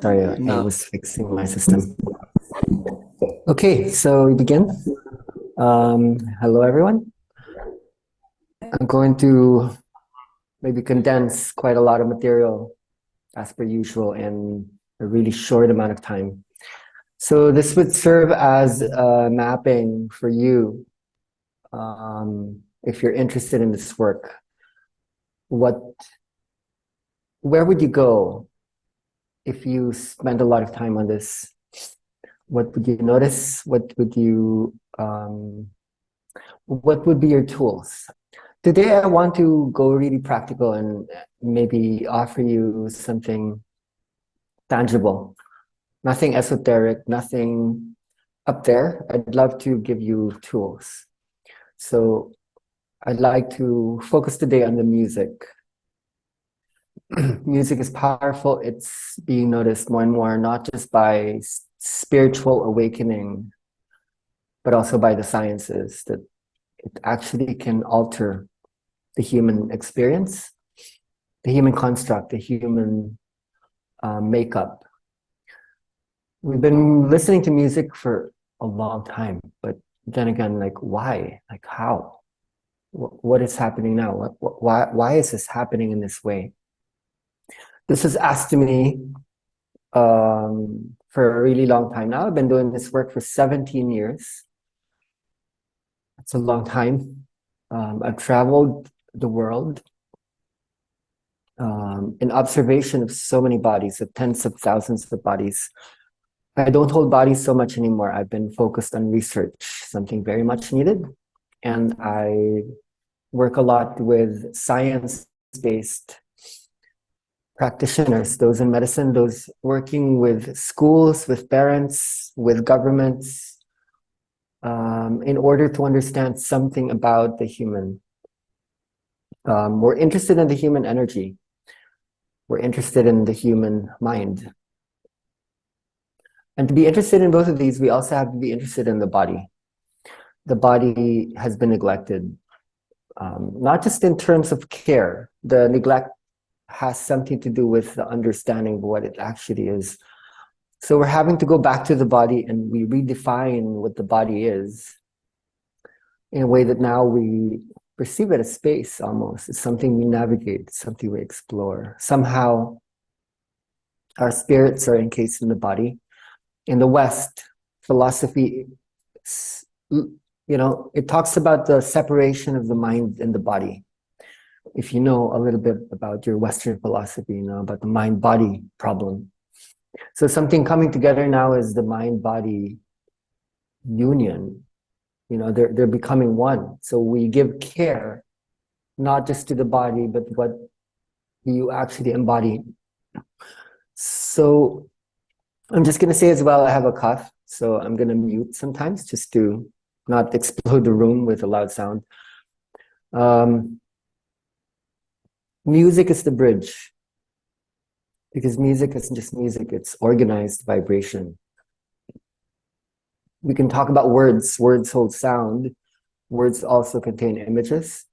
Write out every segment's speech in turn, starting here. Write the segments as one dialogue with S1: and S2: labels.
S1: Sorry, I was fixing my system. Okay, so we begin. Hello, everyone. I'm going to maybe condense quite a lot of material as per usual in a really short amount of time. So this would serve as a mapping for you if you're interested in this work. Where would you go if you spend a lot of time on this? What would you notice? What would be your tools? Today, I want to go really practical and maybe offer you something tangible, nothing esoteric, nothing up there. I'd love to give you tools. So I'd like to focus today on the music. Music is powerful. It's being noticed more and more, not just by spiritual awakening, but also by the sciences, that it actually can alter the human experience, the human construct, the human makeup. We've been listening to music for a long time, but then again, like why? Like how? What is happening now? Why is this happening in this way? This was asked to me for a really long time now. I've been doing this work for 17 years. That's a long time. I've traveled the world in observation of so many bodies, of tens of thousands of bodies. I don't hold bodies so much anymore. I've been focused on research, something very much needed. And I work a lot with science-based practitioners, those in medicine, those working with schools, with parents, with governments, in order to understand something about the human. We're interested in the human energy. We're interested in the human mind. And to be interested in both of these, we also have to be interested in the body. The body has been neglected, not just in terms of care. The neglect has something to do with the understanding of what it actually is. So we're having to go back to the body and we redefine what the body is in a way that now we perceive it as space almost. It's something we navigate, it's something we explore. Somehow our spirits are encased in the body. In the West, philosophy, it talks about the separation of the mind and the body. If you know a little bit about your Western philosophy, you know about the mind-body problem. So something coming together now is the mind-body union. You know, they're becoming one. So we give care, not just to the body, but what you actually embody. So I'm just going to say as well, I have a cough, so I'm going to mute sometimes just to not explode the room with a loud sound. Music is the bridge, because music isn't just music, it's organized vibration. We can talk about words. Words hold sound. Words also contain images.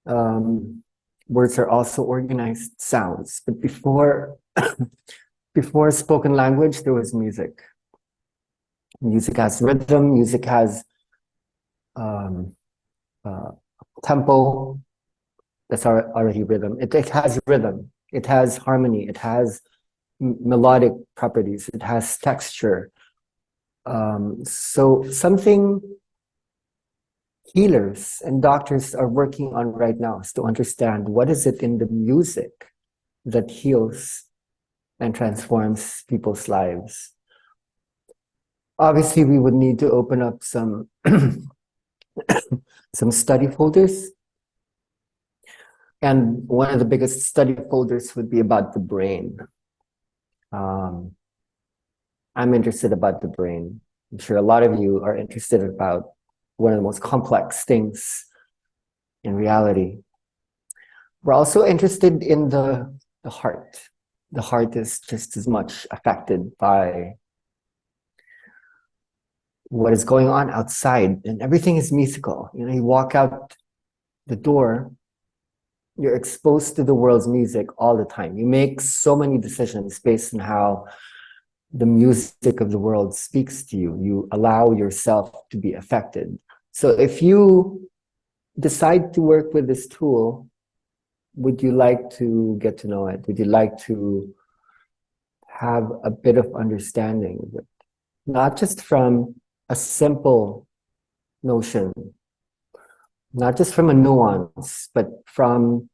S1: Words are also organized sounds. But before spoken language, there was music. Music has rhythm. Music has tempo. That's already rhythm. It has rhythm. It has harmony. It has melodic properties. It has texture. So something healers and doctors are working on right now is to understand what is it in the music that heals and transforms people's lives. Obviously, we would need to open up some some study folders. And one of the biggest study folders would be about the brain. I'm interested about the brain. I'm sure a lot of you are interested about one of the most complex things in reality. We're also interested in the heart. The heart is just as much affected by what is going on outside, and everything is musical. You know, you walk out the door You're exposed to the world's music all the time. You make so many decisions based on how the music of the world speaks to you. You allow yourself to be affected. So if you decide to work with this tool, would you like to get to know it? Would you like to have a bit of understanding of it? Not just from a simple notion, not just from a nuance, but from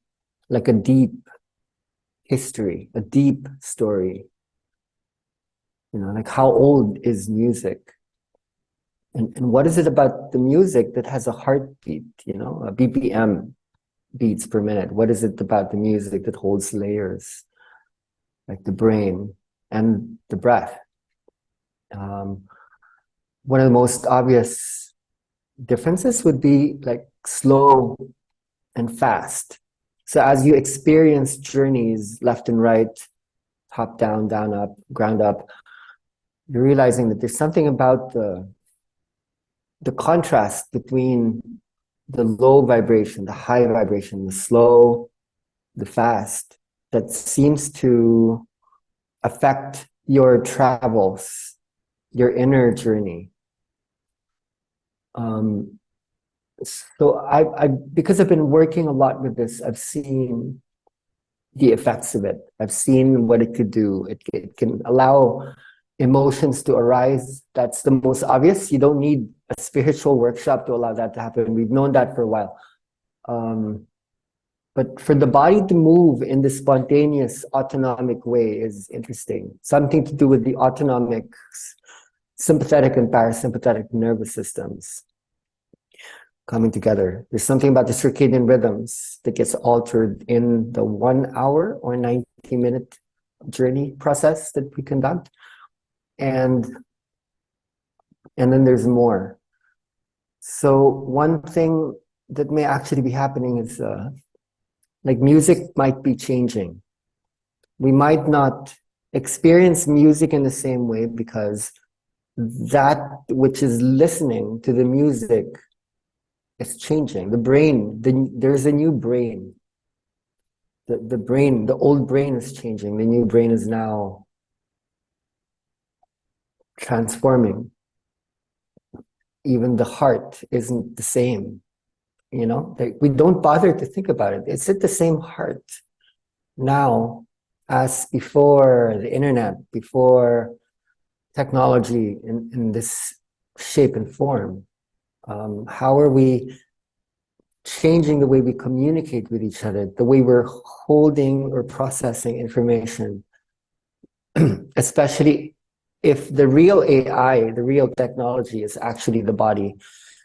S1: like a deep history, a deep story. Like how old is music? And what is it about the music that has a heartbeat, a BPM, beats per minute? What is it about the music that holds layers, like the brain and the breath? One of the most obvious differences would be like slow and fast. So as you experience journeys left and right, top down, down up, ground up, you're realizing that there's something about the contrast between the low vibration, the high vibration, the slow, the fast, that seems to affect your travels, your inner journey. So I because I've been working a lot with this, I've seen the effects of it. I've seen what it could do. It can allow emotions to arise. That's the most obvious. You don't need a spiritual workshop to allow that to happen. We've known that for a while. But for the body to move in this spontaneous, autonomic way is interesting. Something to do with the autonomic, sympathetic and parasympathetic nervous systems coming together. There's something about the circadian rhythms that gets altered in the 1 hour or 90-minute journey process that we conduct. And then there's more. So one thing that may actually be happening is like music might be changing. We might not experience music in the same way because that which is listening to the music is changing. The brain, there's a new brain. The brain, the old brain is changing. The new brain is now transforming. Even the heart isn't the same. We don't bother to think about it. It's at the same heart now as before the internet, before technology in this shape and form. How are we changing the way we communicate with each other, the way we're holding or processing information, especially if the real AI, the real technology is actually the body.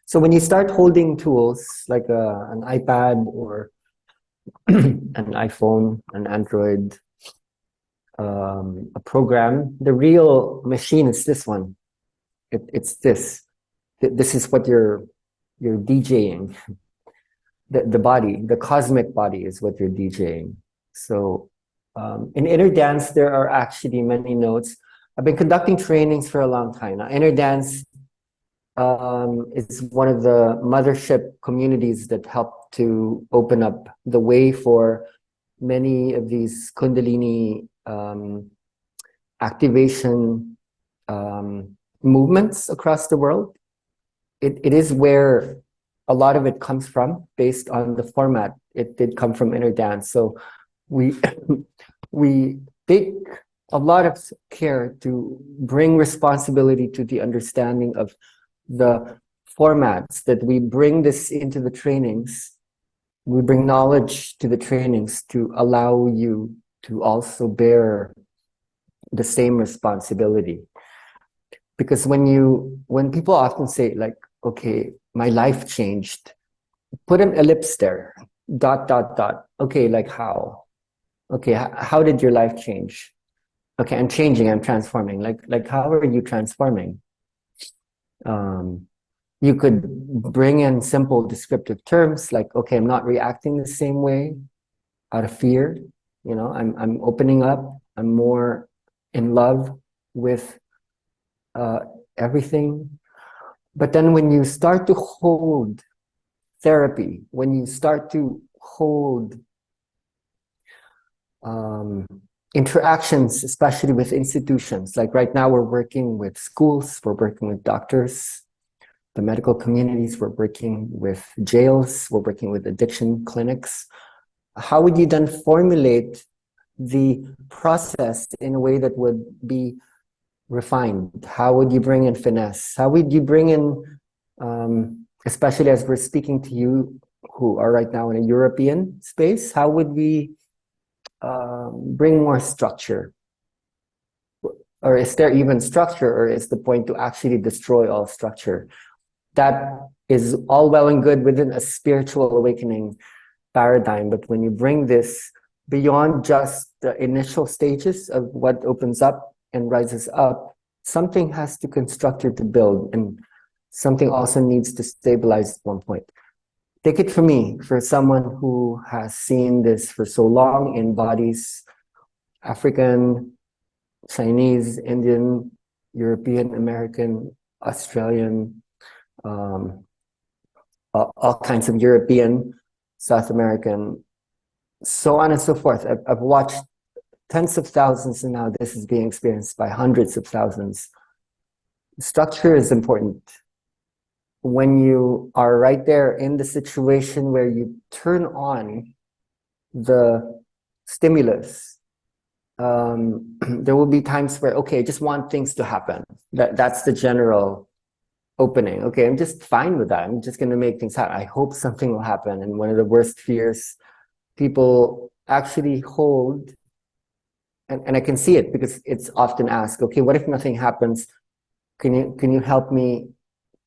S1: So when you start holding tools like an iPad or an iPhone, an Android, a program, the real machine is this one. It's this. This is what you're DJing. The body, the cosmic body is what you're DJing. So in inner dance, there are actually many notes. I've been conducting trainings for a long time now. Inner dance is one of the mothership communities that help to open up the way for many of these Kundalini activation movements across the world. It is where a lot of it comes from, based on the format. It did come from inner dance. So we we take a lot of care to bring responsibility to the understanding of the formats, that we bring this into the trainings. We bring knowledge to the trainings to allow you to also bear the same responsibility. Because when people often say like, okay, my life changed, put an ellipse there, dot, dot, dot. Okay, like how? Okay, how did your life change? Okay, I'm changing, I'm transforming. Like how are you transforming? You could bring in simple descriptive terms like, okay, I'm not reacting the same way out of fear. I'm opening up. I'm more in love with everything. But then when you start to hold therapy, when you start to hold um, interactions, especially with institutions. Like right now, we're working with schools, we're working with doctors, the medical communities, we're working with jails, we're working with addiction clinics. How would you then formulate the process in a way that would be refined? How would you bring in finesse? How would you bring in, especially as we're speaking to you who are right now in a European space, how would we bring more structure? Or is there even structure, or is the point to actually destroy all structure? That is all well and good within a spiritual awakening paradigm, but when you bring this beyond just the initial stages of what opens up and rises up, something has to construct or to build, and something also needs to stabilize at one point. Take it from me, for someone who has seen this for so long in bodies, African, Chinese, Indian, European, American, Australian, all kinds of European, South American, so on and so forth. I've watched tens of thousands, and now this is being experienced by hundreds of thousands. Structure is important. When you are right there in the situation where you turn on the stimulus, there will be times where, okay, I just want things to happen. That's the general opening. Okay, I'm just fine with that. I'm just going to make things happen. I hope something will happen. And one of the worst fears people actually hold, and I can see it because it's often asked, okay, what if nothing happens? Can you help me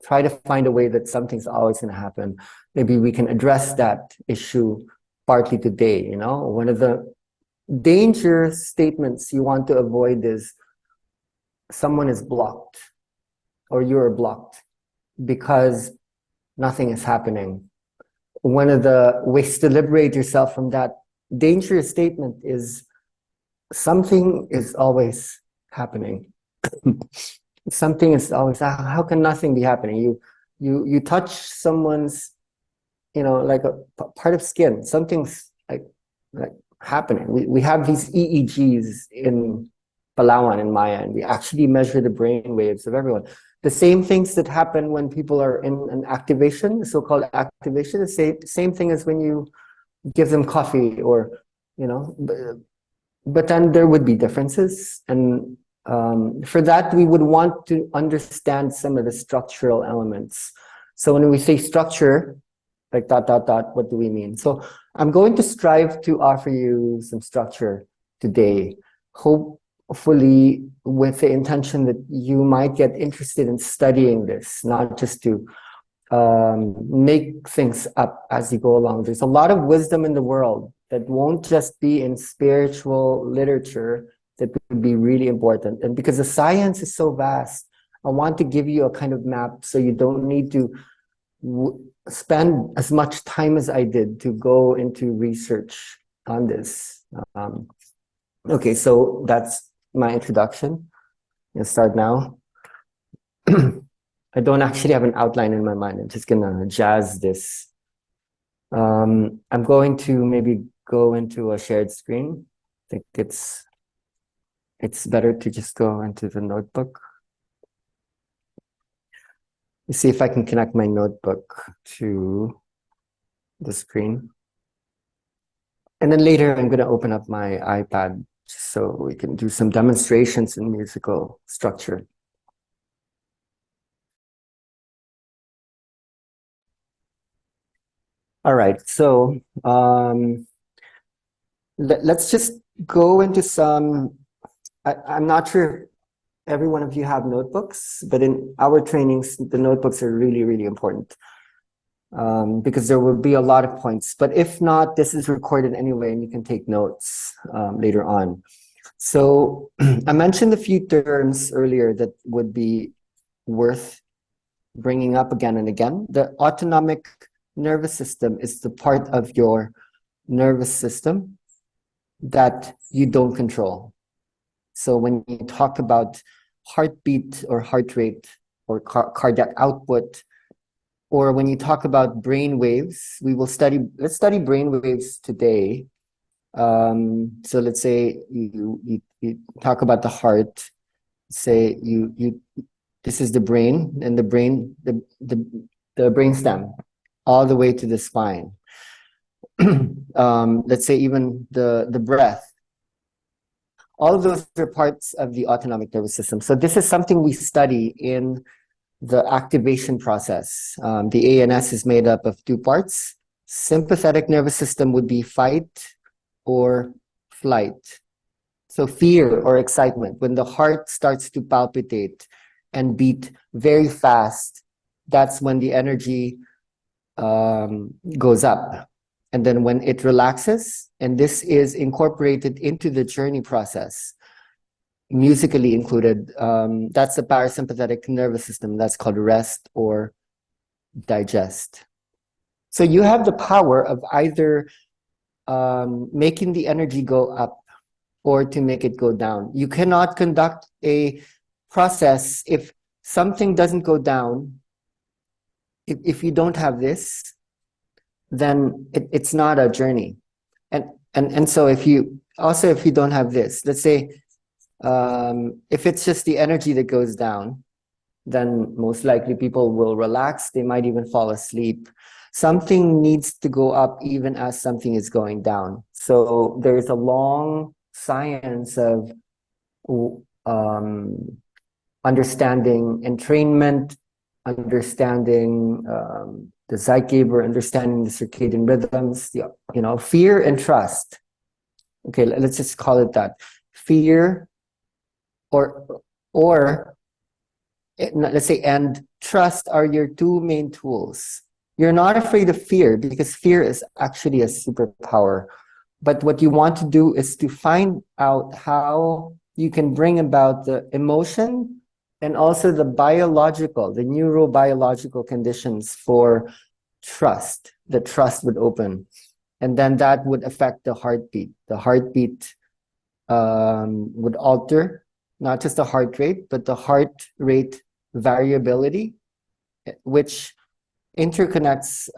S1: try to find a way that something's always going to happen? Maybe we can address that issue partly today. You know, one of the dangerous statements you want to avoid is someone is blocked or you're blocked because nothing is happening. One of the ways to liberate yourself from that dangerous statement is something is always happening. Something is always, how can nothing be happening? You touch someone's, like a part of skin, something's like happening. We have these EEGs in Palawan and Maya, and we actually measure the brain waves of everyone. The same things that happen when people are in an activation, so-called activation, the same thing as when you give them coffee or, but then there would be differences. And for that, we would want to understand some of the structural elements. So when we say structure, like ... what do we mean? So I'm going to strive to offer you some structure today, hopefully with the intention that you might get interested in studying this, not just to make things up as you go along. There's a lot of wisdom in the world that won't just be in spiritual literature that would be really important. And because the science is so vast, I want to give you a kind of map so you don't need to spend as much time as I did to go into research on this. Okay, so that's my introduction. Let's start now. I don't actually have an outline in my mind. I'm just gonna jazz this. I'm going to maybe go into a shared screen. I think it's better to just go into the notebook. Let's see if I can connect my notebook to the screen. And then later I'm gonna open up my iPad so we can do some demonstrations in musical structure. All right, so let's just go into some, I'm not sure if every one of you have notebooks, but in our trainings, the notebooks are really, really important because there will be a lot of points. But if not, this is recorded anyway, and you can take notes later on. So I mentioned a few terms earlier that would be worth bringing up again and again. The autonomic nervous system is the part of your nervous system that you don't control. So when you talk about heartbeat or heart rate or cardiac output, or when you talk about brain waves, let's study brain waves today. So let's say you talk about the heart. Say this is the brain, and the brain stem all the way to the spine. Let's say even the breath. All of those are parts of the autonomic nervous system. So this is something we study in the activation process. The ANS is made up of two parts. Sympathetic nervous system would be fight or flight. So fear or excitement. When the heart starts to palpitate and beat very fast, that's when the energy goes up. And then when it relaxes, and this is incorporated into the journey process, musically included, that's the parasympathetic nervous system. That's called rest or digest. So you have the power of either making the energy go up or to make it go down. You cannot conduct a process if something doesn't go down. If you don't have this, then it's not a journey. And so if you don't have this, let's say if it's just the energy that goes down, then most likely people will relax. They might even fall asleep. Something needs to go up even as something is going down. So there's a long science of understanding entrainment, understanding the Zeitgeber, understanding the circadian rhythms, fear and trust. Okay, let's just call it that. Fear or let's say, and trust are your two main tools. You're not afraid of fear because fear is actually a superpower. But what you want to do is to find out how you can bring about the emotion and also the neurobiological conditions for trust. The trust would open. And then that would affect the heartbeat. The heartbeat would alter not just the heart rate, but the heart rate variability, which interconnects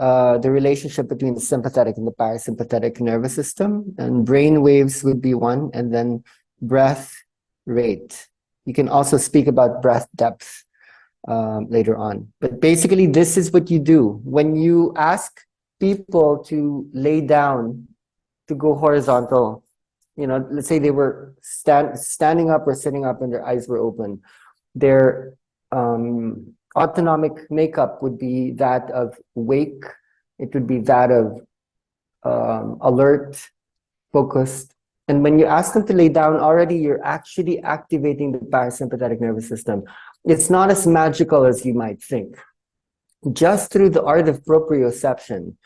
S1: the relationship between the sympathetic and the parasympathetic nervous system. And brain waves would be one, and then breath rate. You can also speak about breath depth later on. But basically, this is what you do. When you ask people to lay down, to go horizontal, let's say they were standing up or sitting up and their eyes were open, their autonomic makeup would be that of wake. It would be that of alert, focused. And when you ask them to lay down, already you're actually activating the parasympathetic nervous system. It's not as magical as you might think. Just through the art of proprioception,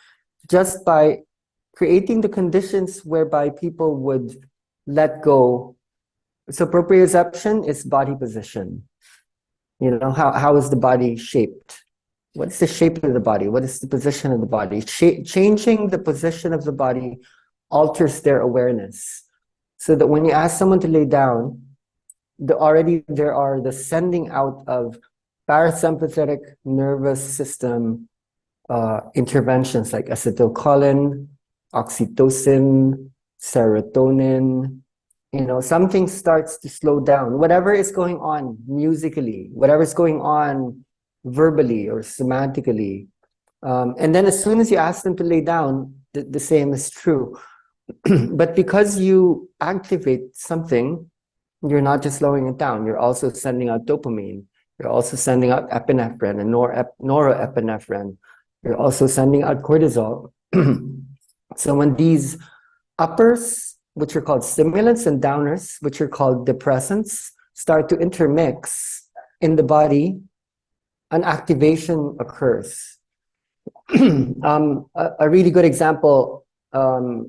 S1: just by creating the conditions whereby people would let go. So proprioception is body position. How is the body shaped? What is the shape of the body? What is the position of the body? Changing the position of the body alters their awareness. So that when you ask someone to lay down, there are the sending out of parasympathetic nervous system interventions like acetylcholine, oxytocin, serotonin. Something starts to slow down. Whatever is going on musically, whatever is going on verbally or semantically. And then as soon as you ask them to lay down, the same is true. But because you activate something, you're not just slowing it down. You're also sending out dopamine. You're also sending out epinephrine and norepinephrine. You're also sending out cortisol. So when these uppers, which are called stimulants, and downers, which are called depressants, start to intermix in the body, an activation occurs. A really good example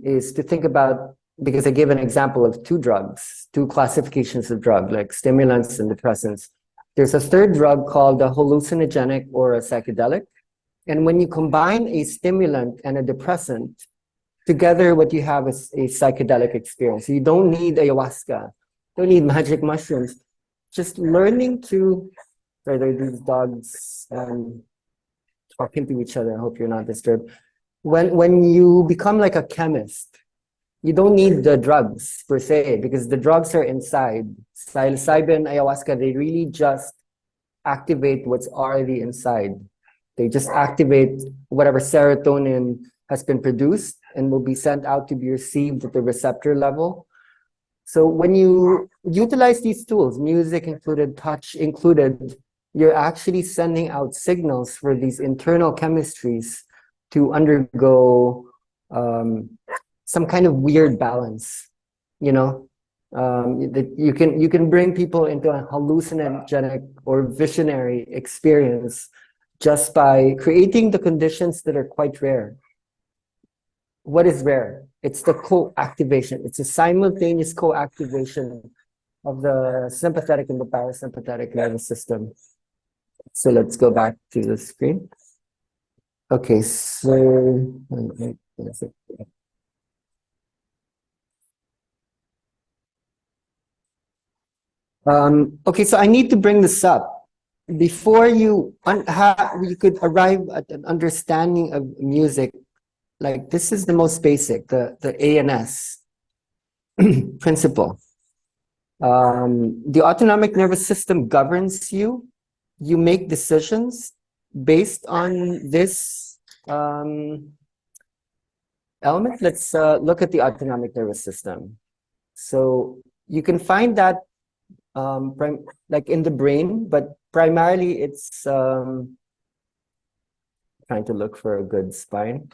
S1: is to think about, because I gave an example of two classifications of drug, like stimulants and depressants. There's a third drug called a hallucinogenic or a psychedelic. And when you combine a stimulant and a depressant, together what you have is a psychedelic experience. You don't need ayahuasca, don't need magic mushrooms. Just learning to, sorry, there are these dogs talking to each other. I hope you're not disturbed. When you become like a chemist, you don't need the drugs per se, because the drugs are inside. Psilocybin, ayahuasca, they really just activate what's already inside. They just activate whatever serotonin has been produced and will be sent out to be received at the receptor level. So when you utilize these tools, music included, touch included, you're actually sending out signals for these internal chemistries to undergo some kind of weird balance, you know, that you can bring people into a hallucinogenic or visionary experience just by creating the conditions that are quite rare. What is rare? It's the co-activation. It's a simultaneous co-activation of the sympathetic and the parasympathetic nervous system. So let's go back to the screen. Okay, so okay, so I need to bring this up before you you could arrive at an understanding of music. Like this is the most basic, the ANS principle. The autonomic nervous system governs you. You make decisions based on this element. Let's look at the autonomic nervous system. So you can find that like in the brain, but primarily it's trying to look for a good spine.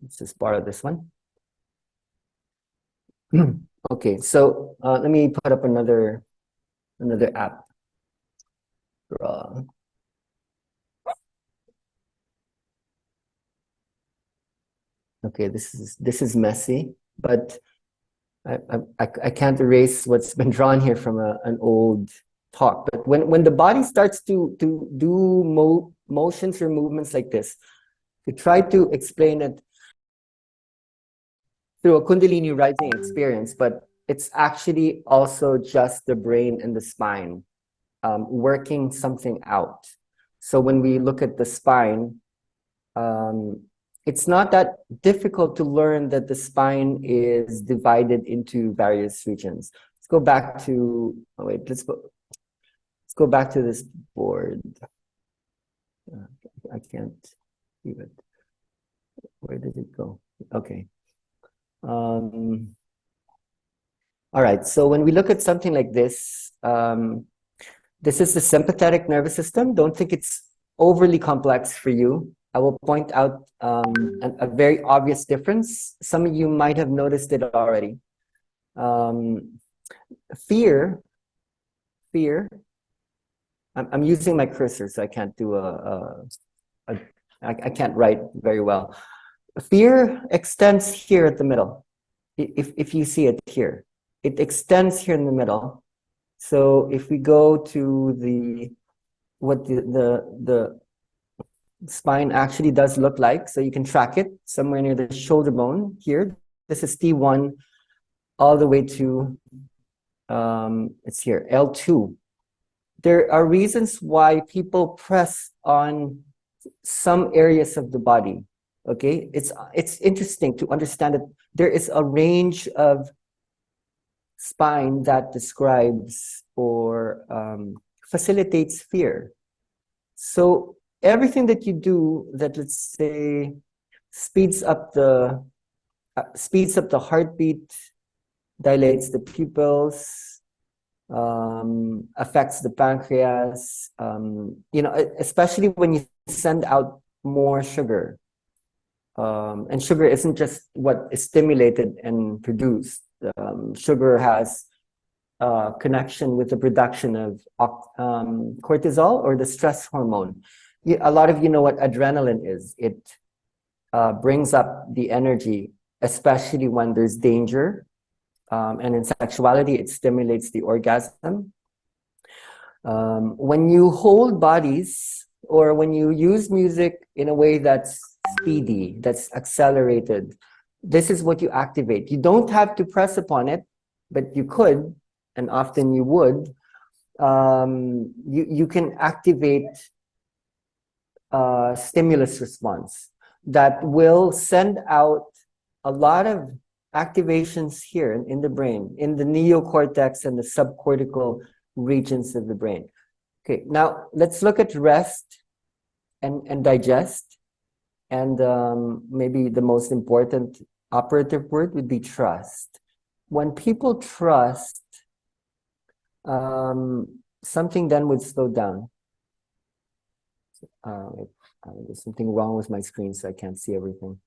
S1: This is part of this one. Okay, so let me put up another app. Okay, this is messy, but I can't erase what's been drawn here from an old talk. But when the body starts to do motions or movements like this, to try to explain it through a Kundalini rising experience, but it's actually also just the brain and the spine working something out. So when we look at the spine, it's not that difficult to learn that the spine is divided into various regions. Let's go back to, oh wait, let's go back to this board. I can't leave it. Where did it go? Okay. All right, so when we look at something like this, this is the sympathetic nervous system. Don't think it's overly complex for you. I will point out a very obvious difference. Some of you might have noticed it already. Fear. I'm using my cursor, so I can't do I can't write very well. Fear extends here at the middle. If you see it here, it extends here in the middle. So if we go to what the spine actually does look like, so you can track it somewhere near the shoulder bone here. This is T1 all the way to it's here, L2. There are reasons why people press on some areas of the body. Okay, it's interesting to understand that there is a range of spine that describes or facilitates fear. So everything that you do that, let's say, speeds up the heartbeat, dilates the pupils, affects the pancreas, you know, especially when you send out more sugar. And sugar isn't just what is stimulated and produced. Sugar has a connection with the production of cortisol, or the stress hormone. A lot of you know what adrenaline is. It brings up the energy, especially when there's danger. And in sexuality, it stimulates the orgasm. When you hold bodies, or when you use music in a way that's speedy, that's accelerated, this is what you activate. You don't have to press upon it, but you could, and often you would. You can activate stimulus response that will send out a lot of activations here in the brain, in the neocortex and the subcortical regions of the brain. Okay, now let's look at rest and digest. And maybe the most important operative word would be trust. When people trust, something then would slow down. There's something wrong with my screen, so I can't see everything.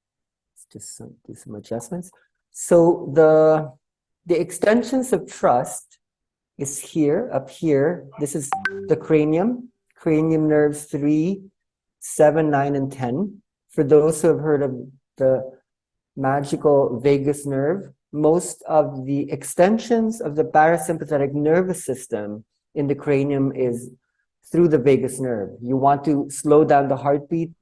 S1: Let's just do some adjustments. So the extensions of trust is here, up here. This is the cranium nerves 3, 7, 9, and 10. For those who have heard of the magical vagus nerve, most of the extensions of the parasympathetic nervous system in the cranium is through the vagus nerve. You want to slow down the heartbeat,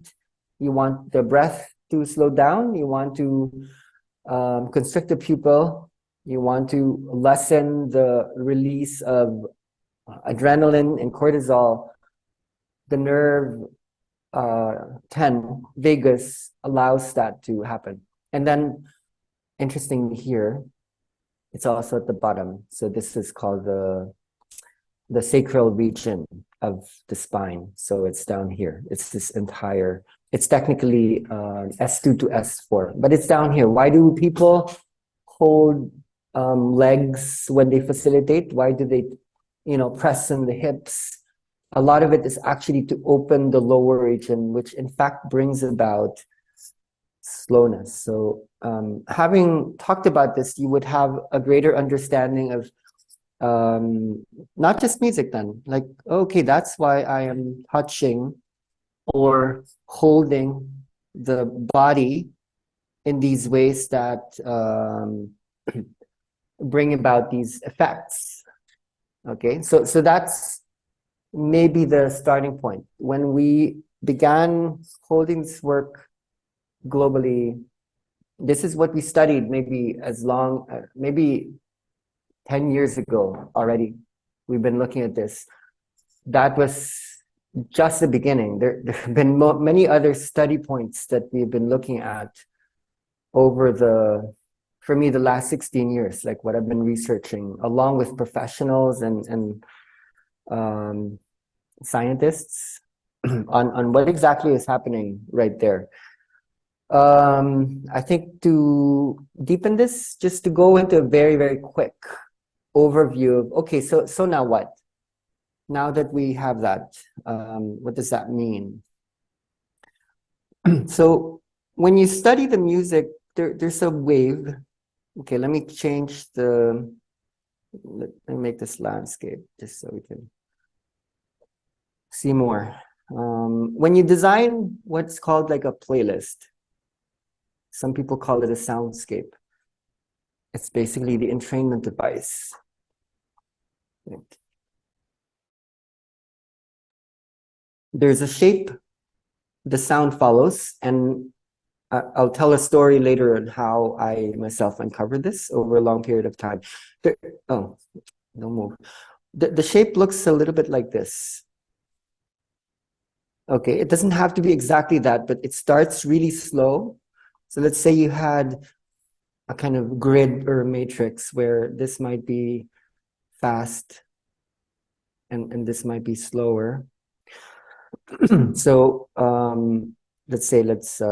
S1: you want the breath to slow down, you want to constrict the pupil, you want to lessen the release of adrenaline and cortisol. The nerve 10, vagus, allows that to happen. And then, interestingly here, it's also at the bottom. So this is called the sacral region of the spine. So it's down here. It's this entire, it's technically S2 to S4, but it's down here. Why do people hold legs when they facilitate? Why do they, press in the hips? A lot of it is actually to open the lower region, which in fact brings about slowness. So having talked about this, you would have a greater understanding of not just music then. Like, okay, that's why I am touching or holding the body in these ways that bring about these effects. Okay, so that's maybe the starting point. When we began holding this work globally, this is what we studied maybe maybe 10 years ago already. We've been looking at this. That was just the beginning. There have been many other study points that we've been looking at over for me, the last 16 years, like what I've been researching, along with professionals and scientists on what exactly is happening right there. I think to deepen this, just to go into a very, very quick overview of, okay, so now what? Now that we have that, what does that mean? So when you study the music, there's a wave. Okay, let me change let me make this landscape just so we can see more. When you design what's called like a playlist, some people call it a soundscape. It's basically the entrainment device. There's a shape, the sound follows, and I'll tell a story later on how I myself uncovered this over a long period of time. Oh, don't move. The shape looks a little bit like this. Okay, it doesn't have to be exactly that, but it starts really slow. So let's say you had a kind of grid or a matrix where this might be fast and this might be slower. So let's say let's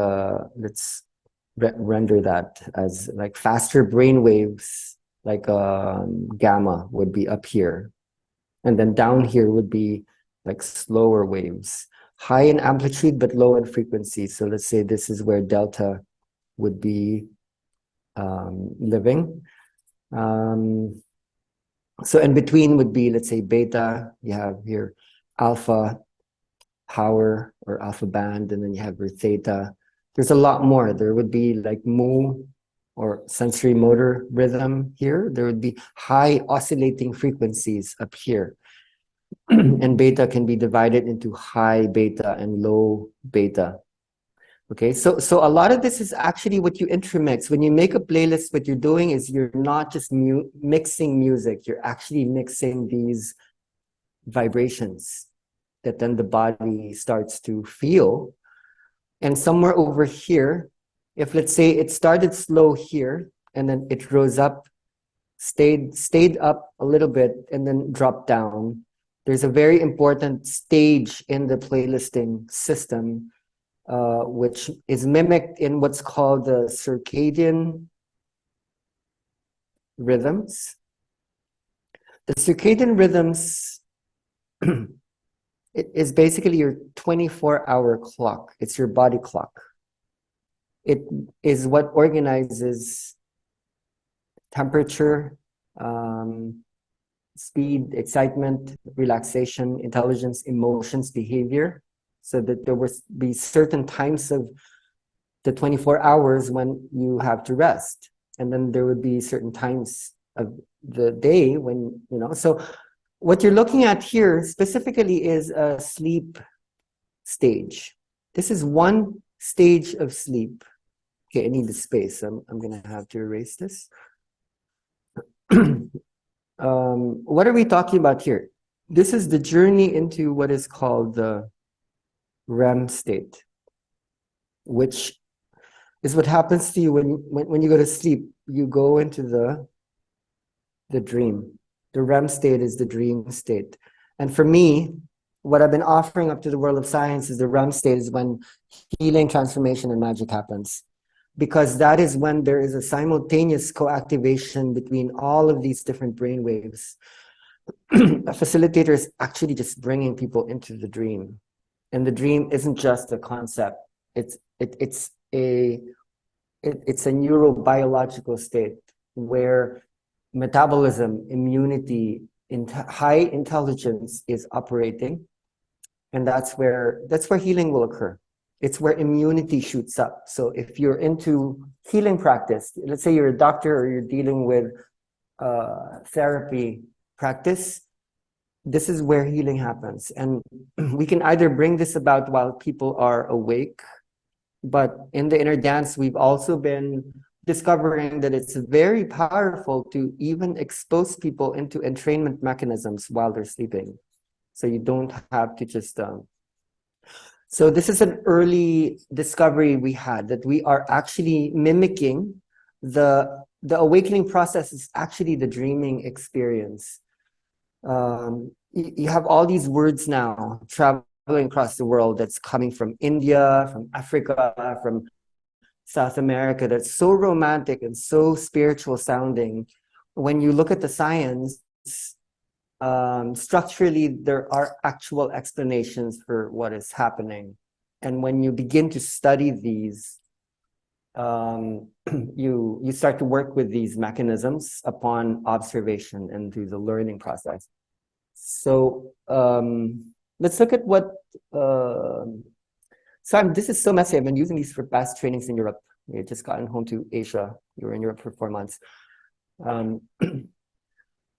S1: render that as like faster brain waves, like gamma would be up here, and then down here would be like slower waves, high in amplitude but low in frequency. So let's say this is where delta would be living. So in between would be, let's say, beta. You have here alpha power or alpha band, and then you have your theta. There's a lot more. There would be like mu or sensory motor rhythm here. There would be high oscillating frequencies up here. And beta can be divided into high beta and low beta. Okay, so a lot of this is actually what you intermix. When you make a playlist, what you're doing is you're not just mixing music, you're actually mixing these vibrations that then the body starts to feel. And somewhere over here, If let's say it started slow here and then it rose up, stayed up a little bit and then dropped down, there's a very important stage in the playlisting system, which is mimicked in what's called the circadian rhythms. The circadian rhythms it is basically your 24-hour clock. It's your body clock. It is what organizes temperature, speed, excitement, relaxation, intelligence, emotions, behavior, so that there will be certain times of the 24 hours when you have to rest. And then there would be certain times of the day when, you know, so what you're looking at here specifically is a sleep stage. This is one stage of sleep. Okay, I need the space. I'm going to have to erase this. What are we talking about here? This is the journey into what is called the REM state, which is what happens to you when you go to sleep. You go into the dream. The REM state is the dream state. And for me, what I've been offering up to the world of science is the REM state is when healing, transformation, and magic happens. Because that is when there is a simultaneous co-activation between all of these different brain waves. A facilitator is actually just bringing people into the dream. And the dream isn't just a concept. It's a neurobiological state where metabolism, immunity, high intelligence is operating. And that's where healing will occur. It's where immunity shoots up. So if you're into healing practice, let's say you're a doctor or you're dealing with therapy practice, this is where healing happens. And we can either bring this about while people are awake, but in the inner dance, we've also been discovering that it's very powerful to even expose people into entrainment mechanisms while they're sleeping. So you don't have to just... So this is an early discovery we had, that we are actually mimicking the awakening process is actually the dreaming experience. You have all these words now traveling across the world that's coming from India, from Africa, from South America, that's so romantic and so spiritual sounding. When you look at the science, structurally, there are actual explanations for what is happening. And when you begin to study these, you start to work with these mechanisms upon observation and through the learning process. So let's look at what... this is so messy. I've been using these for past trainings in Europe. We had just gotten home to Asia. You were in Europe for 4 months.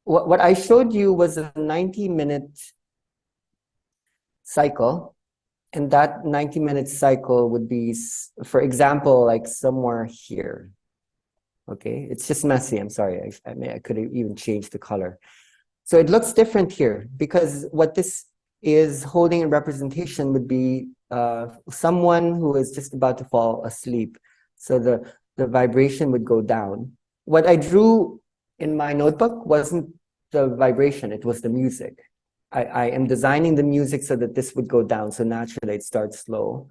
S1: What I showed you was a 90-minute cycle. And that 90-minute cycle would be, for example, like somewhere here. Okay, it's just messy. I'm sorry. I could have even changed the color. So it looks different here because what this is holding in representation would be someone who is just about to fall asleep. So the vibration would go down. What I drew in my notebook wasn't the vibration, it was the music. I am designing the music so that this would go down. So naturally it starts slow.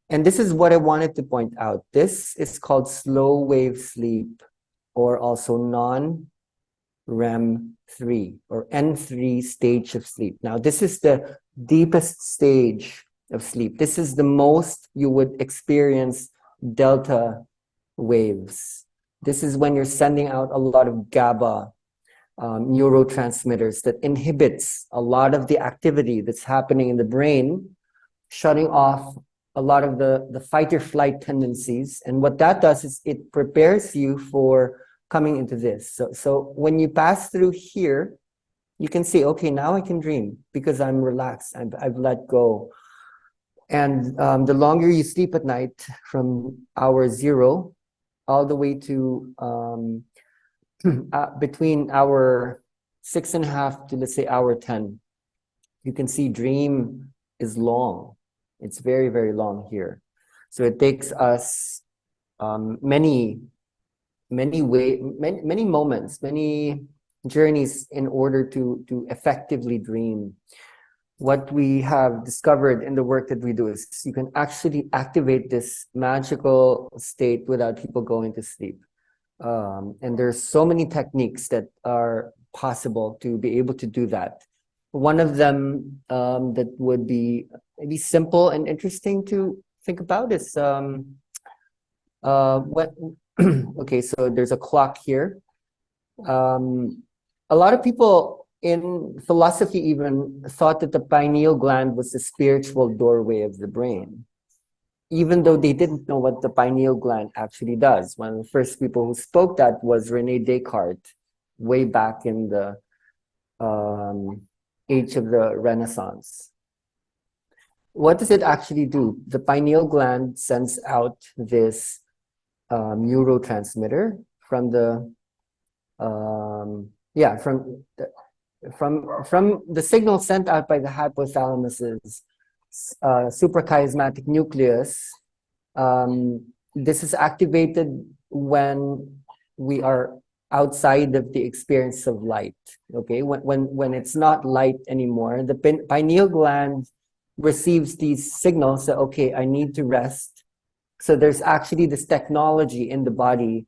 S1: And this is what I wanted to point out. This is called slow wave sleep, or also non-REM 3 or N3 stage of sleep. Now, this is the deepest stage of sleep. This is the most you would experience delta waves. This is when you're sending out a lot of GABA neurotransmitters that inhibits a lot of the activity that's happening in the brain, shutting off a lot of the fight or flight tendencies. And what that does is it prepares you for coming into this. So when you pass through here, you can say, okay, now I can dream because I'm relaxed. I've let go. And the longer you sleep at night, from hour 0 all the way to between hour 6.5 to, let's say, hour 10, you can see dream is long. It's very, very long here. So it takes us many moments, many journeys in order to effectively dream. What we have discovered in the work that we do is you can actually activate this magical state without people going to sleep. And there's so many techniques that are possible to be able to do that. One of them that would be maybe simple and interesting to think about is what okay, so there's a clock here. A lot of people in philosophy even thought that the pineal gland was the spiritual doorway of the brain, even though they didn't know what the pineal gland actually does. One of the first people who spoke that was Rene Descartes, way back in the age of the Renaissance. What does it actually do? The pineal gland sends out this neurotransmitter from the from the signal sent out by the hypothalamus's suprachiasmatic nucleus. This is activated when we are outside of the experience of light. Okay, when it's not light anymore, the pineal gland receives these signals that, okay, I need to rest. So there's actually this technology in the body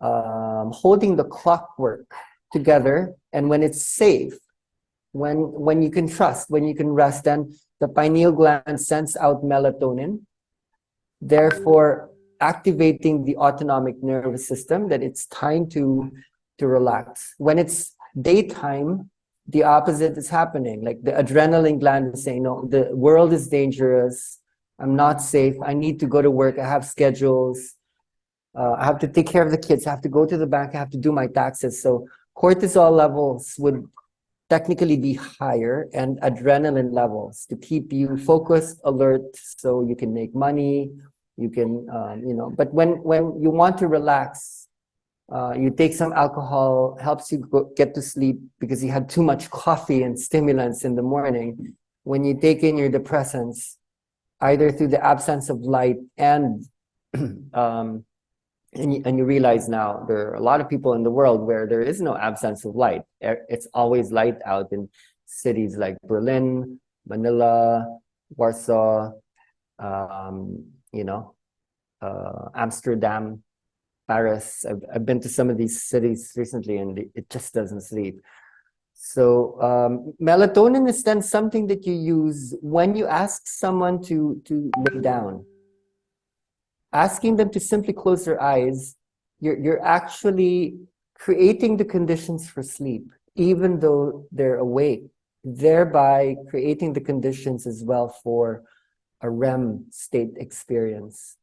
S1: holding the clockwork together, and when it's safe, when you can trust, when you can rest, then the pineal gland sends out melatonin, therefore activating the autonomic nervous system that it's time to relax. When it's daytime, the opposite is happening. Like the adrenaline gland is saying, no, the world is dangerous, I'm not safe, I need to go to work, I have schedules, I have to take care of the kids, I have to go to the bank, I have to do my taxes. So cortisol levels would technically be higher, and adrenaline levels to keep you focused, alert, so you can make money, you can, but when you want to relax, you take some alcohol, helps you get to sleep because you had too much coffee and stimulants in the morning. When you take in your depressants, either through the absence of light and and you realize now there are a lot of people in the world where there is no absence of light. It's always light out in cities like Berlin, Manila, Warsaw, Amsterdam, Paris. I've been to some of these cities recently, and it just doesn't sleep. So melatonin is then something that you use when you ask someone to lay down. Asking them to simply close their eyes, you're actually creating the conditions for sleep, even though they're awake, thereby creating the conditions as well for a REM state experience.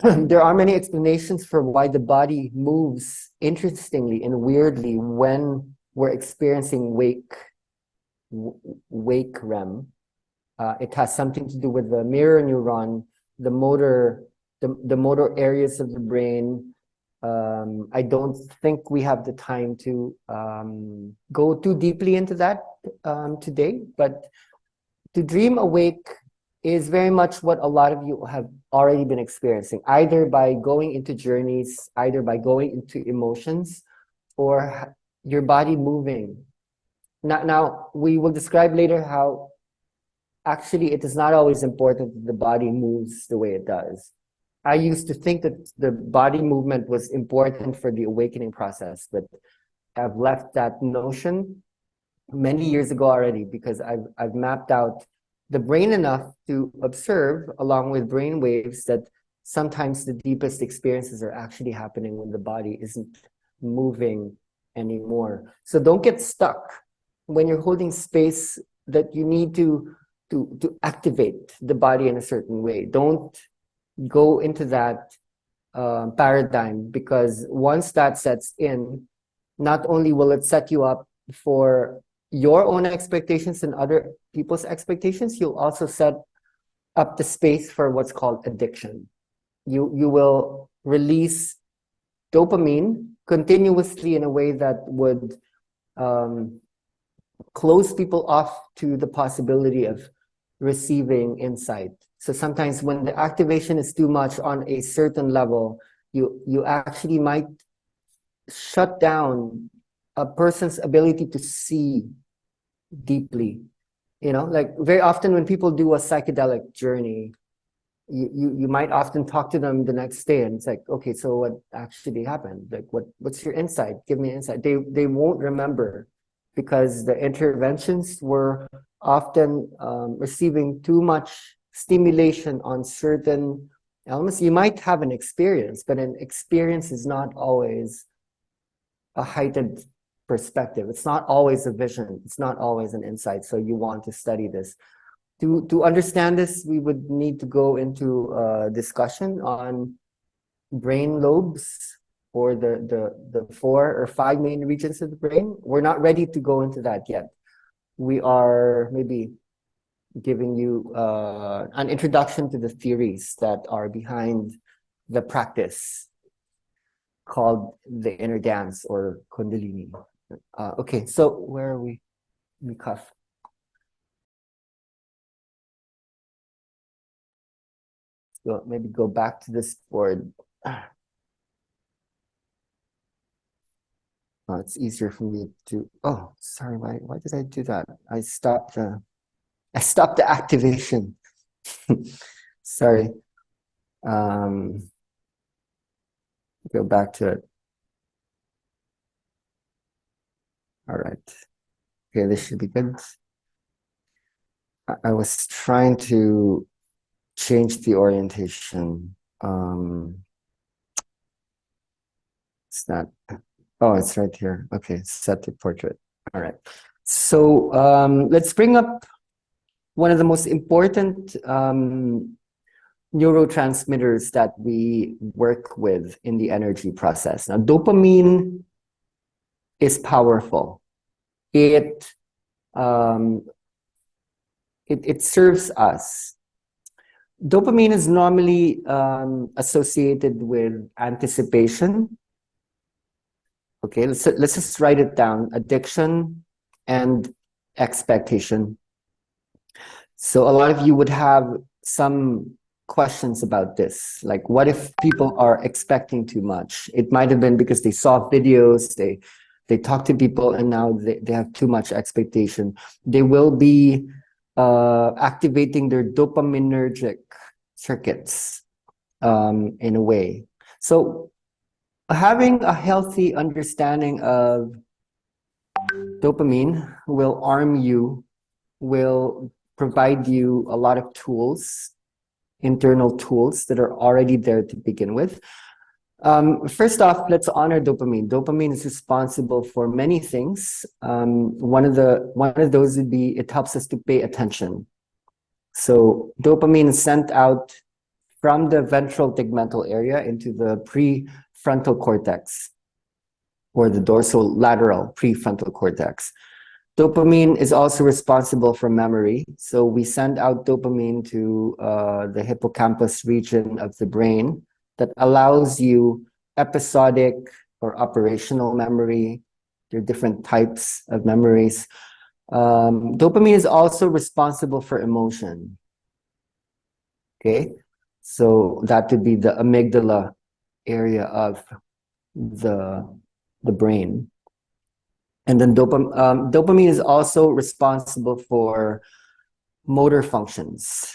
S1: There are many explanations for why the body moves interestingly and weirdly when we're experiencing wake REM. It has something to do with the mirror neuron, the motor areas of the brain. I don't think we have the time to go too deeply into that today, but to dream awake is very much what a lot of you have already been experiencing, either by going into journeys, either by going into emotions, or your body moving. Now we will describe later how actually it is not always important that the body moves the way it does. I used to think that the body movement was important for the awakening process, but I've left that notion many years ago already, because I've mapped out the brain enough to observe, along with brain waves, that sometimes the deepest experiences are actually happening when the body isn't moving anymore. So don't get stuck when you're holding space that you need to activate the body in a certain way. Don't go into that paradigm, because once that sets in, not only will it set you up for your own expectations and other people's expectations, you'll also set up the space for what's called addiction. You will release dopamine continuously in a way that would close people off to the possibility of receiving insight. So sometimes when the activation is too much on a certain level, you actually might shut down a person's ability to see deeply. You know, like very often when people do a psychedelic journey, you might often talk to them the next day and it's like, okay, so what actually happened? Like what's your insight? Give me insight. They won't remember because the interventions were often receiving too much stimulation on certain elements. You might have an experience, but an experience is not always a heightened perspective. It's not always a vision. It's not always an insight. So you want to study this. To understand this, we would need to go into a discussion on brain lobes or the 4 or 5 main regions of the brain. We're not ready to go into that yet. We are maybe giving you an introduction to the theories that are behind the practice called the inner dance or Kundalini. Okay, so where are we? We cuff. So maybe go back to this board. It's easier for me to. Oh, sorry. Why did I do that? I stopped the activation. Sorry. Go back to it. All right. Okay, this should be good. I was trying to change the orientation. It's not. Oh, it's right here. Okay, set the portrait. All right. So let's bring up one of the most important neurotransmitters that we work with in the energy process. Now, dopamine is powerful. It serves us. Dopamine is normally associated with anticipation. Okay, let's just write it down. Addiction and expectation. So a lot of you would have some questions about this. Like, what if people are expecting too much? It might have been because they saw videos, they talk to people, and now they have too much expectation. They will be activating their dopaminergic circuits in a way. So having a healthy understanding of dopamine will arm you, will provide you a lot of tools, internal tools that are already there to begin with. First off, let's honor dopamine. Dopamine is responsible for many things. One of those would be it helps us to pay attention. So dopamine is sent out from the ventral tegmental area into the prefrontal cortex or the dorsolateral prefrontal cortex. Dopamine is also responsible for memory. So we send out dopamine to the hippocampus region of the brain that allows you episodic or operational memory. There are different types of memories. Dopamine is also responsible for emotion. Okay, so that would be the amygdala area of the brain. And then dopamine is also responsible for motor functions.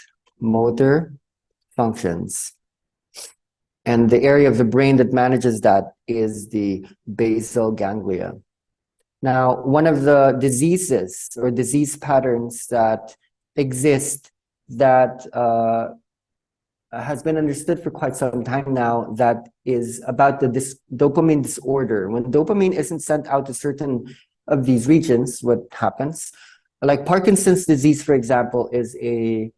S1: And the area of the brain that manages that is the basal ganglia. Now, one of the diseases or disease patterns that exist that has been understood for quite some time now, that is about the dopamine disorder. When dopamine isn't sent out to certain of these regions, what happens? Like Parkinson's disease, for example, is an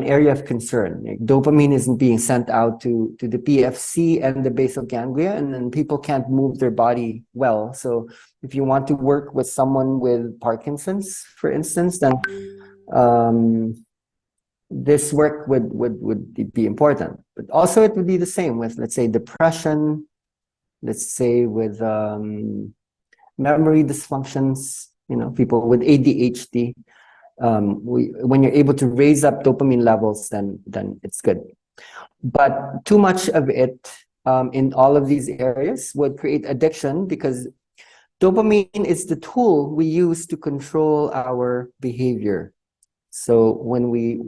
S1: area of concern. Like dopamine isn't being sent out to the PFC and the basal ganglia, and then people can't move their body well. So if you want to work with someone with Parkinson's, for instance, then this work would be important. But also it would be the same with, let's say, depression, let's say with memory dysfunctions, people with ADHD. When you're able to raise up dopamine levels, then it's good. But too much of it in all of these areas would create addiction, because dopamine is the tool we use to control our behavior. So when we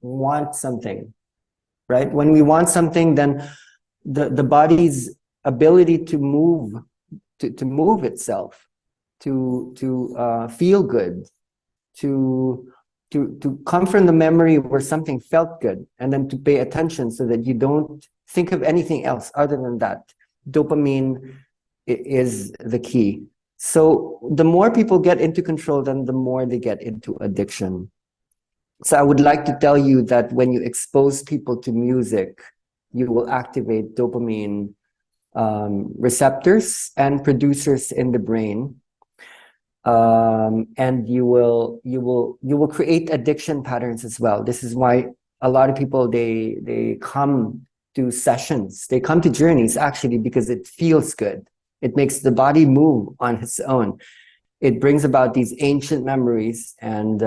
S1: want something, right? When we want something, then the body's ability to move itself, to feel good, to come from the memory where something felt good, and then to pay attention so that you don't think of anything else other than that. Dopamine is the key. So the more people get into control, then the more they get into addiction. So I would like to tell you that when you expose people to music, you will activate dopamine receptors and producers in the brain, and you will create addiction patterns as well. This is why a lot of people they come to sessions, they come to journeys actually because it feels good. It makes the body move on its own. It brings about these ancient memories, and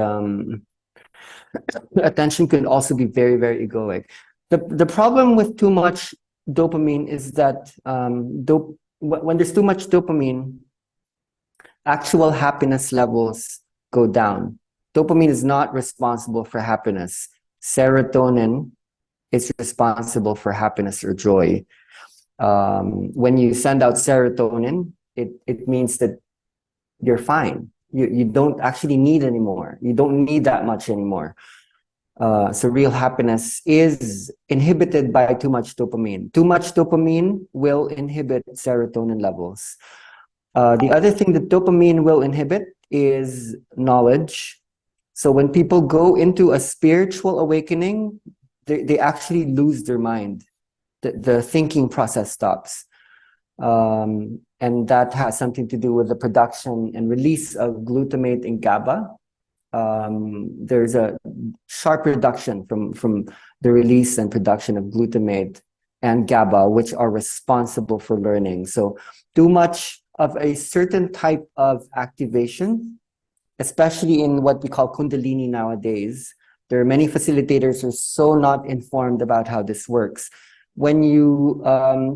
S1: attention can also be very, very egoic. The problem with too much dopamine is that when there's too much dopamine, actual happiness levels go down. Dopamine is not responsible for happiness. Serotonin is responsible for happiness or joy. When you send out serotonin, it means that you're fine. You don't actually need anymore. You don't need that much anymore. So real happiness is inhibited by too much dopamine. Too much dopamine will inhibit serotonin levels. The other thing that dopamine will inhibit is knowledge. So when people go into a spiritual awakening, they actually lose their mind. The thinking process stops. And that has something to do with the production and release of glutamate and GABA. There's a sharp reduction from the release and production of glutamate and GABA, which are responsible for learning. So too much of a certain type of activation, especially in what we call Kundalini nowadays, there are many facilitators who are so not informed about how this works. When you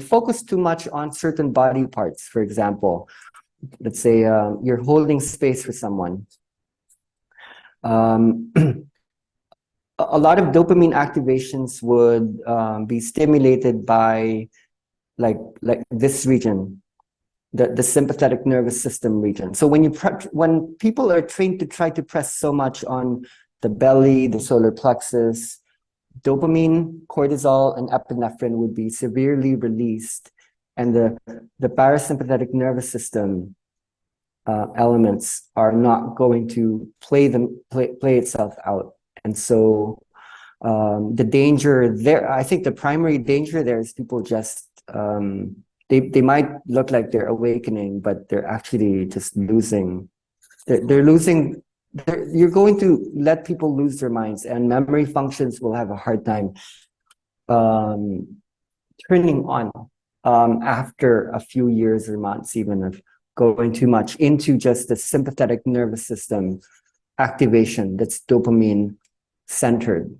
S1: focus too much on certain body parts, for example, let's say you're holding space for someone, a lot of dopamine activations would be stimulated by like this region, the sympathetic nervous system region. So when people are trained to try to press so much on the belly, the solar plexus, dopamine, cortisol, and epinephrine would be severely released, and the parasympathetic nervous system elements are not going to play itself out. And so the danger there, I think the primary danger there is people just they might look like they're awakening, but they're actually just losing. They're losing. You're going to let people lose their minds, and memory functions will have a hard time turning on after a few years or months, even of going too much into just the sympathetic nervous system activation that's dopamine centered.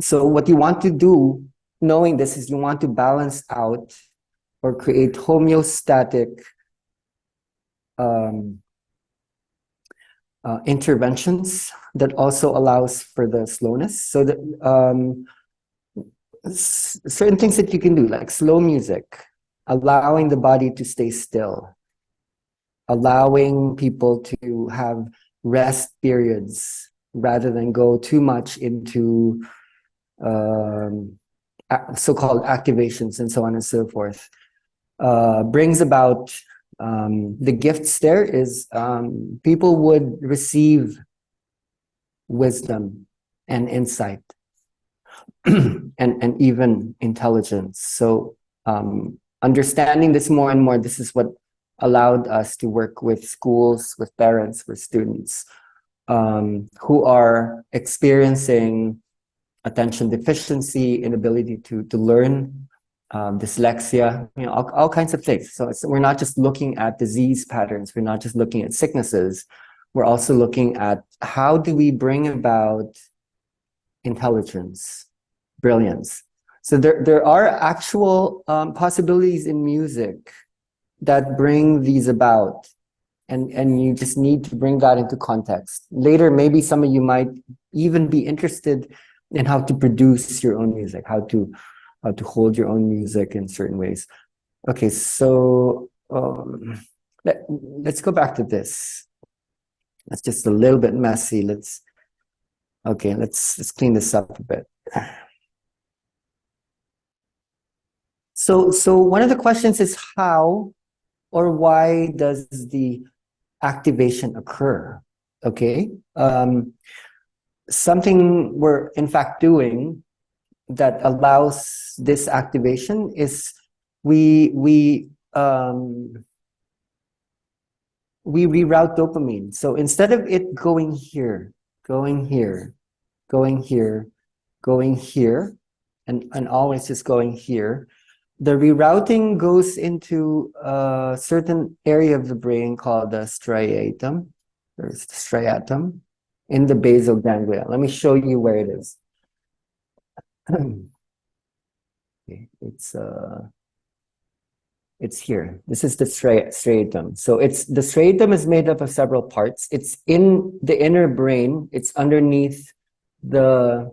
S1: So what you want to do, knowing this, is you want to balance out or create homeostatic interventions that also allows for the slowness. So that certain things that you can do, like slow music, allowing the body to stay still, allowing people to have rest periods rather than go too much into so-called activations and so on and so forth, brings about the gifts. There is people would receive wisdom and insight and even intelligence. So understanding this more and more, this is what allowed us to work with schools, with parents, with students who are experiencing attention deficiency, inability to learn, dyslexia, all kinds of things. So we're not just looking at disease patterns. We're not just looking at sicknesses. we're also looking at how do we bring about intelligence, brilliance. So there are actual possibilities in music that bring these about. And you just need to bring that into context. Later, maybe some of you might even be interested in how to produce your own music, how to hold your own music in certain ways. Okay, so let's go back to this. That's just a little bit messy. Let's clean this up a bit. So one of the questions is how or why does the activation occur? Okay, something we're in fact doing that allows this activation is we reroute dopamine. So instead of it going here, going here, going here, going here, and always just going here, the rerouting goes into a certain area of the brain called the striatum. There's the striatum in the basal ganglia. Let me show you where it is. Okay, it's here. This is the striatum. So the striatum is made up of several parts. It's in the inner brain. It's underneath the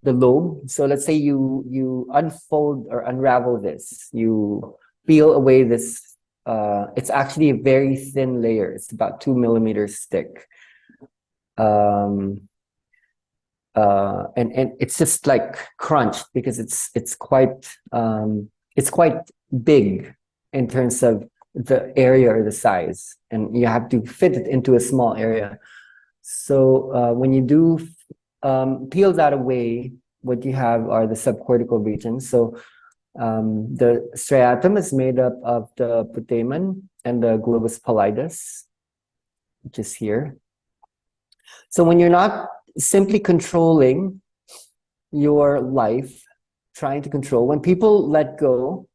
S1: lobe. So let's say you unfold or unravel this. You peel away this. It's actually a very thin layer. It's about 2 millimeters thick. And it's just like crunched because it's quite big in terms of the area or the size, and you have to fit it into a small area. So when you do peel that away, what you have are the subcortical regions. So the striatum is made up of the putamen and the globus pallidus, which is here. So when you're not simply controlling your life, trying to control, when people let go,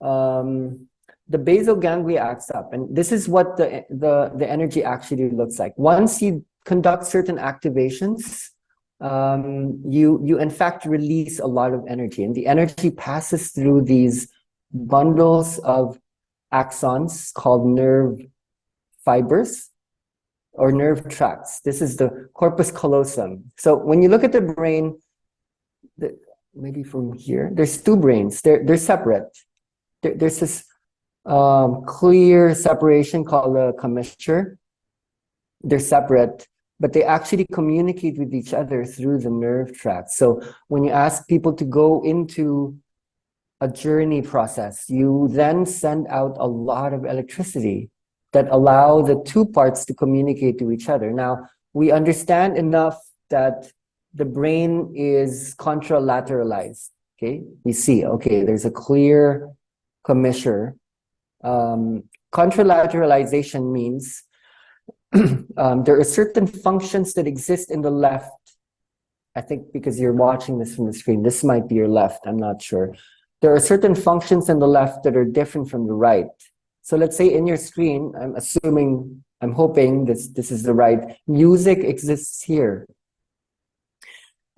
S1: the basal ganglia acts up, and this is what the energy actually looks like. Once you conduct certain activations, you in fact release a lot of energy, and the energy passes through these bundles of axons called nerve fibers or nerve tracts. This is the corpus callosum. So when you look at the brain, maybe from here, there's two brains. They're separate. There's this clear separation called a commissure. They're separate, but they actually communicate with each other through the nerve tract. So when you ask people to go into a journey process, you then send out a lot of electricity that allow the two parts to communicate to each other. Now, we understand enough that the brain is contralateralized, okay? We see, okay, there's a clear commissure. Contralateralization means there are certain functions that exist in the left. I think because you're watching this from the screen, this might be your left, I'm not sure. There are certain functions in the left that are different from the right. So let's say in your screen, I'm hoping this is the right, music exists here.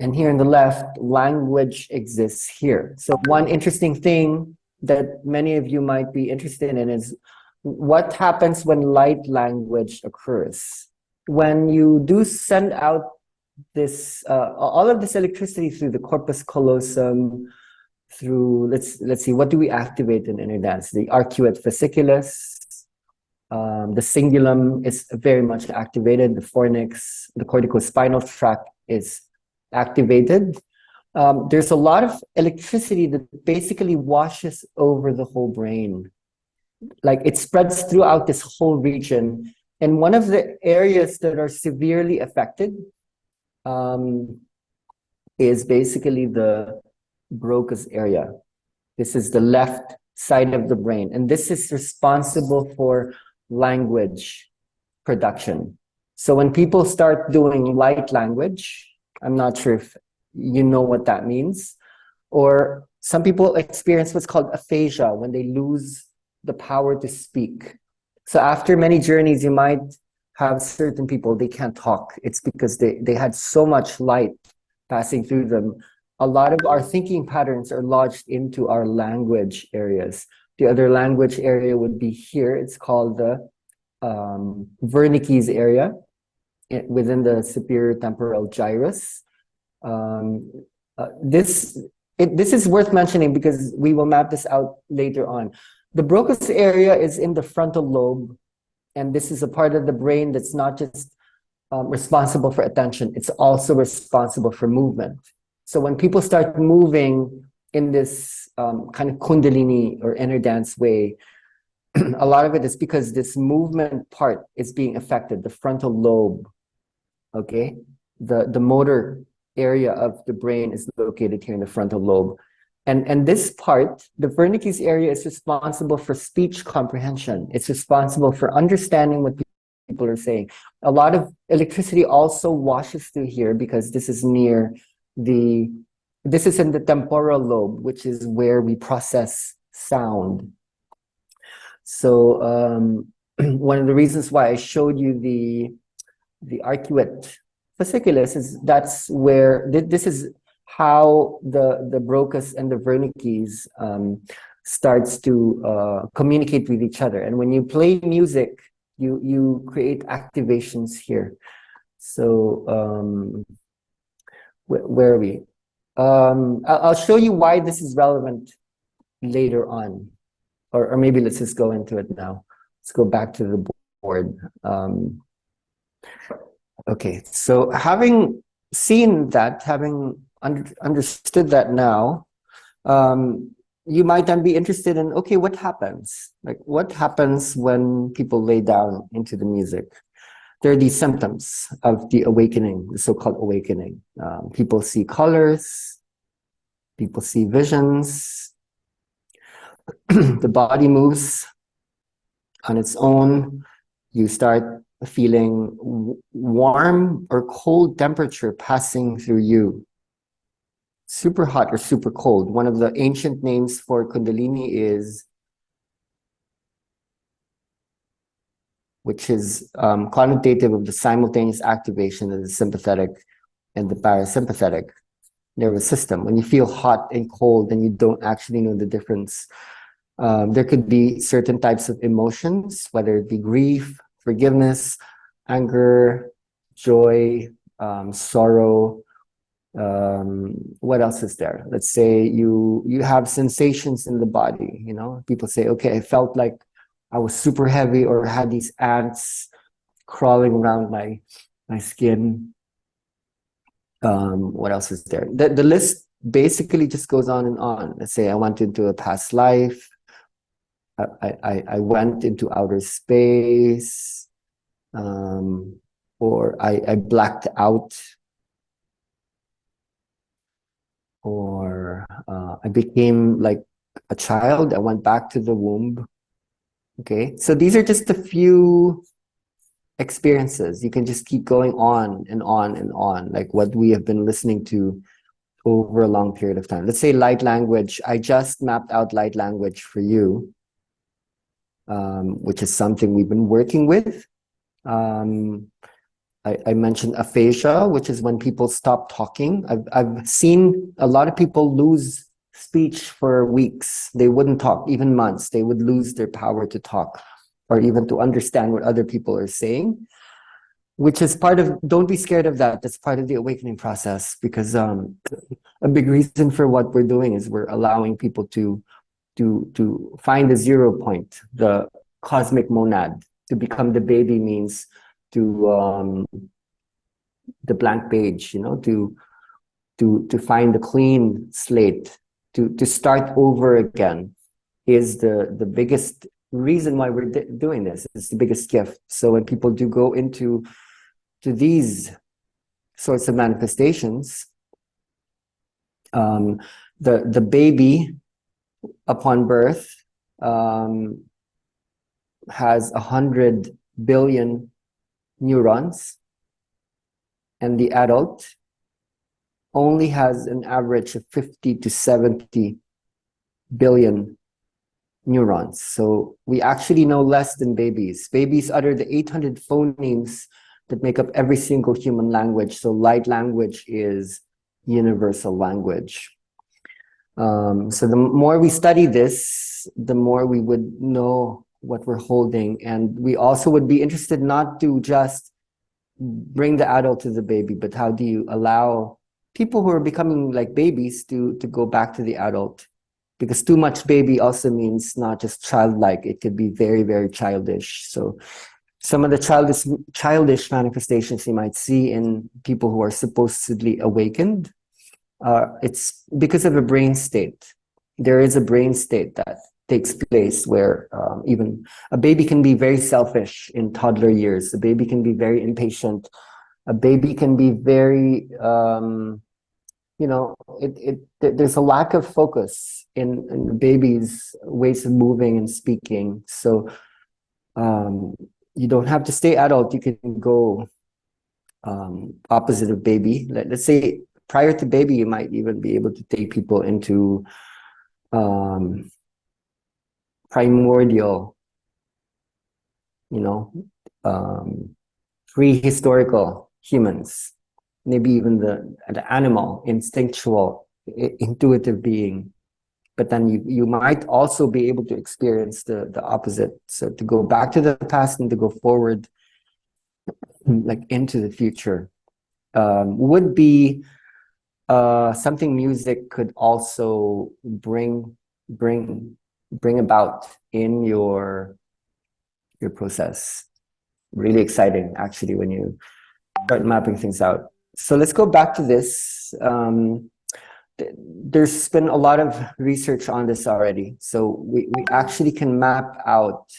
S1: And here on the left, language exists here. So one interesting thing that many of you might be interested in is what happens when light language occurs. When you do send out this, all of this electricity through the corpus callosum, through, let's see, what do we activate in inner dance? The arcuate fasciculus, the cingulum is very much activated, the fornix, the corticospinal tract is activated. There's a lot of electricity that basically washes over the whole brain. Like it spreads throughout this whole region. And one of the areas that are severely affected is basically the Broca's area. This is the left side of the brain. And this is responsible for language production. So when people start doing light language, I'm not sure if you know what that means, or some people experience what's called aphasia, when they lose the power to speak. So after many journeys, you might have certain people, they can't talk. It's because they had so much light passing through them. A lot of our thinking patterns are lodged into our language areas. The other language area would be here. It's called the Wernicke's area within the superior temporal gyrus. Um, this is worth mentioning because we will map this out later on. The Broca's area is in the frontal lobe, and this is a part of the brain that's not just responsible for attention, it's also responsible for movement. So when people start moving in this kind of kundalini or inner dance way, a lot of it is because this movement part is being affected, the frontal lobe, okay? The motor area of the brain is located here in the frontal lobe. And this part, the Wernicke's area, is responsible for speech comprehension. It's responsible for understanding what people are saying. A lot of electricity also washes through here because this is near this is in the temporal lobe, which is where we process sound. So one of the reasons why I showed you the arcuate fasciculus is that's where this is how the Broca's and the Wernicke's starts to communicate with each other. And when you play music, you create activations here. So where are we? I'll show you why this is relevant later on, or maybe let's just go into it now. Let's go back to the board. Okay, so having seen that, having understood that now, you might then be interested in, okay, what happens? Like, what happens when people lay down into the music? There are these symptoms of the awakening, the so-called awakening. People see colors, people see visions, the body moves on its own. You start feeling warm or cold temperature passing through you. Super hot or super cold. One of the ancient names for Kundalini is, which is connotative of the simultaneous activation of the sympathetic and the parasympathetic nervous system. When you feel hot and cold and you don't actually know the difference, there could be certain types of emotions, whether it be grief, forgiveness, anger, joy, sorrow. What else is there? Let's say you have sensations in the body, you know, people say, okay, I felt like I was super heavy or had these ants crawling around my skin. What else is there? The list basically just goes on and on. Let's say I went into a past life. I went into outer space, or I blacked out, or I became like a child. I went back to the womb. Okay, so these are just a few experiences. You can just keep going on and on and on, like what we have been listening to over a long period of time. Let's say light language. I just mapped out light language for you, which is something we've been working with. I mentioned aphasia, which is when people stop talking. I've seen a lot of people lose speech for weeks. They wouldn't talk, even months. They would lose their power to talk or even to understand what other people are saying, which is part of, don't be scared of that. That's part of the awakening process, because a big reason for what we're doing is we're allowing people to find the 0 point, the cosmic monad. To become the baby means to the blank page, you know, to find the clean slate, to start over again is the biggest reason why we're doing this. It's the biggest gift. So when people do go into these sorts of manifestations, the baby upon birth has 100 billion neurons, and the adult only has an average of 50 to 70 billion neurons. So we actually know less than babies. Babies utter the 800 phonemes that make up every single human language. So light language is universal language. So the more we study this, the more we would know what we're holding. And we also would be interested not to just bring the adult to the baby, but how do you allow people who are becoming like babies to go back to the adult? Because too much baby also means not just childlike, it could be very, very childish. So some of the childish manifestations you might see in people who are supposedly awakened, it's because of a brain state. There is a brain state that takes place where even a baby can be very selfish in toddler years. A baby can be very impatient. A baby can be very, there's a lack of focus in the baby's ways of moving and speaking. So you don't have to stay adult. You can go opposite of baby. Let's say prior to baby, you might even be able to take people into primordial, prehistorical humans, maybe even the animal, instinctual, intuitive being. But then you might also be able to experience the opposite. So to go back to the past and to go forward, like into the future, would be something music could also bring about in your process. Really exciting, actually, when you start mapping things out. So let's go back to this. There's been a lot of research on this already. So we actually can map out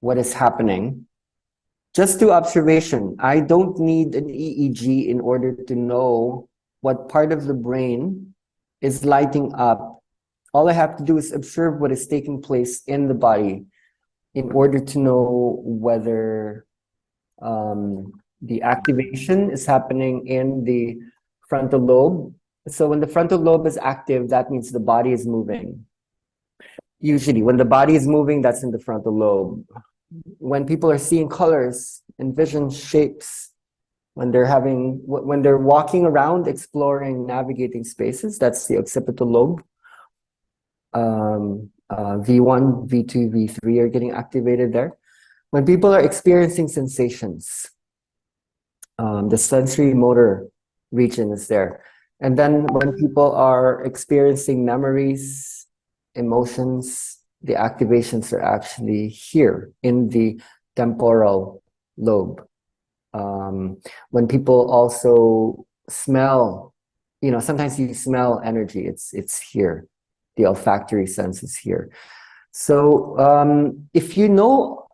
S1: what is happening just through observation. I don't need an EEG in order to know what part of the brain is lighting up. All I have to do is observe what is taking place in the body in order to know whether the activation is happening in the frontal lobe. So when the frontal lobe is active, that means the body is moving. Usually when the body is moving, that's in the frontal lobe. When people are seeing colors and vision shapes, when they're walking around, exploring, navigating spaces, that's the occipital lobe. V1, V2, V3 are getting activated there. When people are experiencing sensations, the sensory motor region is there. And then when people are experiencing memories, emotions, the activations are actually here in the temporal lobe. When people also smell, sometimes you smell energy, it's here. The olfactory sense is here. So if you know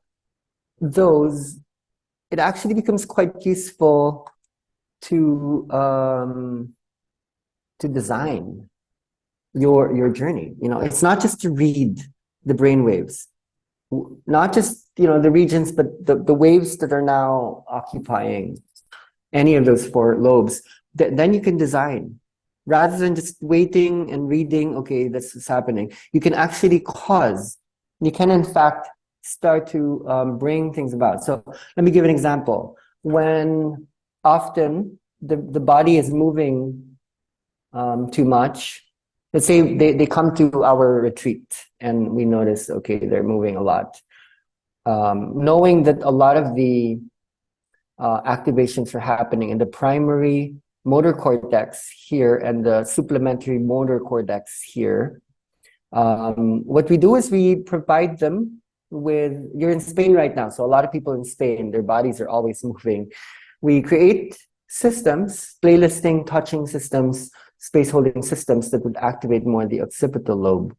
S1: those, it actually becomes quite useful to design your journey. It's not just to read the brain waves, not just the regions, but the waves that are now occupying any of those four lobes. Then you can design. Rather than just waiting and reading, okay, this is happening. You can actually cause. You can, in fact, start to bring things about. So let me give an example. When often the body is moving too much, let's say they come to our retreat and we notice, okay, they're moving a lot. Knowing that a lot of the activations are happening in the primary motor cortex here and the supplementary motor cortex here. What we do is we provide them with, you're in Spain right now, so a lot of people in Spain, their bodies are always moving. We create systems, playlisting, touching systems, space holding systems that would activate more the occipital lobe.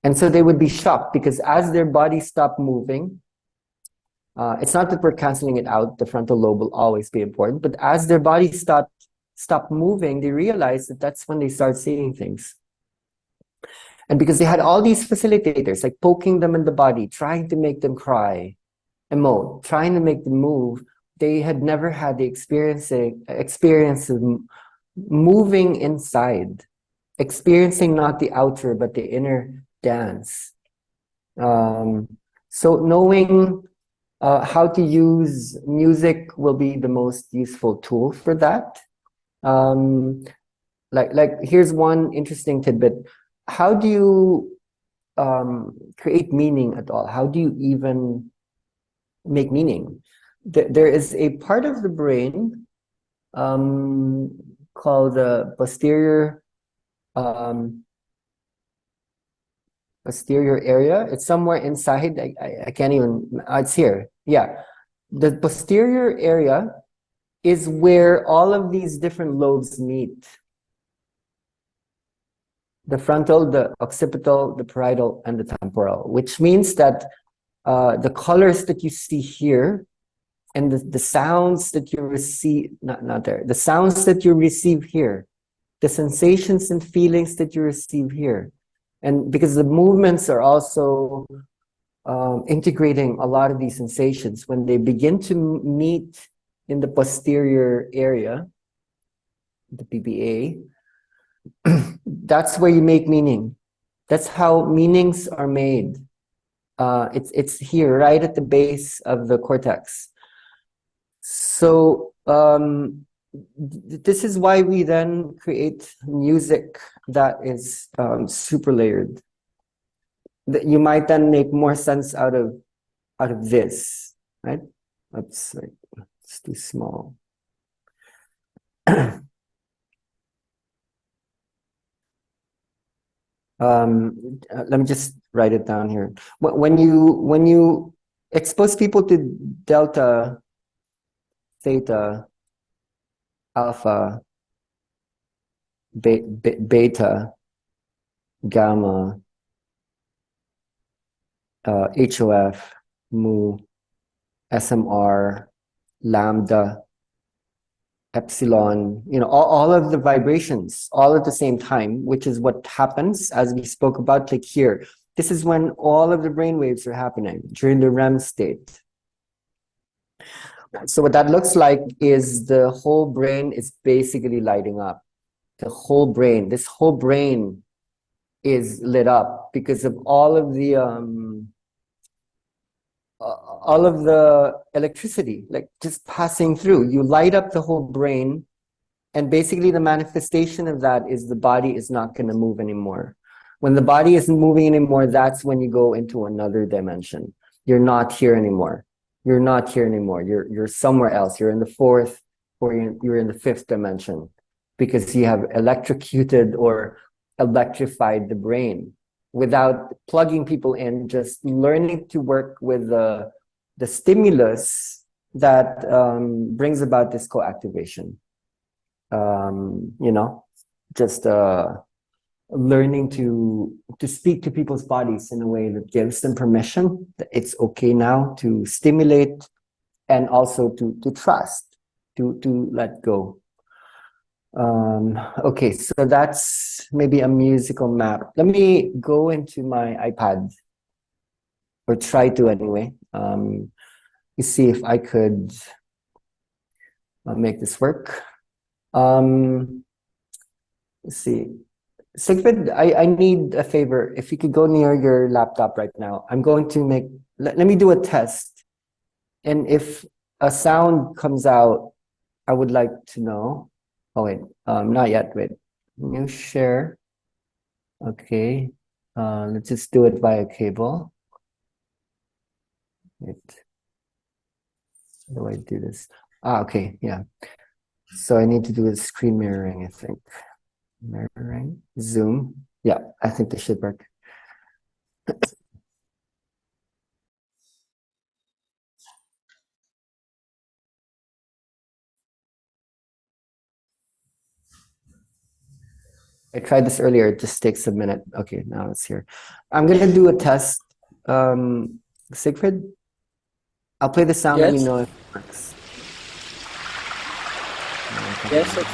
S1: And so they would be shocked because as their bodies stop moving, it's not that we're canceling it out, the frontal lobe will always be important, but as their bodies stop moving, they realize that that's when they start seeing things. And because they had all these facilitators, like poking them in the body, trying to make them cry, emote, trying to make them move, they had never had the experience of moving inside, experiencing not the outer, but the inner dance Um, so knowing how to use music will be the most useful tool for that. Like here's one interesting tidbit. How do you create meaning at all? How do you even make meaning? There is a part of the brain called the um, posterior area. It's somewhere inside. I can't even. It's here. Yeah, the posterior area is where all of these different lobes meet. The frontal, the occipital, the parietal, and the temporal, which means that the colors that you see here and the sounds that you receive, not there, the sounds that you receive here, the sensations and feelings that you receive here. And because the movements are also integrating a lot of these sensations, when they begin to meet in the posterior area, the PPA, that's where you make meaning. That's how meanings are made. It's here, right at the base of the cortex. So this is why we then create music that is super layered. That you might then make more sense out of this, right? That's like it's too small. Let me just write it down here. When you expose people to delta, theta, alpha, beta, gamma, HOF, mu, SMR, lambda, epsilon, all of the vibrations all at the same time, which is what happens as we spoke about, like here. This is when all of the brain waves are happening during the REM state. So what that looks like is the whole brain is basically lighting up. The whole brain, this whole brain is lit up because of all of the electricity, like just passing through. You light up the whole brain, and basically the manifestation of that is the body is not going to move anymore. When the body isn't moving anymore, that's when you go into another dimension. You're not here anymore. You're not here anymore. You're somewhere else. You're in the fourth, or you're in the fifth dimension, because you have electrocuted or electrified the brain without plugging people in, just learning to work with the stimulus that brings about this co-activation. Just learning to speak to people's bodies in a way that gives them permission that it's okay now to stimulate, and also to trust, to let go. Okay, so that's maybe a musical map. Let me go into my iPad, or try to anyway. You see if I could make this work. Let's see. Sigrid, I need a favor. If you could go near your laptop right now, I'm going to let me do a test. And if a sound comes out, I would like to know. Oh, wait, not yet, wait. New share. Okay, let's just do it via cable. Wait. How do I do this? Okay, yeah. So I need to do a screen mirroring, I think. Mirroring, Zoom. Yeah, I think this should work. I tried this earlier, it just takes a minute. Okay, now it's here. I'm gonna do a test. Siegfried, I'll play the sound,
S2: Yes.
S1: let me know if it works.
S2: Yes, it's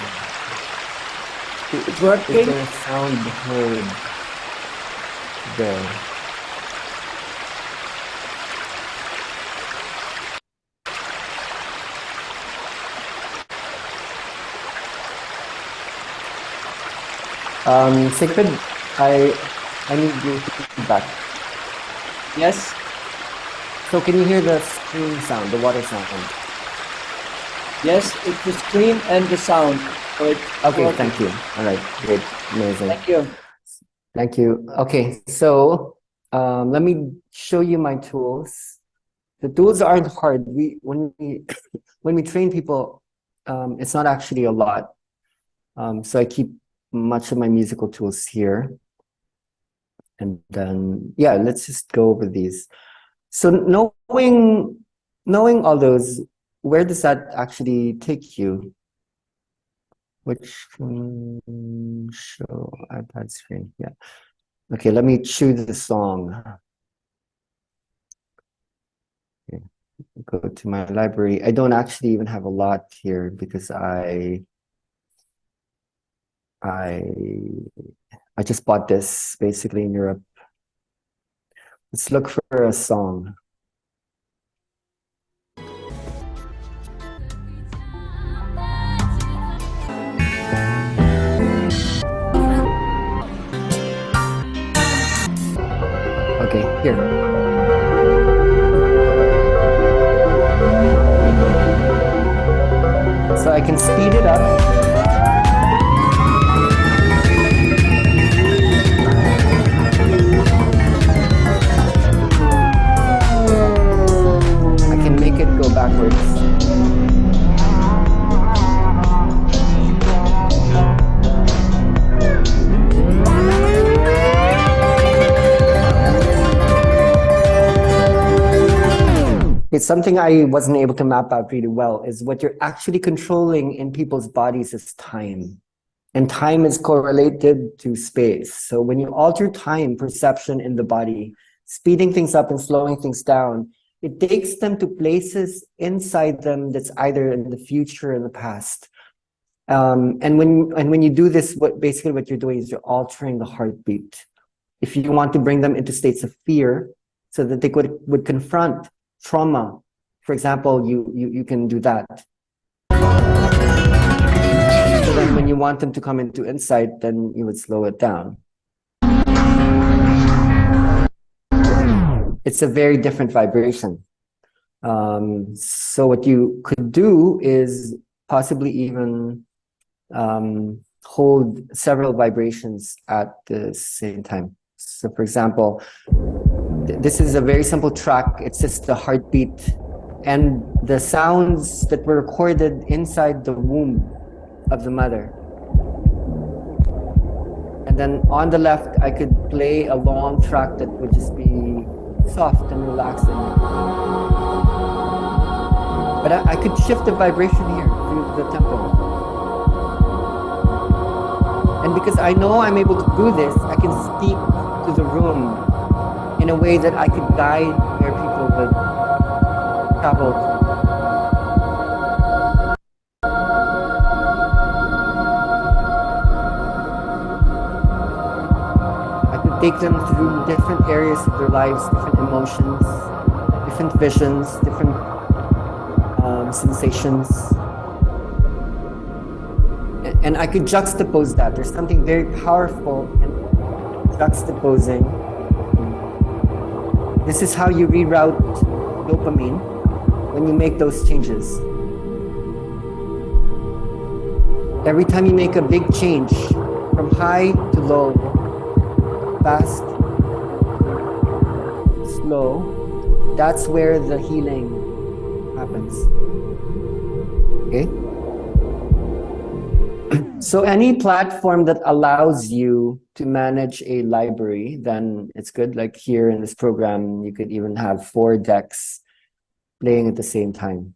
S1: Is
S2: working.
S1: there a sound heard there? Siegfried, I need your feedback.
S2: Yes.
S1: So can you hear the stream sound, the water sound?
S2: Yes, it's the stream and the sound. So it's
S1: Okay,
S2: working.
S1: thank you. All right, great, amazing.
S2: Thank you.
S1: Thank you. Okay, so let me show you my tools. The tools aren't hard. When we train people, it's not actually a lot. So I keep much of my musical tools here. And then, yeah, let's just go over these. So knowing all those, where does that actually take you? Which show iPad screen? Yeah. Okay, let me choose the song. Okay, go to my library. I don't actually even have a lot here because I just bought this basically in Europe. Let's look for a song. Okay, here. So I can speed it up. I can make it go backwards. It's something I wasn't able to map out really well, is what you're actually controlling in people's bodies is time. And time is correlated to space. So when you alter time perception in the body, speeding things up and slowing things down, it takes them to places inside them that's either in the future or in the past. And when you do this, basically what you're doing is you're altering the heartbeat. If you want to bring them into states of fear so that they would confront trauma, for example, you can do that. So then when you want them to come into insight, then you would slow it down. It's a very different vibration. So what you could do is possibly even hold several vibrations at the same time. So for example, this is a very simple track. It's just the heartbeat and the sounds that were recorded inside the womb of the mother. And then on the left, I could play a long track that would just be soft and relaxing. But I could shift the vibration here through the tempo. And because I know I'm able to do this, I can speak to the room in a way that I could guide where people would travel. I could take them through different areas of their lives, different emotions, different visions, different sensations. And I could juxtapose that. There's something very powerful in juxtaposing. This is how you reroute dopamine when you make those changes. Every time you make a big change from high to low, fast, slow, that's where the healing happens. Okay? So any platform that allows you to manage a library, then it's good. Like here in this program, you could even have 4 decks playing at the same time.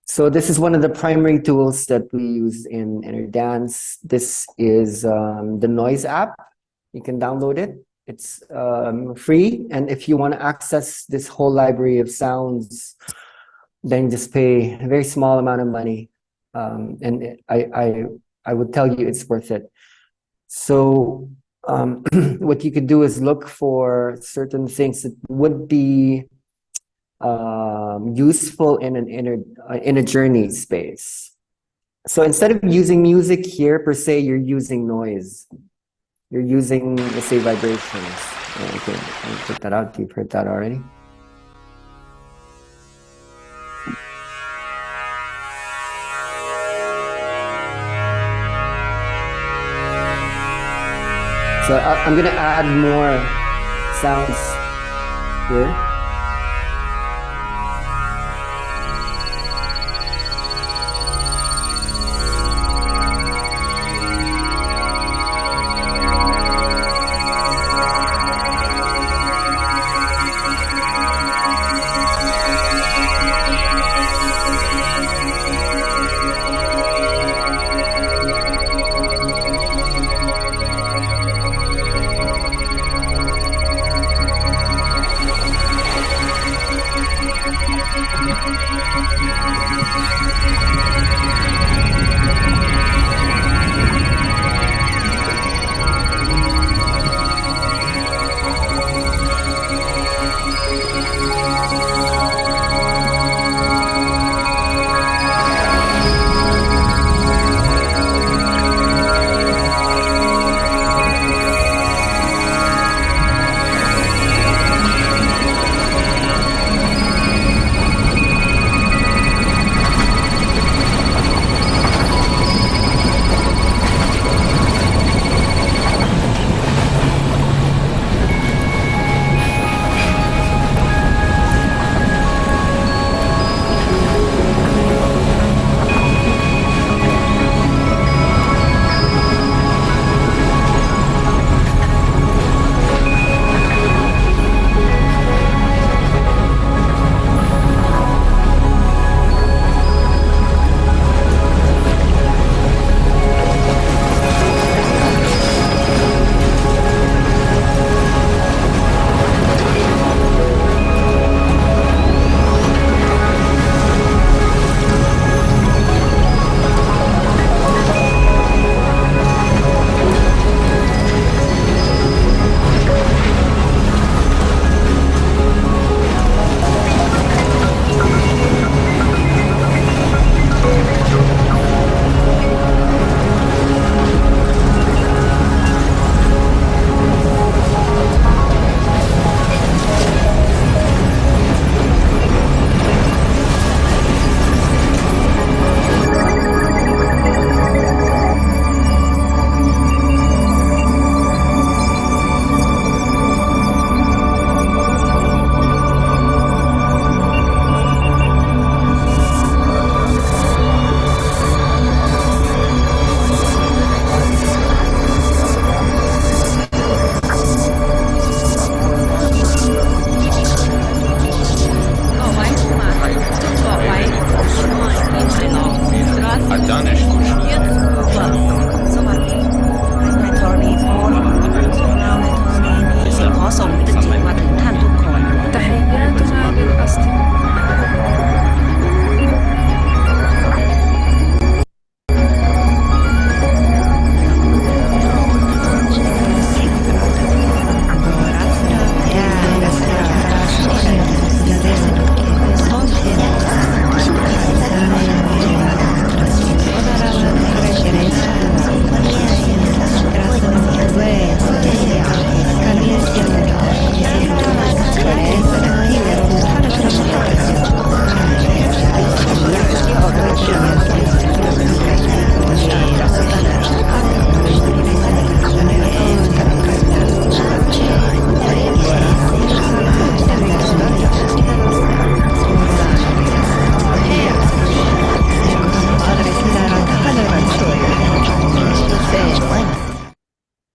S1: So this is one of the primary tools that we use in Inner Dance. This is the Noise app. You can download it. It's free. And if you want to access this whole library of sounds, then just pay a very small amount of money. And I would tell you it's worth it. So what you could do is look for certain things that would be useful in an in a journey space. So instead of using music here per se, you're using noise. You're using, let's say, vibrations. Okay, I'll put that out. You've heard that already. So I'm gonna add more sounds here.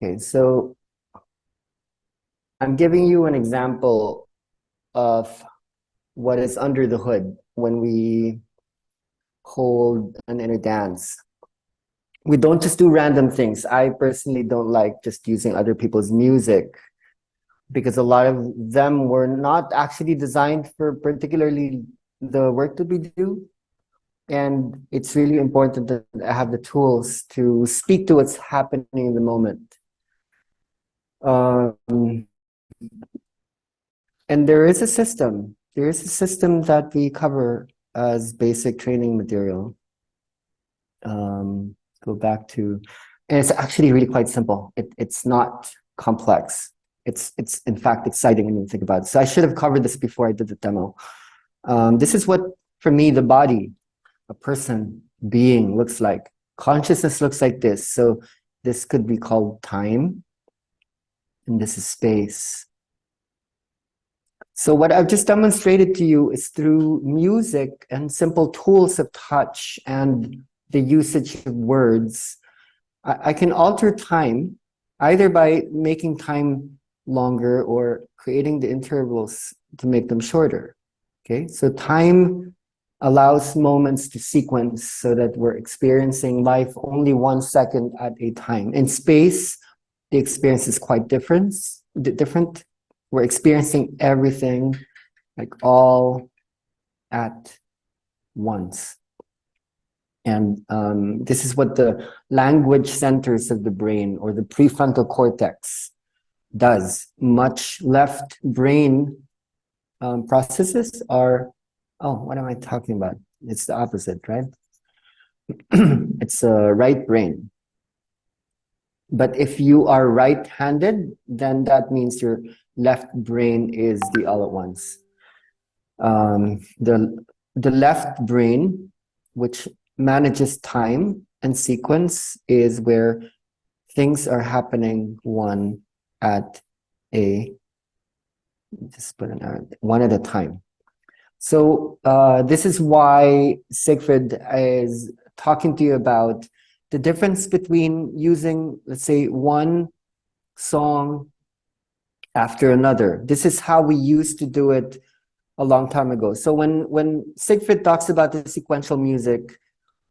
S1: Okay, so I'm giving you an example of what is under the hood when we hold an inner dance. We don't just do random things. I personally don't like just using other people's music because a lot of them were not actually designed for particularly the work that we do. And it's really important to have the tools to speak to what's happening in the moment. And there is a system. There is a system that we cover as basic training material. Go back to, and it's actually really quite simple. It's not complex. It's in fact exciting when you think about it. So I should have covered this before I did the demo. This is what, for me, the body, a person, being looks like. Consciousness looks like this. So this could be called time, and this is space. So what I've just demonstrated to you is through music and simple tools of touch and the usage of words, I can alter time either by making time longer or creating the intervals to make them shorter. Okay, so time allows moments to sequence so that we're experiencing life only 1 second at a time. In space, the experience is quite different. We're experiencing everything like all at once. And this is what the language centers of the brain or the prefrontal cortex does. Much left brain processes are, oh, what am I talking about? It's the opposite, right? It's a right brain. But if you are right-handed, then that means your left brain is the all at once. The left brain, which manages time and sequence, is where things are happening one at a time. So this is why Siegfried is talking to you about the difference between using, let's say, one song after another. This is how we used to do it a long time ago. So when Siegfried talks about the sequential music,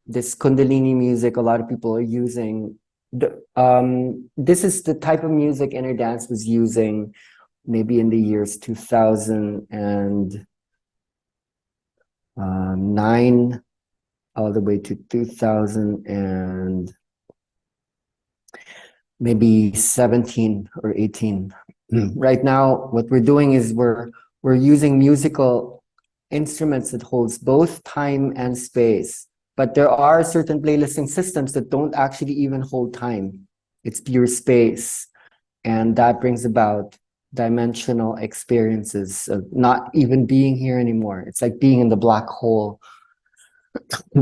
S1: this Kundalini music, a lot of people are using, this is the type of music Inner Dance was using maybe in the years 2009 all the way to 2000 and maybe 17 or 18. Right now, what we're doing is we're using musical instruments that holds both time and space. But there are certain playlisting systems that don't actually even hold time. It's pure space. And that brings about dimensional experiences of not even being here anymore. It's like being in the black hole,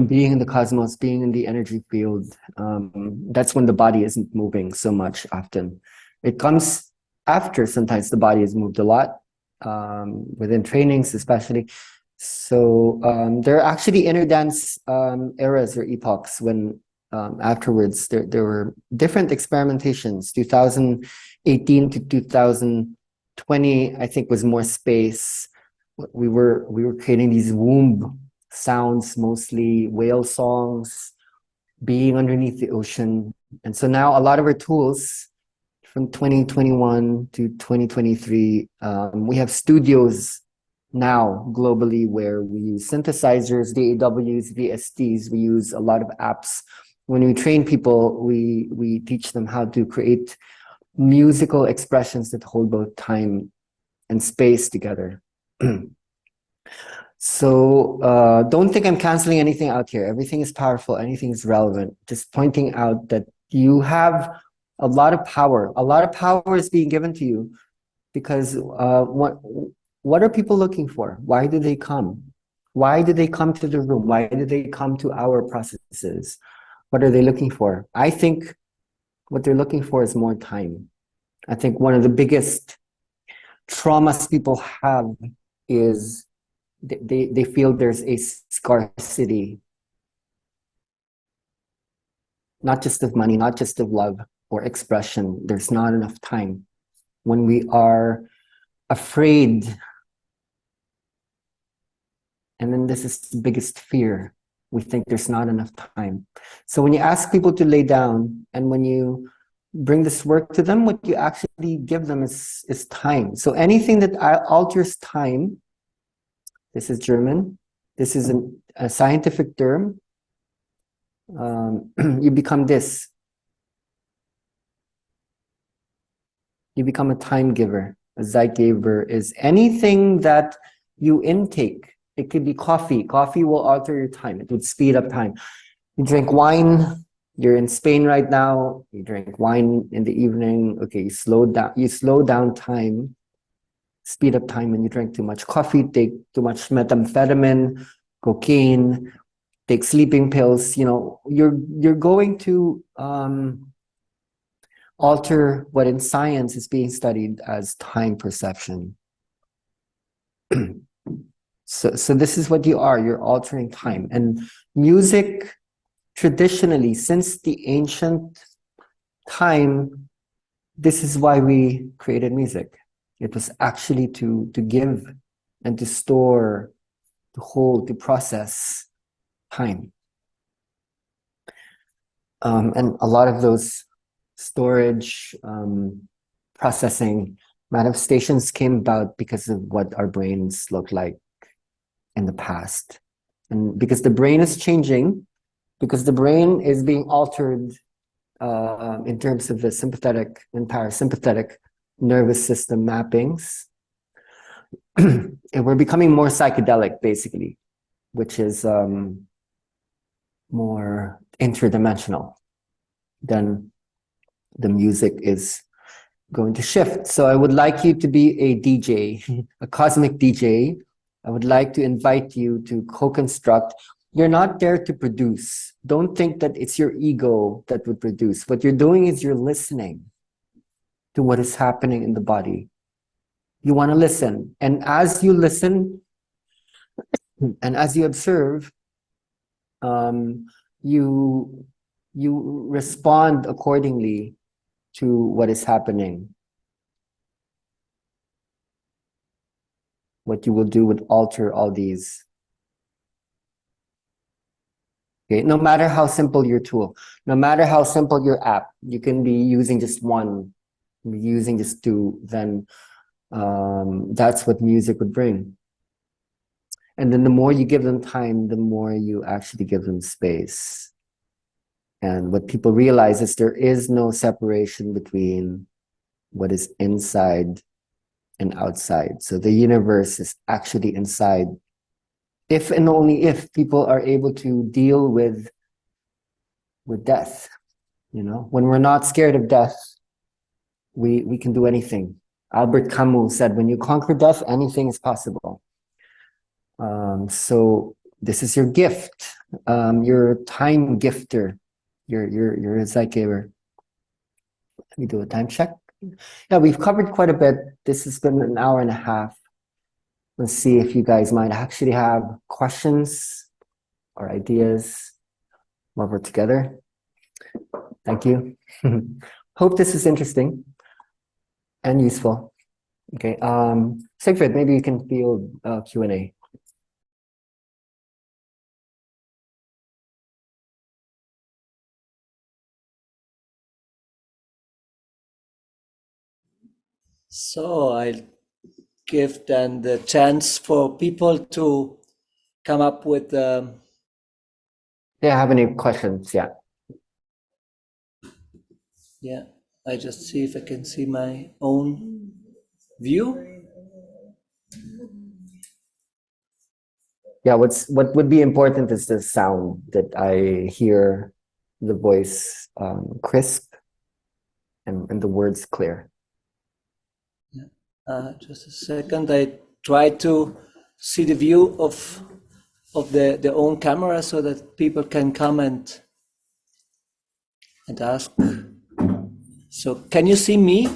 S1: being in the cosmos, being in the energy field. That's when the body isn't moving so much often. It comes after sometimes the body has moved a lot, within trainings especially. So there are actually inner dance eras or epochs when afterwards there were different experimentations. 2018 to 2020, I think, was more space. We were creating these womb sounds, mostly whale songs, being underneath the ocean. And so now a lot of our tools from 2021 to 2023, we have studios now globally where we use synthesizers, DAWs, VSTs. We use a lot of apps. When we train people, we teach them how to create musical expressions that hold both time and space together. So don't think I'm canceling anything out here. Everything is powerful. Anything is relevant. Just pointing out that you have a lot of power. A lot of power is being given to you because what are people looking for? Why do they come? Why do they come to the room? Why do they come to our processes? What are they looking for? I think what they're looking for is more time. I think one of the biggest traumas people have is they feel there's a scarcity, not just of money, not just of love or expression. There's not enough time. When we are afraid, and then this is the biggest fear, we think there's not enough time. So when you ask people to lay down and when you bring this work to them, what you actually give them is time. So anything that alters time, this is German, this is a scientific term, you become this. You become a time giver. A Zeitgeber is anything that you intake. It could be coffee. Coffee will alter your time. It would speed up time. You drink wine, You're in Spain right now, you drink wine in the evening, okay, you slow down time, speed up time when you drink too much coffee, take too much methamphetamine, cocaine, take sleeping pills, you're going to alter what in science is being studied as time perception. So this is what you're altering time. And music, traditionally, since the ancient time, this is why we created music. It was actually to give and to store, to hold, to process time. And a lot of those storage, processing manifestations came about because of what our brains look like in the past. And because the brain is changing, because the brain is being altered in terms of the sympathetic and parasympathetic nervous system mappings, and we're becoming more psychedelic, basically, which is more interdimensional, then the music is going to shift. So I would like you to be a DJ, a cosmic DJ. I would like to invite you to co-construct. You're not there to produce. Don't think that it's your ego that would produce. What you're doing is you're listening to what is happening in the body. You want to listen. And as you listen and as you observe, you respond accordingly to what is happening. What you will do would alter all these. Okay, no matter how simple your tool, no matter how simple your app, you can be using just one, using just two, then that's what music would bring. And then the more you give them time, the more you actually give them space. And what people realize is there is no separation between what is inside and outside. So the universe is actually inside. If and only if people are able to deal with death, when we're not scared of death, we can do anything. Albert Camus said, when you conquer death, anything is possible. So this is your gift. Your time gifter. You're a Zykeber. Let me do a time check. Yeah, we've covered quite a bit. This has been an hour and a half. Let's see if you guys might actually have questions or ideas while we're together. Thank you. Hope this is interesting and useful. Okay, Sigfrid, maybe you can field Q&A.
S2: So I'll give then the chance for people to come up with
S1: Yeah, have any questions? Yeah.
S2: Yeah, I just see if I can see my own view.
S1: Yeah, what would be important is the sound, that I hear the voice crisp and the words clear.
S2: Yeah. Just a second. I try to see the view of the own camera so that people can come and ask. So can you see me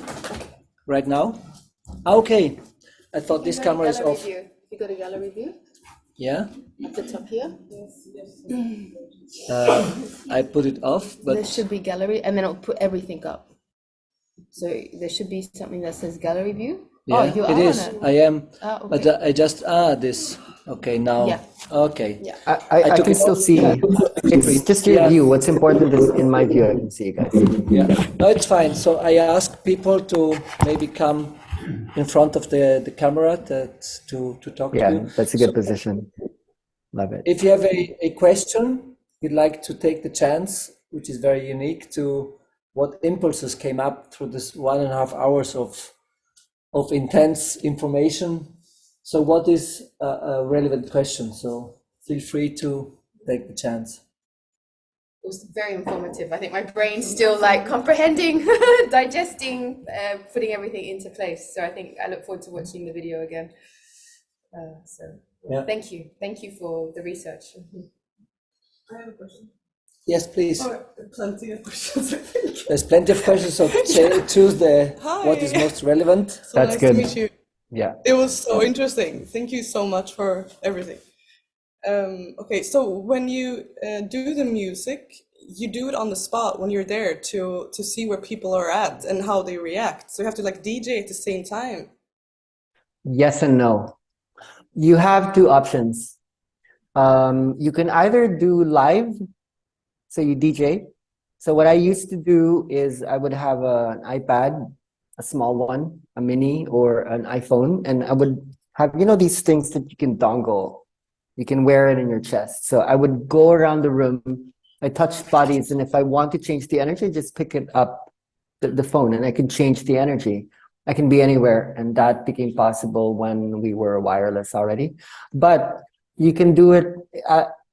S2: right now? Okay. I thought this camera is off.
S3: View. You got a gallery view
S2: Yeah.
S3: at the top here.
S2: I put it off, but
S3: There should be gallery, and then I'll put everything up. So there should be something that says gallery view.
S2: yeah,
S3: Oh, you
S2: it
S3: are
S2: is.
S3: on it.
S2: I am.
S3: Ah,
S2: But
S3: okay.
S2: I just this. Okay, now.
S3: Yeah.
S2: Okay.
S3: Yeah.
S1: I
S2: took
S1: can
S2: it
S1: still
S2: off.
S1: see. It's just your
S2: Yeah.
S1: view. What's important is in my view, I can see you guys.
S2: Yeah, no, it's fine. So I ask people to maybe come in front of the camera to talk to
S1: Yeah,
S2: you.
S1: that's a good position. Love it.
S2: If you have a question, you'd like to take the chance, which is very unique to what impulses came up through this 1.5 hours of intense information. So what is a relevant question? So feel free to take the chance.
S3: It was very informative. I think my brain's still like comprehending, digesting, putting everything into place. So I think I look forward to watching the video again. So
S2: Yeah.
S3: thank you for the research.
S4: I have a question.
S2: Yes, please.
S4: Oh, plenty of questions, I think.
S2: There's plenty of questions, so choose what is most relevant.
S4: So
S1: That's
S4: nice
S1: good.
S4: to meet you.
S1: Yeah.
S4: It was so interesting. Thank you so much for everything. Okay, so when you do the music, you do it on the spot when you're there to see where people are at and how they react. So you have to like DJ at the same time.
S1: Yes and no. You have two options. You can either do live, so you DJ. So what I used to do is I would have an iPad, a small one, a mini or an iPhone, and I would have, you know, these things that you can dongle. You can wear it in your chest. So I would go around the room, I touched bodies, and if I want to change the energy, just pick it up, the phone, and I can change the energy. I can be anywhere, and that became possible when we were wireless already. But you can do it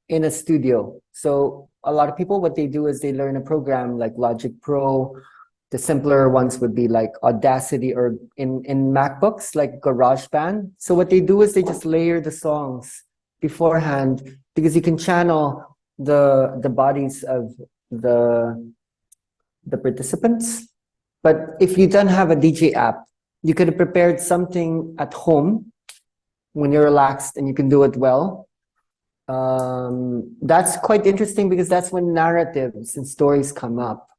S1: in a studio. So a lot of people, what they do is they learn a program like Logic Pro. The simpler ones would be like Audacity, or in MacBooks, like GarageBand. So what they do is they just layer the songs beforehand, because you can channel the bodies of the participants. But if you don't have a DJ app, you could have prepared something at home when you're relaxed and you can do it well. That's quite interesting, because that's when narratives and stories come up.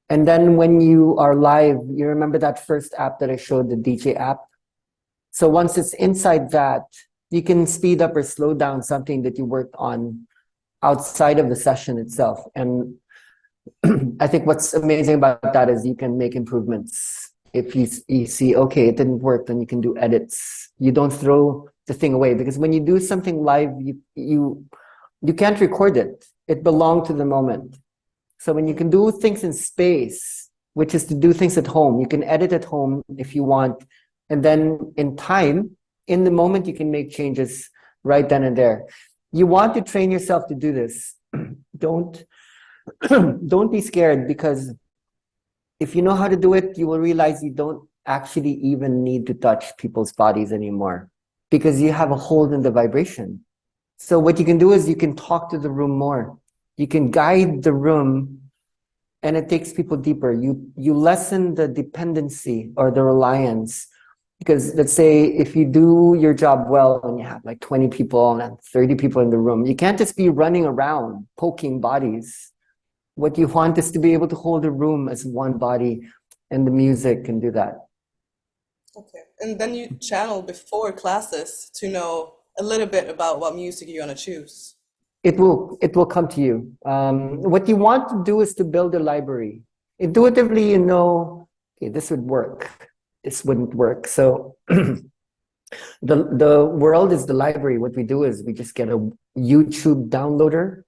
S1: And then when you are live, you remember that first app that I showed, the DJ app? So once it's inside that, you can speed up or slow down something that you worked on outside of the session itself. And I think what's amazing about that is you can make improvements. If you see, okay, it didn't work, then you can do edits. You don't throw the thing away, because when you do something live, you can't record it. It belonged to the moment. So when you can do things in space, which is to do things at home, you can edit at home if you want. And then in time, in the moment, you can make changes right then and there. You want to train yourself to do this. Don't be scared, because if you know how to do it, you will realize you don't actually even need to touch people's bodies anymore, because you have a hold in the vibration. So what you can do is you can talk to the room more. You can guide the room, and it takes people deeper. You lessen the dependency or the reliance, because let's say if you do your job well and you have like 20 people and 30 people in the room, you can't just be running around poking bodies. What you want is to be able to hold a room as one body, and the music can do that.
S4: Okay, and then you channel before classes to know a little bit about what music you're gonna choose.
S1: It will come to you. What you want to do is to build a library. Intuitively, you know, okay, this would work. This wouldn't work. So the world is the library. What we do is we just get a YouTube downloader,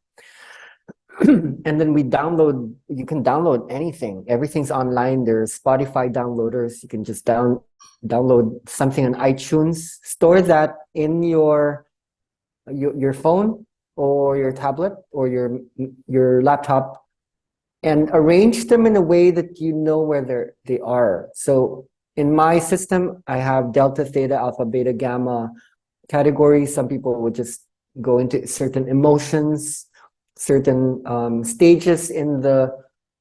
S1: and then we download. You can download anything. Everything's online. There's Spotify downloaders. You can just download something on iTunes. Store that in your phone or your tablet or your laptop, and arrange them in a way that you know where they are. So in my system, I have delta, theta, alpha, beta, gamma categories. Some people would just go into certain emotions, certain stages in the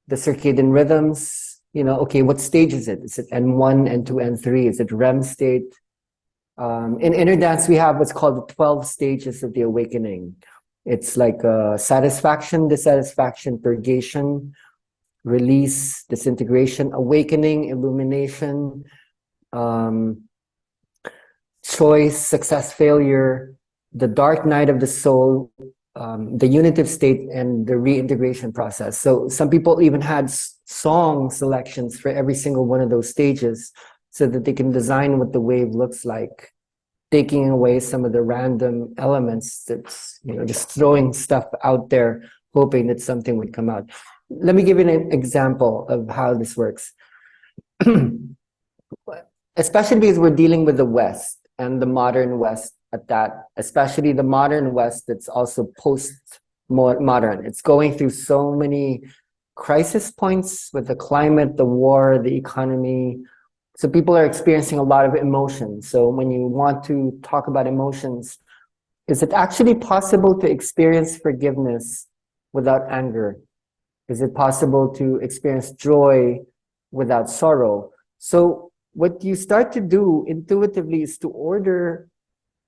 S1: circadian rhythms. You know, okay, what stage is it? Is it N1, N2, N3? Is it REM state? In inner dance, we have what's called the 12 stages of the awakening. It's like satisfaction, dissatisfaction, purgation, release, disintegration, awakening, illumination, choice, success, failure, the dark night of the soul, the unitive state, and the reintegration process. So some people even had song selections for every single one of those stages, so that they can design what the wave looks like, taking away some of the random elements that's, you know, just throwing stuff out there, hoping that something would come out. Let me give you an example of how this works. Especially because we're dealing with the West and the modern West at that, especially the modern West that's also post more modern. It's going through so many crisis points with the climate, the war, the economy. So people are experiencing a lot of emotions. So when you want to talk about emotions, is it actually possible to experience forgiveness without anger? Is it possible to experience joy without sorrow? So what you start to do intuitively is to order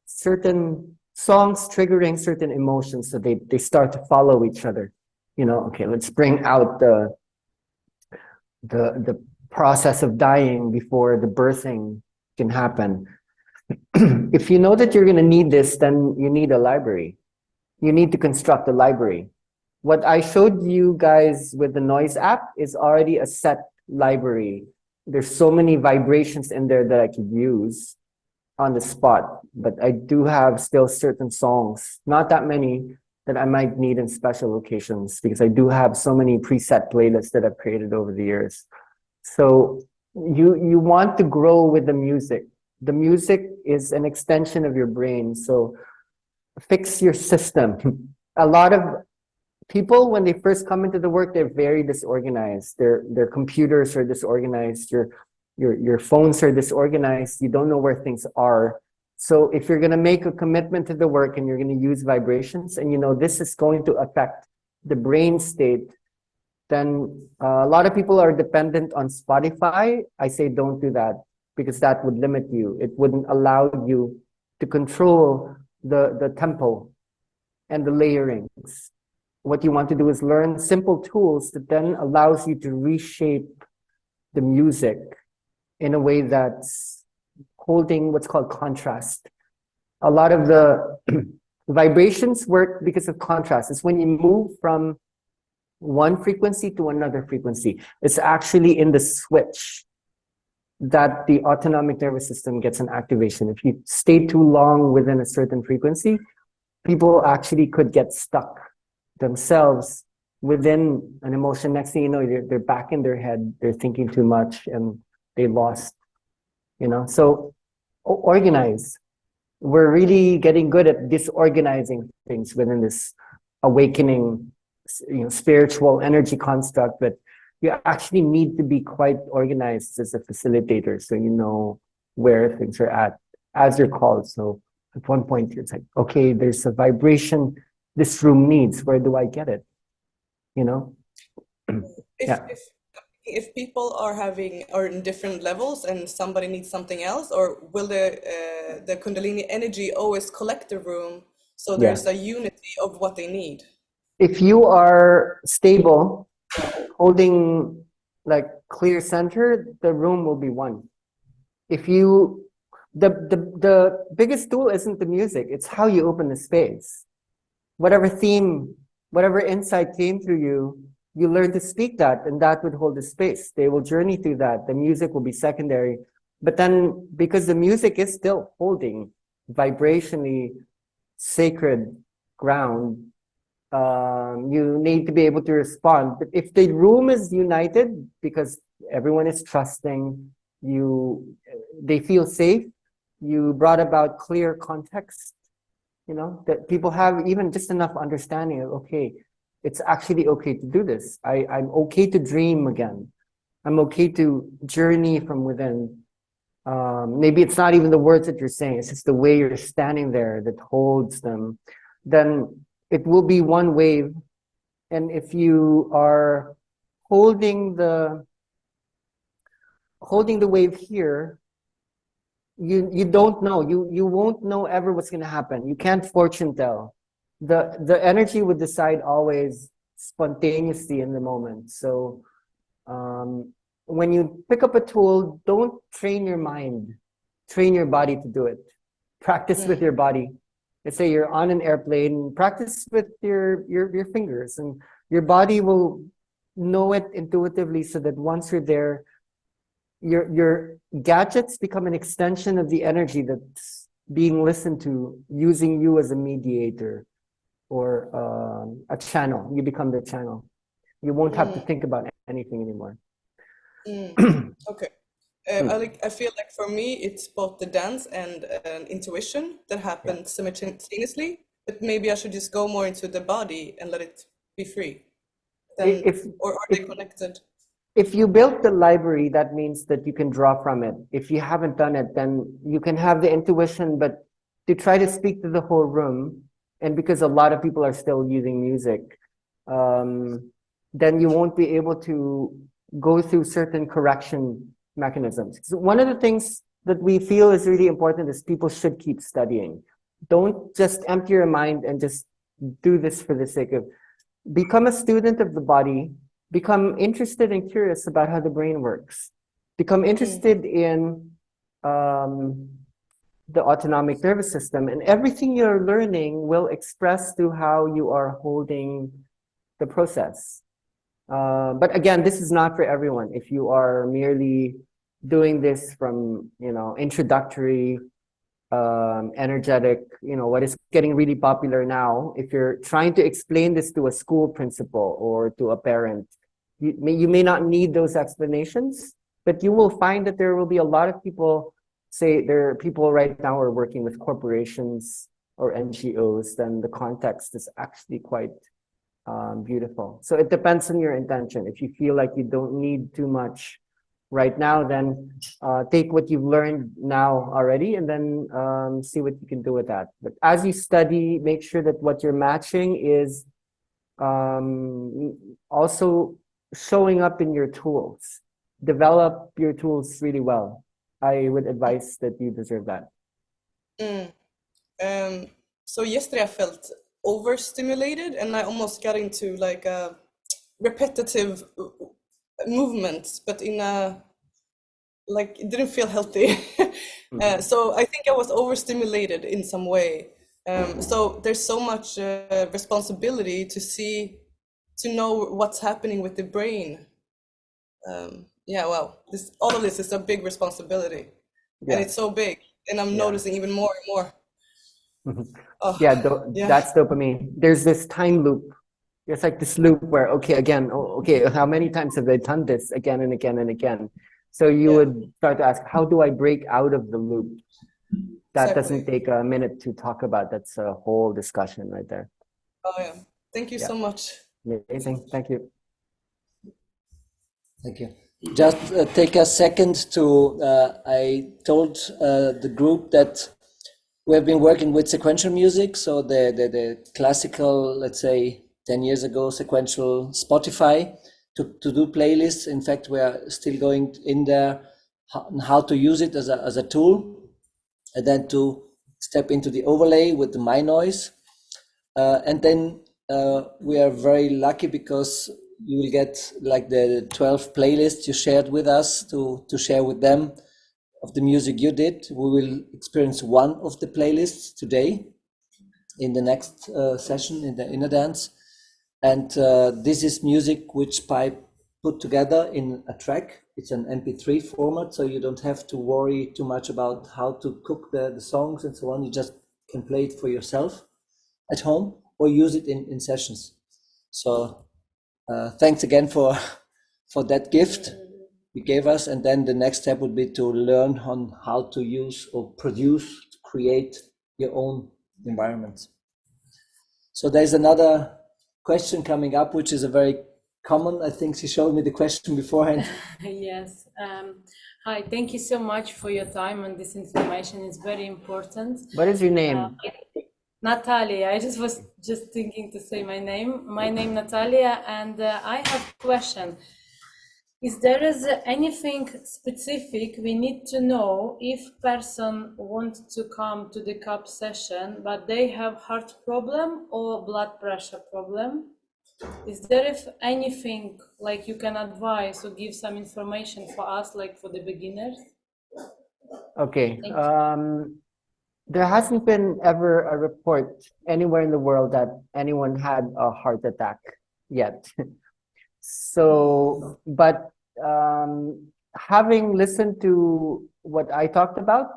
S1: certain songs triggering certain emotions, so they start to follow each other. You know, okay, let's bring out the process of dying before the birthing can happen. If you know that you're going to need this, then you need a library. You need to construct a library. What I showed you guys with the noise app is already a set library. There's so many vibrations in there that I could use on the spot, but I do have still certain songs, not that many, that I might need in special occasions, because I do have so many preset playlists that I've created over the years. So you want to grow with the music. The music is an extension of your brain. So fix your system. A lot of people, when they first come into the work, they're very disorganized. Their computers are disorganized. Your phones are disorganized. You don't know where things are. So if you're going to make a commitment to the work and you're going to use vibrations, and you know this is going to affect the brain state, then a lot of people are dependent on Spotify. I say don't do that, because that would limit you. It wouldn't allow you to control the tempo and the layerings. What you want to do is learn simple tools that then allows you to reshape the music in a way that's holding what's called contrast. A lot of the vibrations work because of contrast. It's when you move from one frequency to another frequency. It's actually in the switch that the autonomic nervous system gets an activation. If you stay too long within a certain frequency, people actually could get stuck themselves within an emotion. Next thing you know, they're back in their head, they're thinking too much, and they lost, you know. So organize. We're really getting good at disorganizing things within this awakening, you know, spiritual energy construct, but you actually need to be quite organized as a facilitator, so you know where things are at as you're called. So at one point it's like, okay, there's a vibration this room needs. Where do I get it? You know?
S4: If,
S1: Yeah.
S4: if people are having or in different levels and somebody needs something else, or will the Kundalini energy always collect the room so there's
S1: Yeah.
S4: a unity of what they need?
S1: If you are stable, holding like clear center, the room will be one. If you, the biggest tool isn't the music, it's how you open the space. Whatever theme, whatever insight came through you, you learn to speak that, and that would hold the space. They will journey through that. The music will be secondary. But then, because the music is still holding vibrationally sacred ground, you need to be able to respond. But if the room is united, because everyone is trusting you, they feel safe, you brought about clear context, you know, that people have even just enough understanding of, okay, it's actually okay to do this. I'm okay to dream again. I'm okay to journey from within. Maybe it's not even the words that you're saying, it's just the way you're standing there that holds them. Then it will be one wave. And if you are holding the wave here, you don't know. You won't know ever what's gonna happen. You can't fortune tell. The energy would decide always spontaneously in the moment. So when you pick up a tool, don't train your mind, train your body to do it. Practice with your body. Let's say you're on an airplane, practice with your fingers, and your body will know it intuitively, so that once you're there, your gadgets become an extension of the energy that's being listened to, using you as a mediator or a channel. You become the channel. You won't have to think about anything anymore.
S4: Okay. I feel like for me, it's both the dance and intuition that happen simultaneously. but maybe I should just go more into the body and let it be free. Then,
S1: If
S4: or are they connected?
S1: if you built the library, that means that you can draw from it. If you haven't done it, then you can have the intuition, but to try to speak to the whole room, and because a lot of people are still using music, then you won't be able to go through certain correction mechanisms. So one of the things that we feel is really important is people should keep studying. Don't just empty your mind and just do this for the sake of, become a student of the body, become interested and curious about how the brain works, become interested in the autonomic nervous system, and everything you're learning will express through how you are holding the process. But again, this is not for everyone. If you are merely doing this from, introductory, energetic, what is getting really popular now, if you're trying to explain this to a school principal or to a parent, you may not need those explanations, but you will find that there will be a lot of people, say there are people right now who are working with corporations or NGOs, then the context is actually quite beautiful. So it depends on your intention. If you feel like you don't need too much right now, then take what you've learned now already and then see what you can do with that. But as you study, make sure that what you're matching is also showing up in your tools. Develop your tools really well. I would advise that you deserve that.
S4: So yesterday I felt overstimulated and I almost got into like a repetitive movements, but in a like it didn't feel healthy. So I think I was overstimulated in some way. So there's so much responsibility to know what's happening with the brain. Yeah, well, all of this is a big responsibility, and it's so big, and I'm noticing even more and more.
S1: That's dopamine. There's this time loop. It's like this loop where, okay, how many times have I done this again and again and again? So you would start to ask, how do I break out of the loop? That doesn't take a minute to talk about. That's a whole discussion right there.
S4: Oh yeah. Thank you so much.
S1: Amazing. Thank you.
S2: Thank you. Just take a second to, I told the group that we have been working with sequential music. So the classical, let's say 10 years ago, sequential Spotify to do playlists. In fact, we are still going in there how to use it as a tool, and then to step into the overlay with the My Noise. And then we are very lucky because you will get like the 12 playlists you shared with us to share with them of the music you did. We will experience one of the playlists today in the next session in the inner dance. And this is music which Pi put together in a track. It's an MP3 format, so you don't have to worry too much about how to cook the songs and so on. You just can play it for yourself at home or use it in sessions. So thanks again for that gift you gave us. And then the next step would be to learn on how to use or produce, to create your own environments. So there's another question coming up, which is a very common, I think she showed me the question beforehand.
S5: Yes. Hi, thank you so much for your time, and this information is very important.
S1: What is your name?
S5: Natalia. I was just thinking to say my name. My name Natalia, and I have a question. Is there anything specific we need to know if person wants to come to the cup session, but they have heart problem or blood pressure problem? Is there anything like you can advise or give some information for us, like for the beginners?
S1: Okay. There hasn't been ever a report anywhere in the world that anyone had a heart attack yet. So, but having listened to what I talked about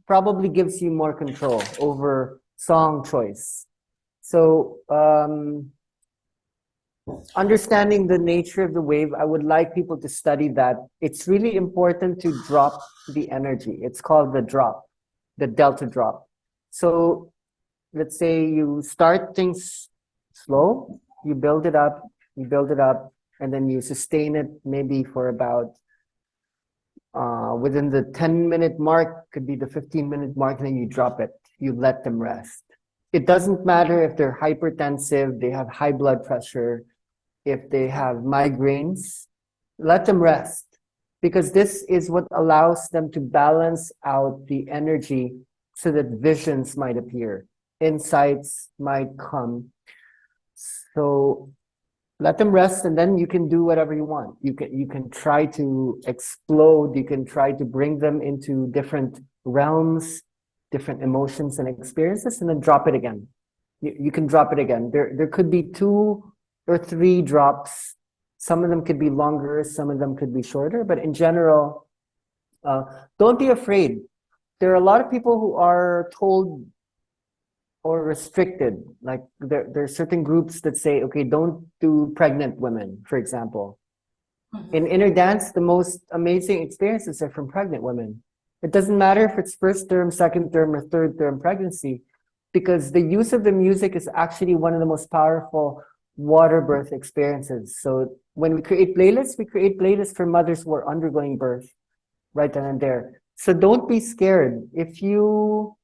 S1: probably gives you more control over song choice. So, understanding the nature of the wave, I would like people to study that. It's really important to drop the energy. It's called the drop, the delta drop. So let's say you start things slow, you build it up, and then you sustain it maybe for about within the 10-minute mark, could be the 15-minute mark, and then you drop it. You let them rest. It doesn't matter if they're hypertensive, they have high blood pressure, if they have migraines, let them rest. Because this is what allows them to balance out the energy so that visions might appear, insights might come. So let them rest, and then you can do whatever you want. You can try to explode, you can try to bring them into different realms, different emotions and experiences, and then drop it again. You can drop it again. There could be 2 or 3 drops. Some of them could be longer, some of them could be shorter, but in general, don't be afraid. There are a lot of people who are told or restricted. Like there are certain groups that say, okay, don't do pregnant women, for example. In inner dance, the most amazing experiences are from pregnant women. It doesn't matter if it's first term, second term, or third term pregnancy, because the use of the music is actually one of the most powerful water birth experiences. So when we create playlists for mothers who are undergoing birth right then and there. So don't be scared. If you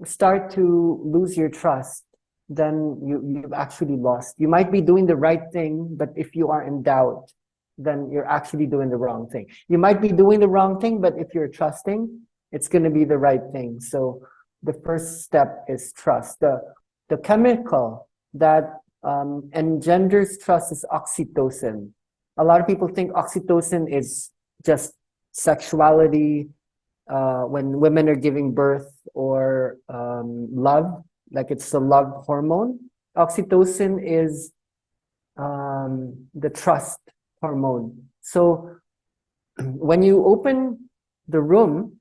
S1: start to lose your trust, then you've actually lost. You might be doing the right thing, but if you are in doubt, then you're actually doing the wrong thing. You might be doing the wrong thing, but if you're trusting, it's going to be the right thing. So the first step is trust. The chemical that engenders trust is oxytocin. A lot of people think oxytocin is just sexuality, when women are giving birth, or love, like it's the love hormone. Oxytocin is the trust hormone. So when you open the room,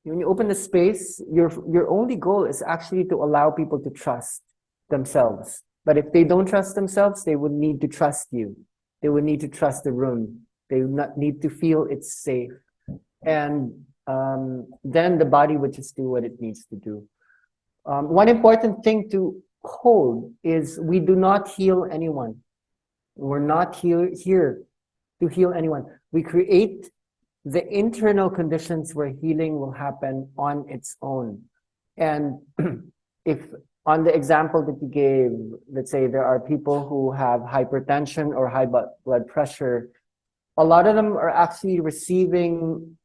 S1: when you open the space, your only goal is actually to allow people to trust themselves. But if they don't trust themselves, they would need to trust you. They would need to trust the room. They would not need to feel it's safe. And then the body would just do what it needs to do. One important thing to hold is we do not heal anyone. We're not here to heal anyone. We create the internal conditions where healing will happen on its own. And if on the example that you gave, let's say there are people who have hypertension or high blood pressure, a lot of them are actually receiving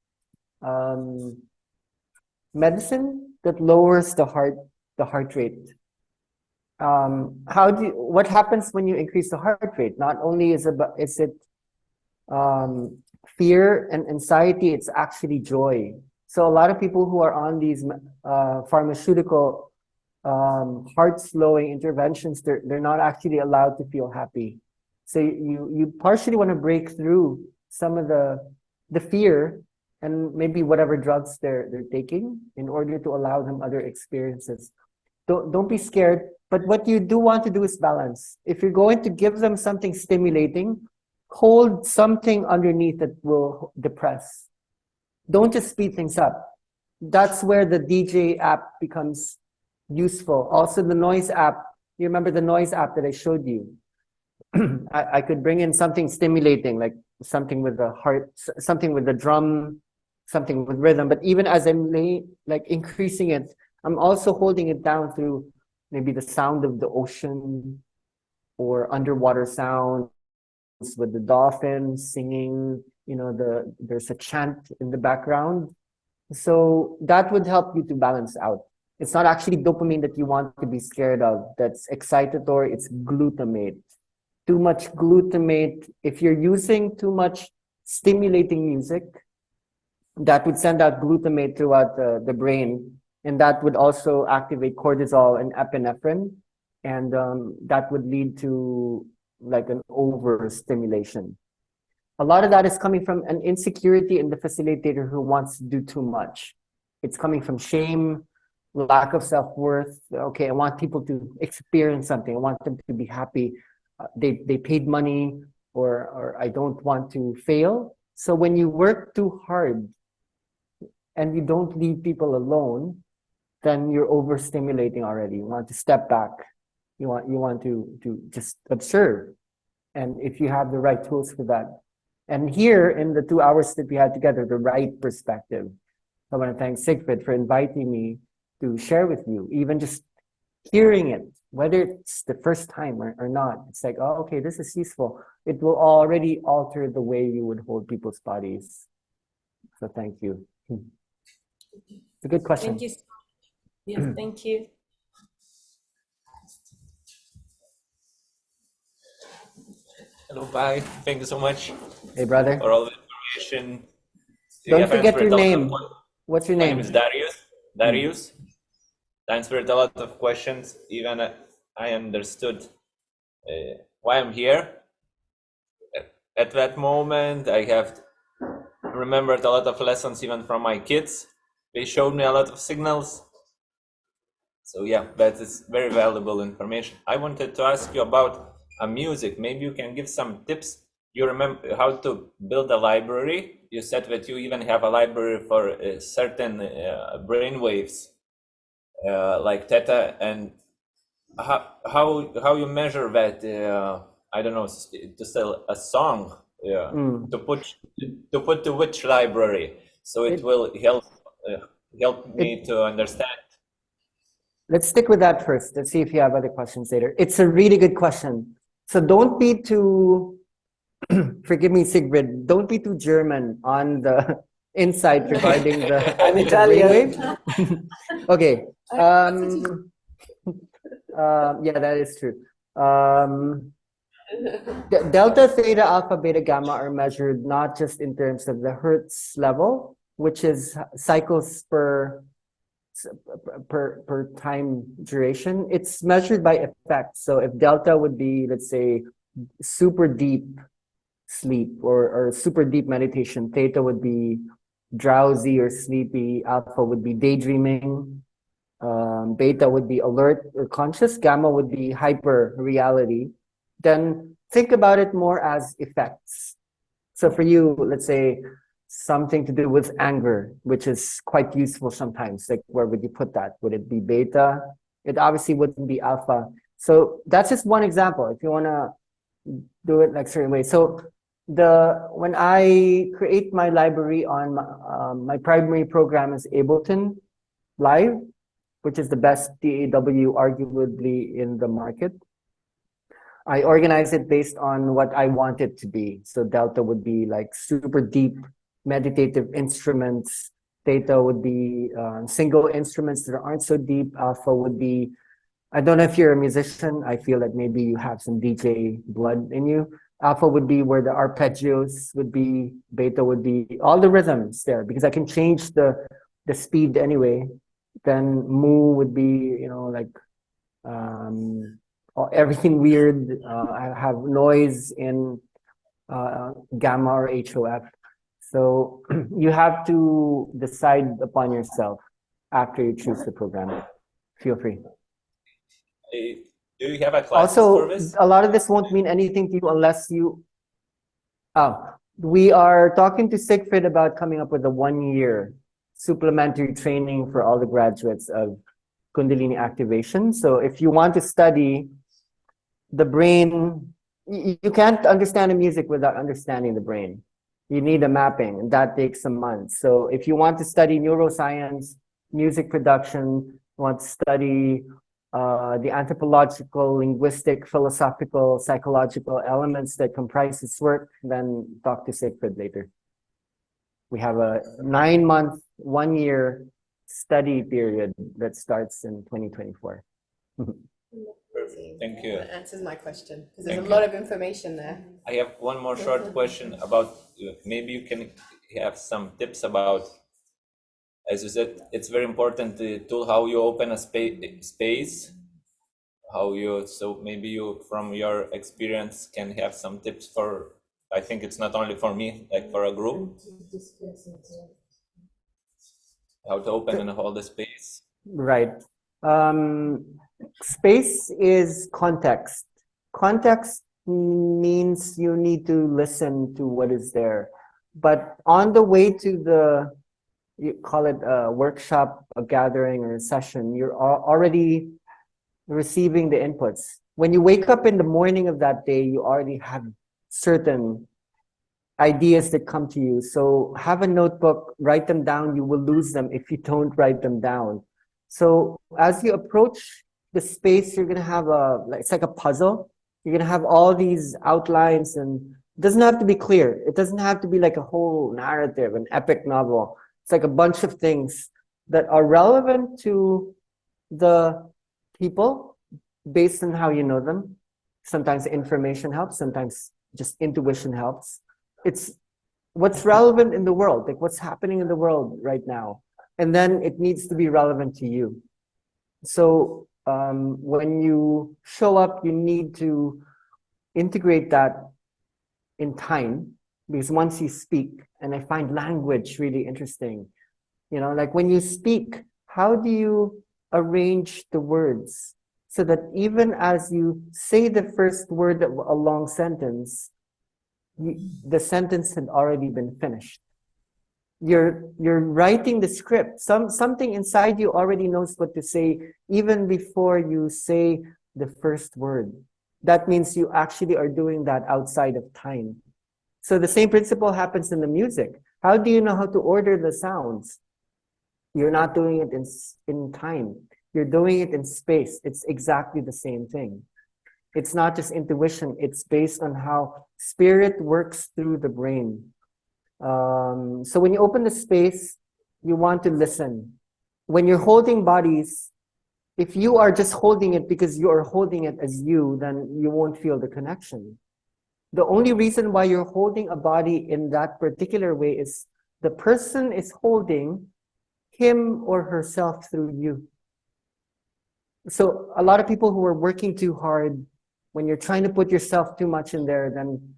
S1: medicine that lowers the heart rate. What happens when you increase the heart rate? Not only is it fear and anxiety, it's actually joy. So a lot of people who are on these pharmaceutical heart slowing interventions, they're not actually allowed to feel happy. So you partially want to break through some of the fear and maybe whatever drugs they're taking in order to allow them other experiences. Don't be scared. But what you do want to do is balance. If you're going to give them something stimulating, hold something underneath that will depress. Don't just speed things up. That's where the DJ app becomes useful. Also the noise app. You remember the noise app that I showed you? I could bring in something stimulating, like something with the heart, something with the drum, something with rhythm. But even as I'm increasing it, I'm also holding it down through maybe the sound of the ocean or underwater sounds with the dolphins singing. There's a chant in the background. So that would help you to balance out. It's not actually dopamine that you want to be scared of. That's excitatory. It's glutamate. Too much glutamate. If you're using too much stimulating music, that would send out glutamate throughout the brain. And that would also activate cortisol and epinephrine. And that would lead to like an overstimulation. A lot of that is coming from an insecurity in the facilitator who wants to do too much. It's coming from shame, lack of self-worth. Okay, I want people to experience something. I want them to be happy. They paid money, or I don't want to fail. So when you work too hard and you don't leave people alone, then you're overstimulating already. You want to step back. You want to just observe. And if you have the right tools for that. And here in the 2 hours that we had together, the right perspective. I want to thank Siegfried for inviting me to share with you, even just hearing it, whether it's the first time or not. It's like, oh, okay, this is useful. It will already alter the way you would hold people's bodies. So thank you. It's a good question.
S5: Thank you. Yes, thank you.
S6: Hello, bye. Thank you so much
S1: Hey, brother.
S6: for all the information. You
S1: Don't
S6: have
S1: forget your
S6: answered a lot of
S1: name. What's your
S6: My
S1: name?
S6: name is Darius. Darius. I answered a lot of questions. Even I understood why I'm here. At that moment, I have remembered a lot of lessons, even from my kids. They showed me a lot of signals. So yeah, that is very valuable information. I wanted to ask you about music. Maybe you can give some tips. You remember how to build a library. You said that you even have a library for certain brain waves, like theta, and how you measure that? I don't know, to sell a song, to put to which library, so it will help me to understand.
S1: Let's stick with that first. Let's see if you have other questions later. It's a really good question. So don't be too, forgive me, Sigrid, don't be too German on the insight regarding the,
S2: I'm
S1: the
S2: Italian.
S1: brainwave. Okay. Yeah, that is true. Delta, theta, alpha, beta, gamma are measured not just in terms of the Hertz level, which is cycles per time duration. It's measured by effect. So if delta would be, let's say, super deep sleep or super deep meditation, theta would be drowsy or sleepy, alpha would be daydreaming, beta would be alert or conscious, gamma would be hyper reality. Then think about it more as effects. So for you, let's say something to do with anger, which is quite useful sometimes. Like, where would you put that? Would it be beta? It obviously wouldn't be alpha. So that's just one example. If you want to do it like certain ways. So when I create my library on my primary program is Ableton Live, which is the best DAW arguably in the market. I organize it based on what I want it to be. So delta would be like super deep meditative instruments. Theta would be single instruments that aren't so deep. Alpha would be, I don't know if you're a musician. I feel like maybe you have some DJ blood in you. Alpha would be where the arpeggios would be. Beta would be all the rhythms there, because I can change the speed anyway. Then mu would be, you know, like everything weird. I have noise in gamma or HOF. So you have to decide upon yourself after you choose the program. Feel free.
S6: Do you have a class for this?
S1: Also, a lot of this won't mean anything to you unless you... we are talking to Siegfried about coming up with a 1-year supplementary training for all the graduates of Kundalini activation. So if you want to study the brain, you can't understand the music without understanding the brain. You need a mapping, and that takes some months. So if you want to study neuroscience, music production, want to study the anthropological, linguistic, philosophical, psychological elements that comprise this work, then talk to Siegfried later. We have a 9-month, 1-year study period that starts in 2024.
S6: Perfect. Thank you.
S3: That answers my question, because there's a lot of information there.
S6: I have one more short question about, maybe you can have some tips about, as you said, it's very important to how you open a space, so maybe you, from your experience, can have some tips for, I think it's not only for me, like for a group, how to open and hold the space.
S1: Right. Space is context. Context means you need to listen to what is there. But on the way to you call it a workshop, a gathering, or a session, you're already receiving the inputs. When you wake up in the morning of that day, you already have certain ideas that come to you. So have a notebook, write them down. You will lose them if you don't write them down. So as you approach the space, you're gonna have it's like a puzzle. You're gonna have all these outlines, and it doesn't have to be clear. It doesn't have to be like a whole narrative, an epic novel. It's like a bunch of things that are relevant to the people based on how you know them. Sometimes information helps, sometimes just intuition helps. It's what's relevant in the world, like what's happening in the world right now. And then it needs to be relevant to you. So when you show up, you need to integrate that in time, because once you speak, and I find language really interesting, you know, like when you speak, how do you arrange the words so that even as you say the first word of a long sentence, the sentence had already been finished. You're writing the script. Something inside you already knows what to say even before you say the first word. That means you actually are doing that outside of time. So the same principle happens in the music. How do you know how to order the sounds? You're not doing it in time. You're doing it in space. It's exactly the same thing. It's not just intuition. It's based on how spirit works through the brain. So when you open the space, you want to listen. When you're holding bodies, if you are just holding it because you are holding it as you, then you won't feel the connection. The only reason why you're holding a body in that particular way is the person is holding him or herself through you. So a lot of people who are working too hard, when you're trying to put yourself too much in there, then,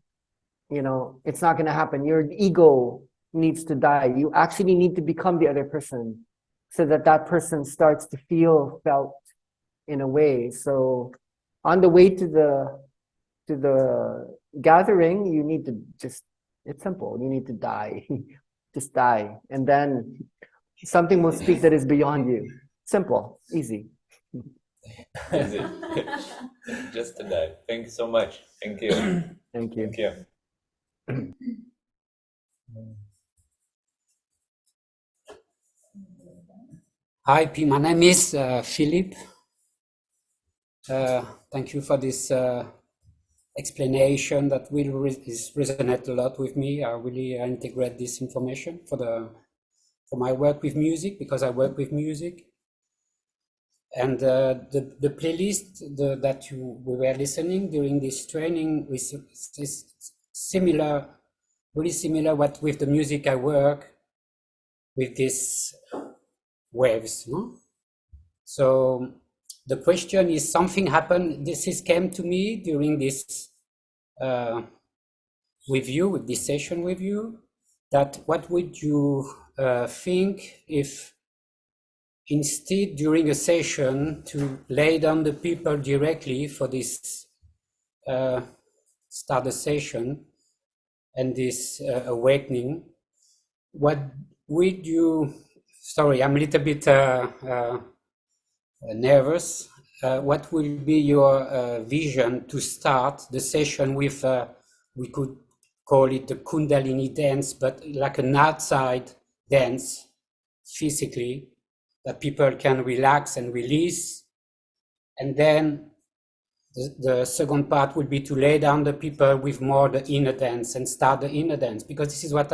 S1: you know, it's not going to happen. Your ego needs to die. You actually need to become the other person so that that person starts to feel felt in a way. So on the way to the gathering, you need to just, it's simple. You need to die. Just die. And then something will speak that is beyond you. Simple, easy.
S6: Easy. Just to die. Thank you so much. Thank you.
S1: Thank you.
S6: Thank you.
S7: Hi, my name is Philip. Thank you for this explanation that will resonate a lot with me. I really integrate this information for my work with music, because I work with music. And the playlist that we were listening during this training is similar, really similar what with the music I work with these waves, no? So the question is, something happened, this came to me during this with this session with you, that what would you think if instead during a session to lay down the people directly for this start the session and this awakening, what would you, sorry, I'm a little bit nervous, what will be your vision to start the session with, we could call it the Kundalini dance, but like an outside dance physically, that people can relax and release. And then the second part would be to lay down the people with more the inner dance and start the inner dance, because this is what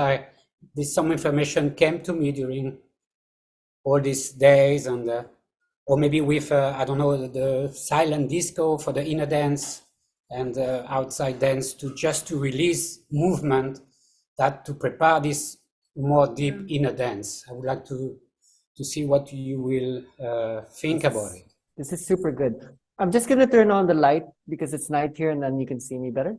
S7: some information came to me during all these days, and or maybe with, I don't know, the silent disco for the inner dance and outside dance just to release movement, that to prepare this more deep inner dance. I would like to see what you will think about it.
S1: This is super good. I'm just going to turn on the light because it's night here, and then you can see me better.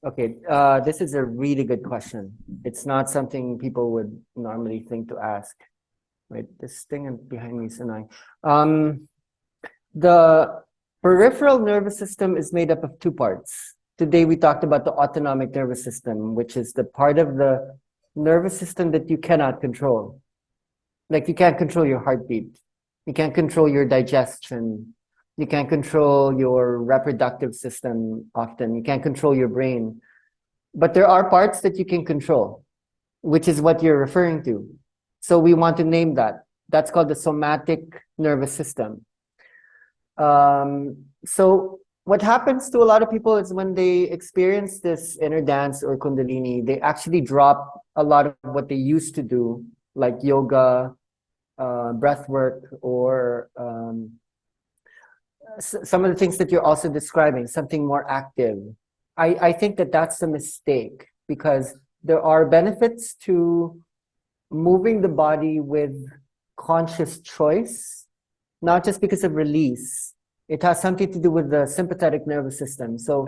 S1: Okay, this is a really good question. It's not something people would normally think to ask. Wait, this thing behind me is annoying. The peripheral nervous system is made up of two parts. Today we talked about the autonomic nervous system, which is the part of the nervous system that you cannot control. Like you can't control your heartbeat. You can't control your digestion. You can't control your reproductive system often. You can't control your brain. But there are parts that you can control, which is what you're referring to. So we want to name that. That's called the somatic nervous system. So what happens to a lot of people is when they experience this inner dance or Kundalini, they actually drop a lot of what they used to do, like yoga, breath work, or some of the things that you're also describing, something more active. I think that that's a mistake, because there are benefits to moving the body with conscious choice, not just because of release. It has something to do with the sympathetic nervous system. So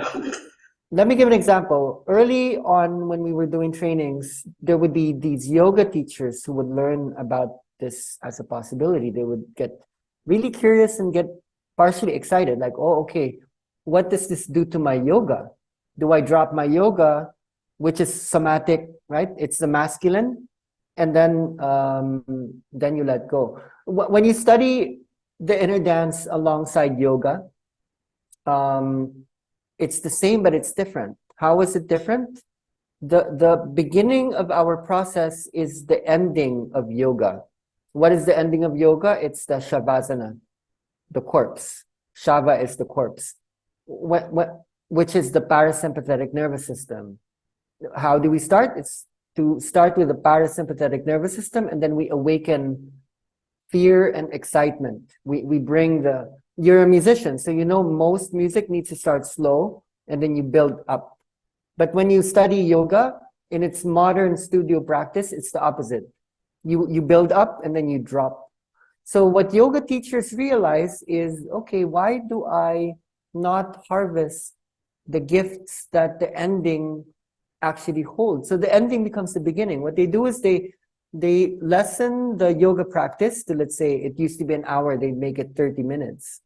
S1: let me give an example. Early on, when we were doing trainings, there would be these yoga teachers who would learn about this as a possibility. They would get really curious and get partially excited, like, oh, okay, what does this do to my yoga? Do I drop my yoga, which is somatic, right? It's the masculine, and then you let go. When you study the inner dance alongside yoga, it's the same, but it's different. How is it different? The beginning of our process is the ending of yoga. What is the ending of yoga? It's the shavasana, the corpse. Shava is the corpse, which is the parasympathetic nervous system. How do we start? It's to start with the parasympathetic nervous system, and then we awaken fear and excitement. We bring you're a musician, so you know most music needs to start slow and then you build up. But when you study yoga in its modern studio practice, it's the opposite. You build up and then you drop. So what yoga teachers realize is, okay, why do I not harvest the gifts that the ending actually holds? So the ending becomes the beginning. What they do is they lessen the yoga practice to, let's say, it used to be an hour, they make it 30 minutes.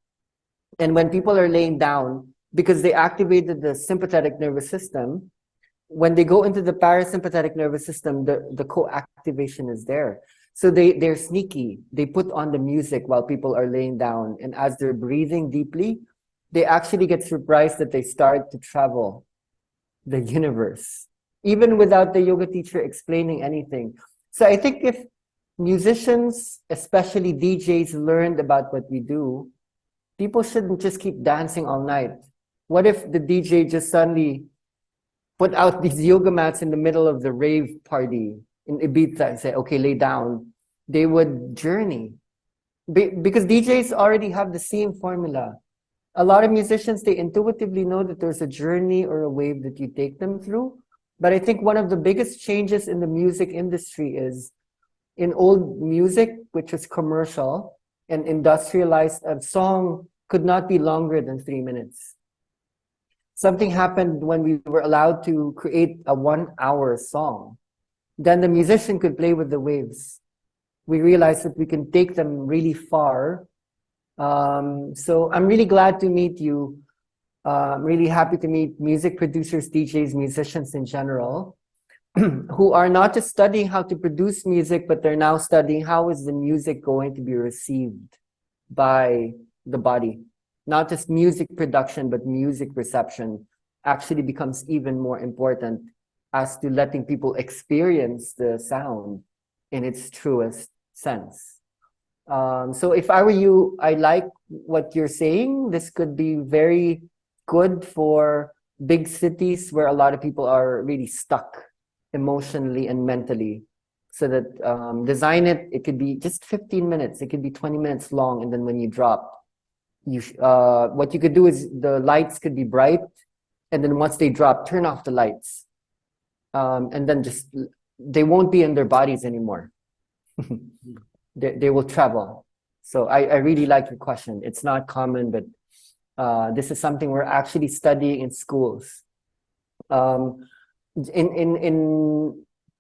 S1: And when people are laying down, because they activated the sympathetic nervous system, when they go into the parasympathetic nervous system, the co-activation is there. So they're sneaky. They put on the music while people are laying down. And as they're breathing deeply, they actually get surprised that they start to travel the universe, even without the yoga teacher explaining anything. So I think if musicians, especially DJs, learned about what we do, people shouldn't just keep dancing all night. What if the DJ just suddenly put out these yoga mats in the middle of the rave party in Ibiza and say, okay, lay down? They would journey. Because DJs already have the same formula. A lot of musicians, they intuitively know that there's a journey or a wave that you take them through. But I think one of the biggest changes in the music industry is, in old music, which was commercial and industrialized, a song could not be longer than 3 minutes. Something happened when we were allowed to create a 1-hour song. Then the musician could play with the waves. We realized that we can take them really far. So I'm really glad to meet you. I'm really happy to meet music producers, DJs, musicians in general, who are not just studying how to produce music, but they're now studying how is the music going to be received by the body. Not just music production, but music reception actually becomes even more important as to letting people experience the sound in its truest sense. So if I were you, I like what you're saying. This could be very good for big cities where a lot of people are really stuck emotionally and mentally. So that design it could be just 15 minutes, it could be 20 minutes long, and then when you drop, what you could do is the lights could be bright, and then once they drop, turn off the lights, and then just they won't be in their bodies anymore. They will travel. So I really like your question. It's not common, but this is something we're actually studying in schools. In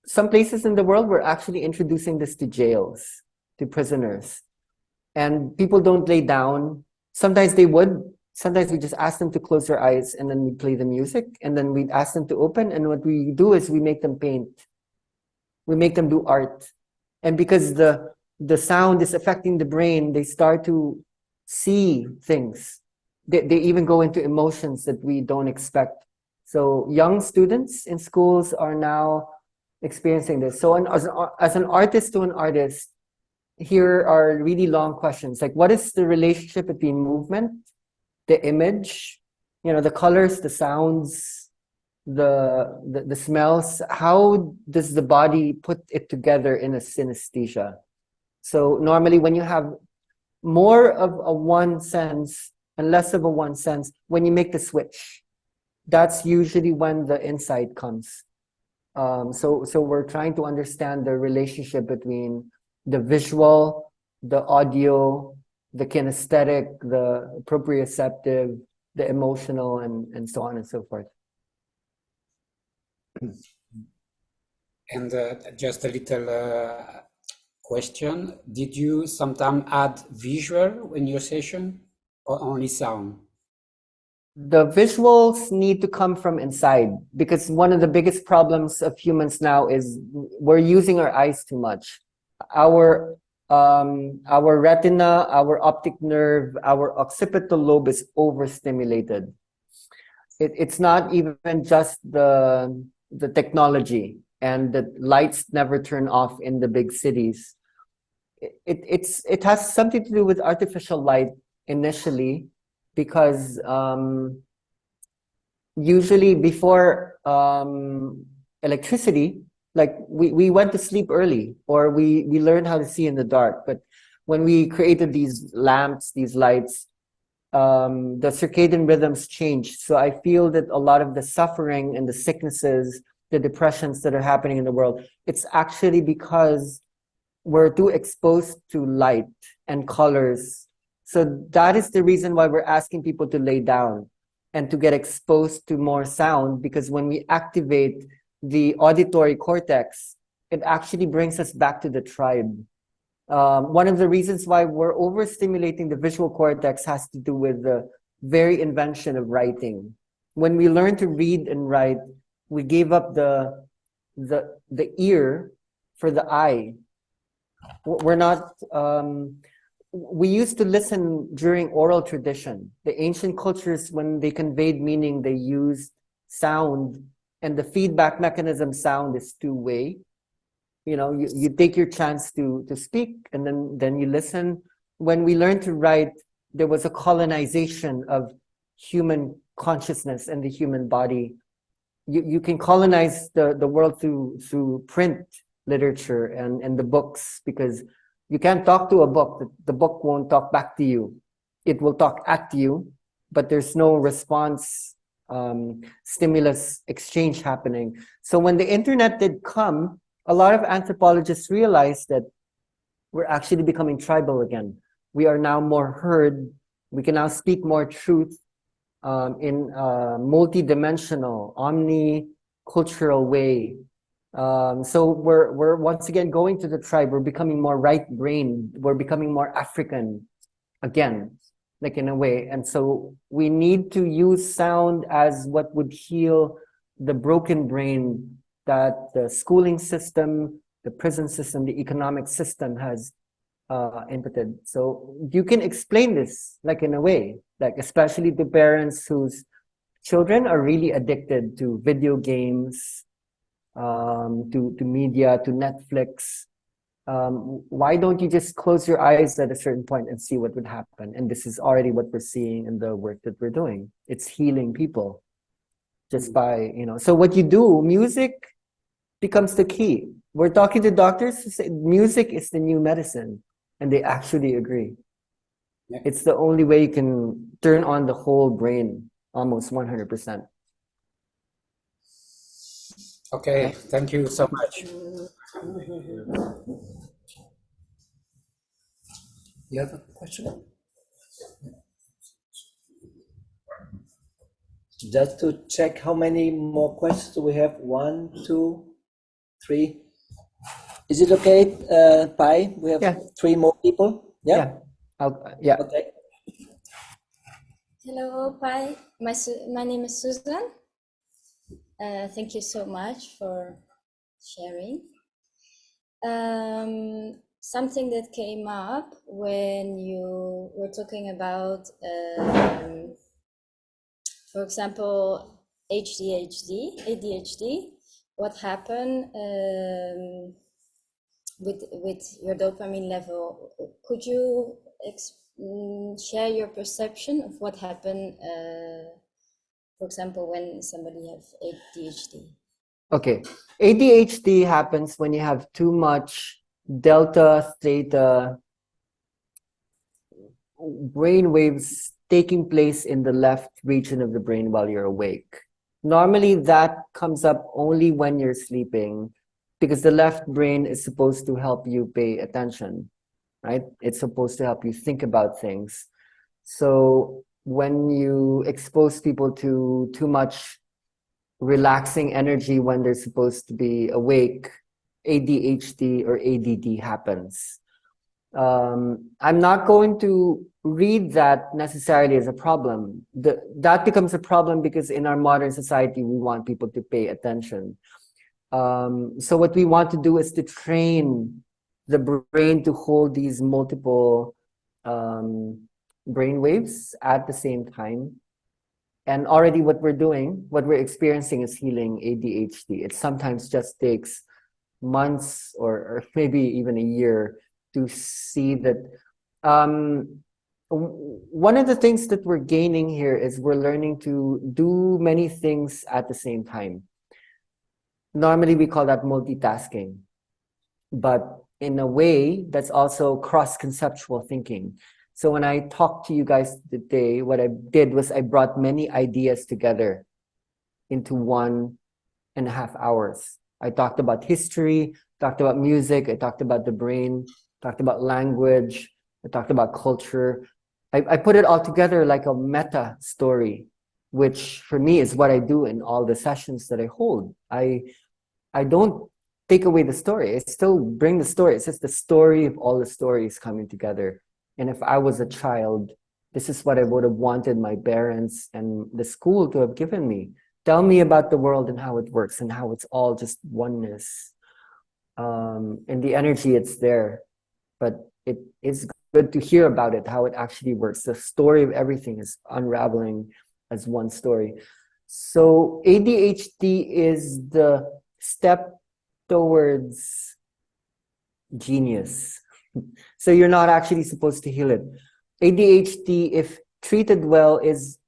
S1: some places in the world, we're actually introducing this to jails. to prisoners. And people don't lay down. Sometimes they would. Sometimes we just ask them to close their eyes and then we play the music. And then we'd ask them to open. And what we do is we make them paint. We make them do art. And because the sound is affecting the brain, they start to see things. They even go into emotions that we don't expect. So young students in schools are now experiencing this. So as an artist to an artist, here are really long questions. Like, what is the relationship between movement, the image, the colors, the sounds, the smells? How does the body put it together in a synesthesia? So normally when you have more of a one sense and less of a one sense, when you make the switch, that's usually when the insight comes. So we're trying to understand the relationship between the visual, the audio, the kinesthetic, the proprioceptive, the emotional, and so on and so forth.
S7: And just a little question. Did you sometimes add visual in your session or only sound?
S1: The visuals need to come from inside, because one of the biggest problems of humans now is we're using our eyes too much. Our retina, our optic nerve, our occipital lobe is overstimulated. It's not even just the technology and the lights never turn off in the big cities. It has something to do with artificial light initially, because usually before electricity, like we went to sleep early, or we learned how to see in the dark. But when we created these lamps, these lights, the circadian rhythms changed. So I feel that a lot of the suffering and the sicknesses, the depressions that are happening in the world, it's actually because we're too exposed to light and colors. So that is the reason why we're asking people to lay down and to get exposed to more sound, because when we activate the auditory cortex, it actually brings us back to the tribe. One of the reasons why we're overstimulating the visual cortex has to do with the very invention of writing. When we learn to read and write, we gave up the ear for the eye. We're not, we used to listen during oral tradition. The ancient cultures, when they conveyed meaning, they used sound, and the feedback mechanism sound is two-way. You take your chance to speak, and then you listen. When we learned to write, there was a colonization of human consciousness and the human body. You can colonize the world through print literature and the books, because you can't talk to a book. The book won't talk back to you. It will talk at you, but there's no response, stimulus exchange happening. So when the internet did come, a lot of anthropologists realized that we're actually becoming tribal again. We are now more heard. We can now speak more truth in a multi-dimensional, omni-cultural way. So we're once again going to the tribe. We're becoming more right-brained. We're becoming more African again, like in a way. And so we need to use sound as what would heal the broken brain that the schooling system, the prison system, the economic system has inputted. So you can explain this, like in a way, like especially to parents whose children are really addicted to video games, to media, to Netflix. Why don't you just close your eyes at a certain point and see what would happen? And this is already what we're seeing in the work that we're doing. It's healing people just by, so what you do, music becomes the key. We're talking to doctors who say music is the new medicine, and they actually agree.
S7: Yeah.
S1: It's the only way you can turn on the whole brain, almost 100%.
S7: Okay, thank you so much.
S2: You have a question? Just to check how many more questions do we have? 1, 2, 3. Is it okay, Pai? We have
S1: Yeah.
S2: 3 more people. Yeah.
S1: Yeah.
S2: Okay.
S8: Hello, Pai. My name is Susan. Thank you so much for sharing. Something that came up when you were talking about, for example, ADHD. What happened with your dopamine level? Could you share your perception of what happened, for example, when somebody has ADHD?
S1: Okay. ADHD happens when you have too much delta, theta brain waves taking place in the left region of the brain while you're awake. Normally, that comes up only when you're sleeping because the left brain is supposed to help you pay attention, right? It's supposed to help you think about things. So when you expose people to too much relaxing energy when they're supposed to be awake, ADHD or ADD happens. I'm not going to read that necessarily as a problem. That becomes a problem because in our modern society, we want people to pay attention. So what we want to do is to train the brain to hold these multiple brain waves at the same time. And already what we're experiencing is healing ADHD. It sometimes just takes months or maybe even a year to see that. One of the things that we're gaining here is we're learning to do many things at the same time. Normally we call that multitasking, but in a way that's also cross-conceptual thinking. So when I talked to you guys today, what I did was I brought many ideas together into 1.5 hours. I talked about history, talked about music, I talked about the brain, talked about language, I talked about culture. I put it all together like a meta story, which for me is what I do in all the sessions that I hold. I don't take away the story. I still bring the story. It's just the story of all the stories coming together. And if I was a child, this is what I would have wanted my parents and the school to have given me. Tell me about the world and how it works and how it's all just oneness. And the energy, it's there. But it is good to hear about it, how it actually works. The story of everything is unraveling as one story. So ADHD is the step towards genius. So you're not actually supposed to heal it. ADHD, if treated well, is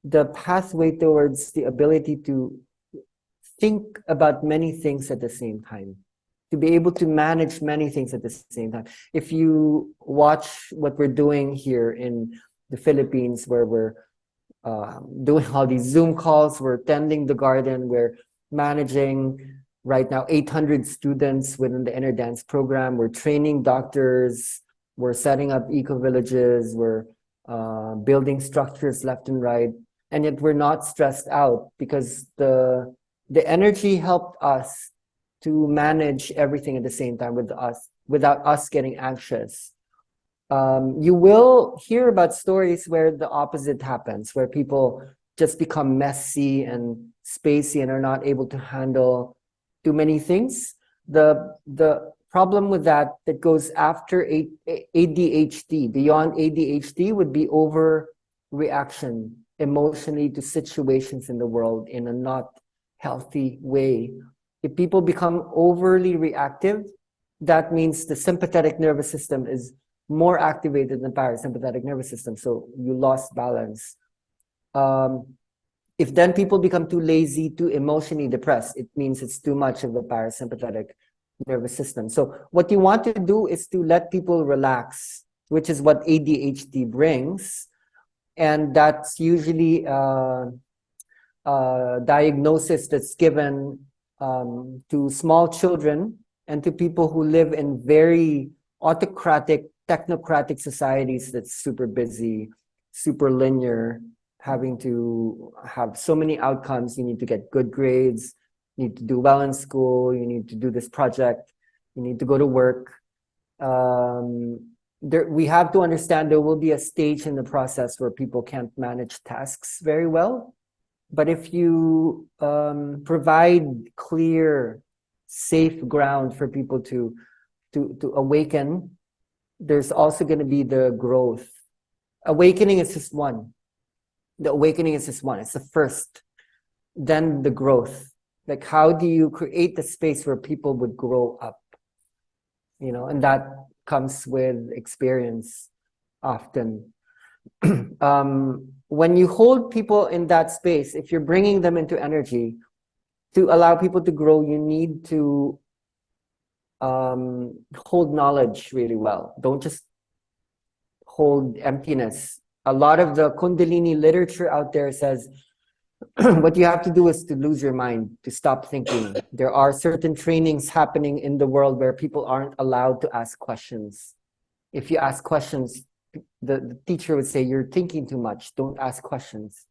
S1: the pathway towards the ability to think about many things at the same time, to be able to manage many things at the same time. If you watch what we're doing here in the Philippines, where we're doing all these Zoom calls, we're tending the garden, we're managing right now 800 students within the Inner Dance program, we're training doctors, we're setting up eco-villages, we're building structures left and right, and yet we're not stressed out because the energy helped us to manage everything at the same time without us getting anxious. You will hear about stories where the opposite happens, where people just become messy and spacey and are not able to handle too many things. The problem with that goes after ADHD, beyond ADHD, would be overreaction emotionally to situations in the world in a not healthy way. If people become overly reactive, that means the sympathetic nervous system is more activated than parasympathetic nervous system. So you lost balance. If then people become too lazy, too emotionally depressed, it means it's too much of the parasympathetic nervous system. So what you want to do is to let people relax, which is what ADHD brings. And that's usually a diagnosis that's given to small children and to people who live in very autocratic, technocratic societies that's super busy, super linear, having to have so many outcomes. You need to get good grades, you need to do well in school, you need to do this project, You need to go to work. We have to understand there will be a stage in the process where people can't manage tasks very well. But if you provide clear, safe ground for people to awaken, there's also going to be the growth. Awakening is just one. The awakening is just one. It's the first. Then the growth. Like, how do you create the space where people would grow up? You know, and that comes with experience often. When you hold people in that space, if you're bringing them into energy, to allow people to grow, you need to hold knowledge really well. Don't just hold emptiness. A lot of the Kundalini literature out there says what you have to do is to lose your mind, to stop thinking. There are certain trainings happening in the world where people aren't allowed to ask questions. If you ask questions, the teacher would say, you're thinking too much, don't ask questions.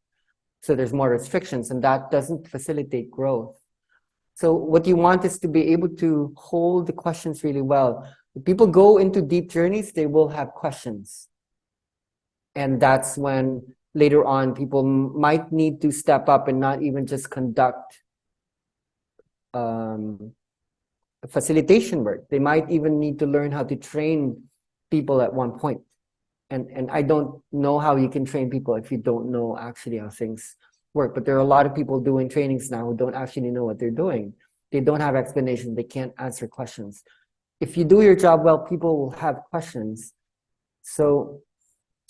S1: So there's more restrictions, and that doesn't facilitate growth. So what you want is to be able to hold the questions really well. If people go into deep journeys, they will have questions. And that's when later on people might need to step up and not even just conduct facilitation work. They might even need to learn how to train people at one point. And I don't know how you can train people if you don't know actually how things work. But there are a lot of people doing trainings now who don't actually know what they're doing. They don't have explanations. They can't answer questions. If you do your job well, people will have questions. So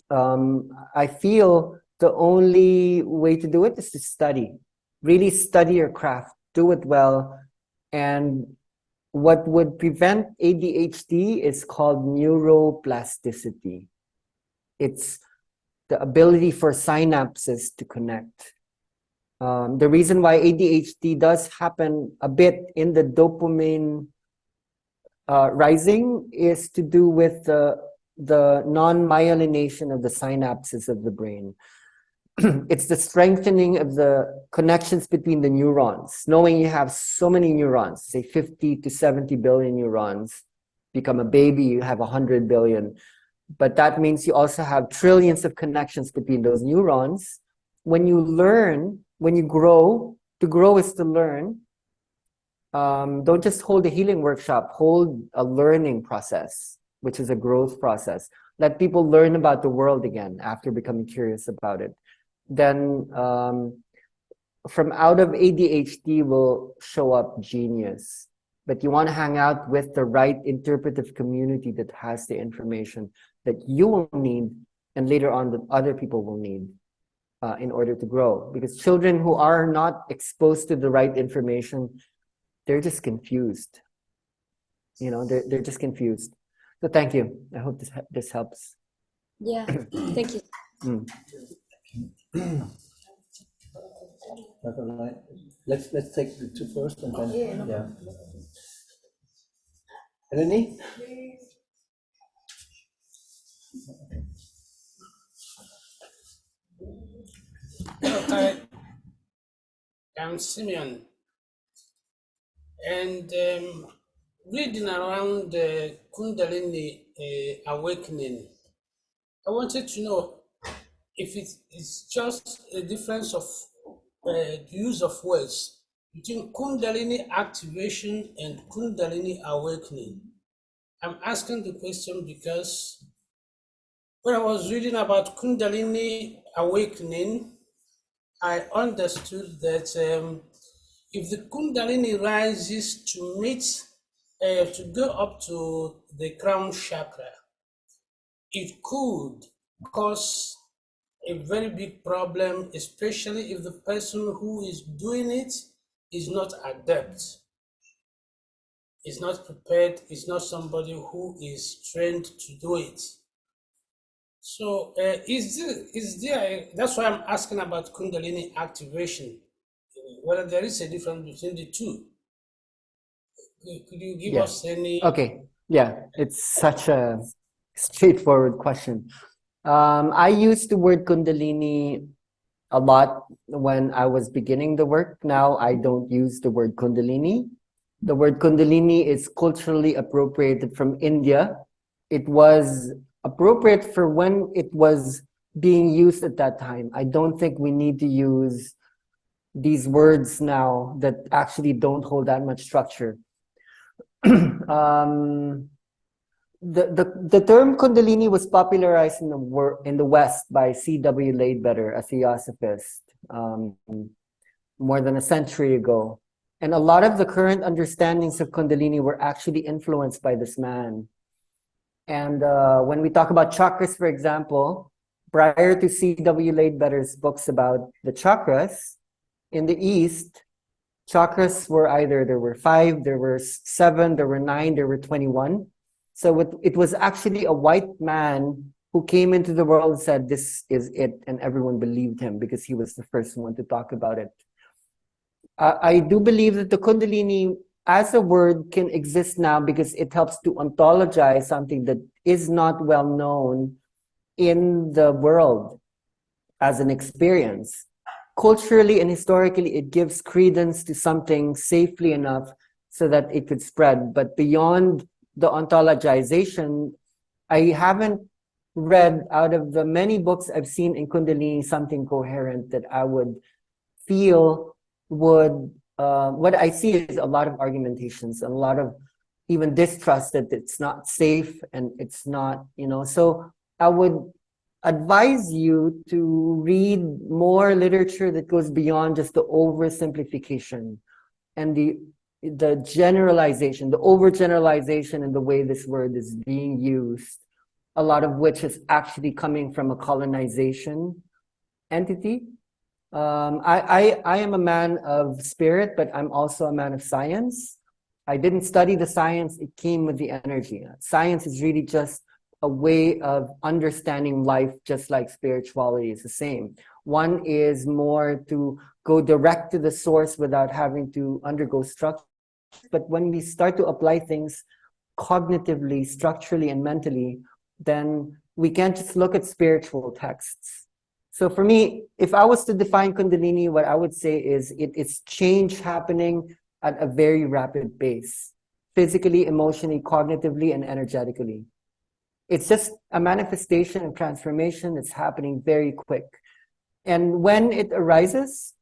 S1: I feel the only way to do it is to study. Really study your craft. Do it well. And what would prevent ADHD is called neuroplasticity. It's the ability for synapses to connect. The reason why ADHD does happen a bit in the dopamine rising is to do with the non-myelination of the synapses of the brain. It's the strengthening of the connections between the neurons. Knowing you have so many neurons, say 50 to 70 billion neurons, become a baby, you have 100 billion. But that means you also have trillions of connections between those neurons. When you learn, when you grow, to grow is to learn. Don't just hold a healing workshop, hold a learning process, which is a growth process. Let people learn about the world again after becoming curious about it. Then from out of ADHD will show up genius. But you want to hang out with the right interpretive community that has the information that you will need and later on that other people will need in order to grow. Because children who are not exposed to the right information, they're just confused. You know, they're just confused. So thank you. I hope this helps.
S8: Yeah, thank you.
S2: Let's take the two first and then yeah. Eleni?
S9: I'm Simeon, and reading around the Kundalini awakening, I wanted to know if it's just a difference of the use of words between Kundalini activation and Kundalini awakening. I'm asking the question because when I was reading about Kundalini awakening, I understood that if the Kundalini rises to meet, to go up to the crown chakra, it could cause a very big problem, especially if the person who is doing it is not adept, is not prepared, is not somebody who is trained to do it. So is there, that's why I'm asking about Kundalini activation, whether there is a difference between the two. Could you give us any?
S1: Okay, yeah, it's such a straightforward question. I used the word Kundalini a lot when I was beginning the work. Now I don't use the word Kundalini. The word Kundalini is culturally appropriated from India. It was appropriate for when it was being used at that time. I don't think we need to use these words now that actually don't hold that much structure. The term Kundalini was popularized in the West by C.W. Leadbetter, a theosophist, more than a century ago. And a lot of the current understandings of Kundalini were actually influenced by this man. And when we talk about chakras, for example, prior to C.W. Leadbetter's books about the chakras, in the East, chakras were either there were 5, there were 7, there were 9, there were 21. So it was actually a white man who came into the world and said, this is it, and everyone believed him because he was the first one to talk about it. I do believe that the Kundalini as a word can exist now because it helps to ontologize something that is not well known in the world as an experience. Culturally and historically, it gives credence to something safely enough so that it could spread. But beyond the ontologization, I haven't read out of the many books I've seen in Kundalini something coherent that I would feel would, what I see is a lot of argumentations, a lot of even distrust that it's not safe and it's not, so I would advise you to read more literature that goes beyond just the oversimplification and the generalization, the overgeneralization in the way this word is being used, a lot of which is actually coming from a colonization entity. I am a man of spirit, but I'm also a man of science. I didn't study the science, it came with the energy. Science is really just a way of understanding life, just like spirituality is the same. One is more to go direct to the source without having to undergo structure. But when we start to apply things cognitively, structurally, and mentally, then we can't just look at spiritual texts. So for me, if I was to define Kundalini, what I would say is it's change happening at a very rapid pace, physically, emotionally, cognitively, and energetically. It's just a manifestation of transformation that's happening very quick. And when it arises,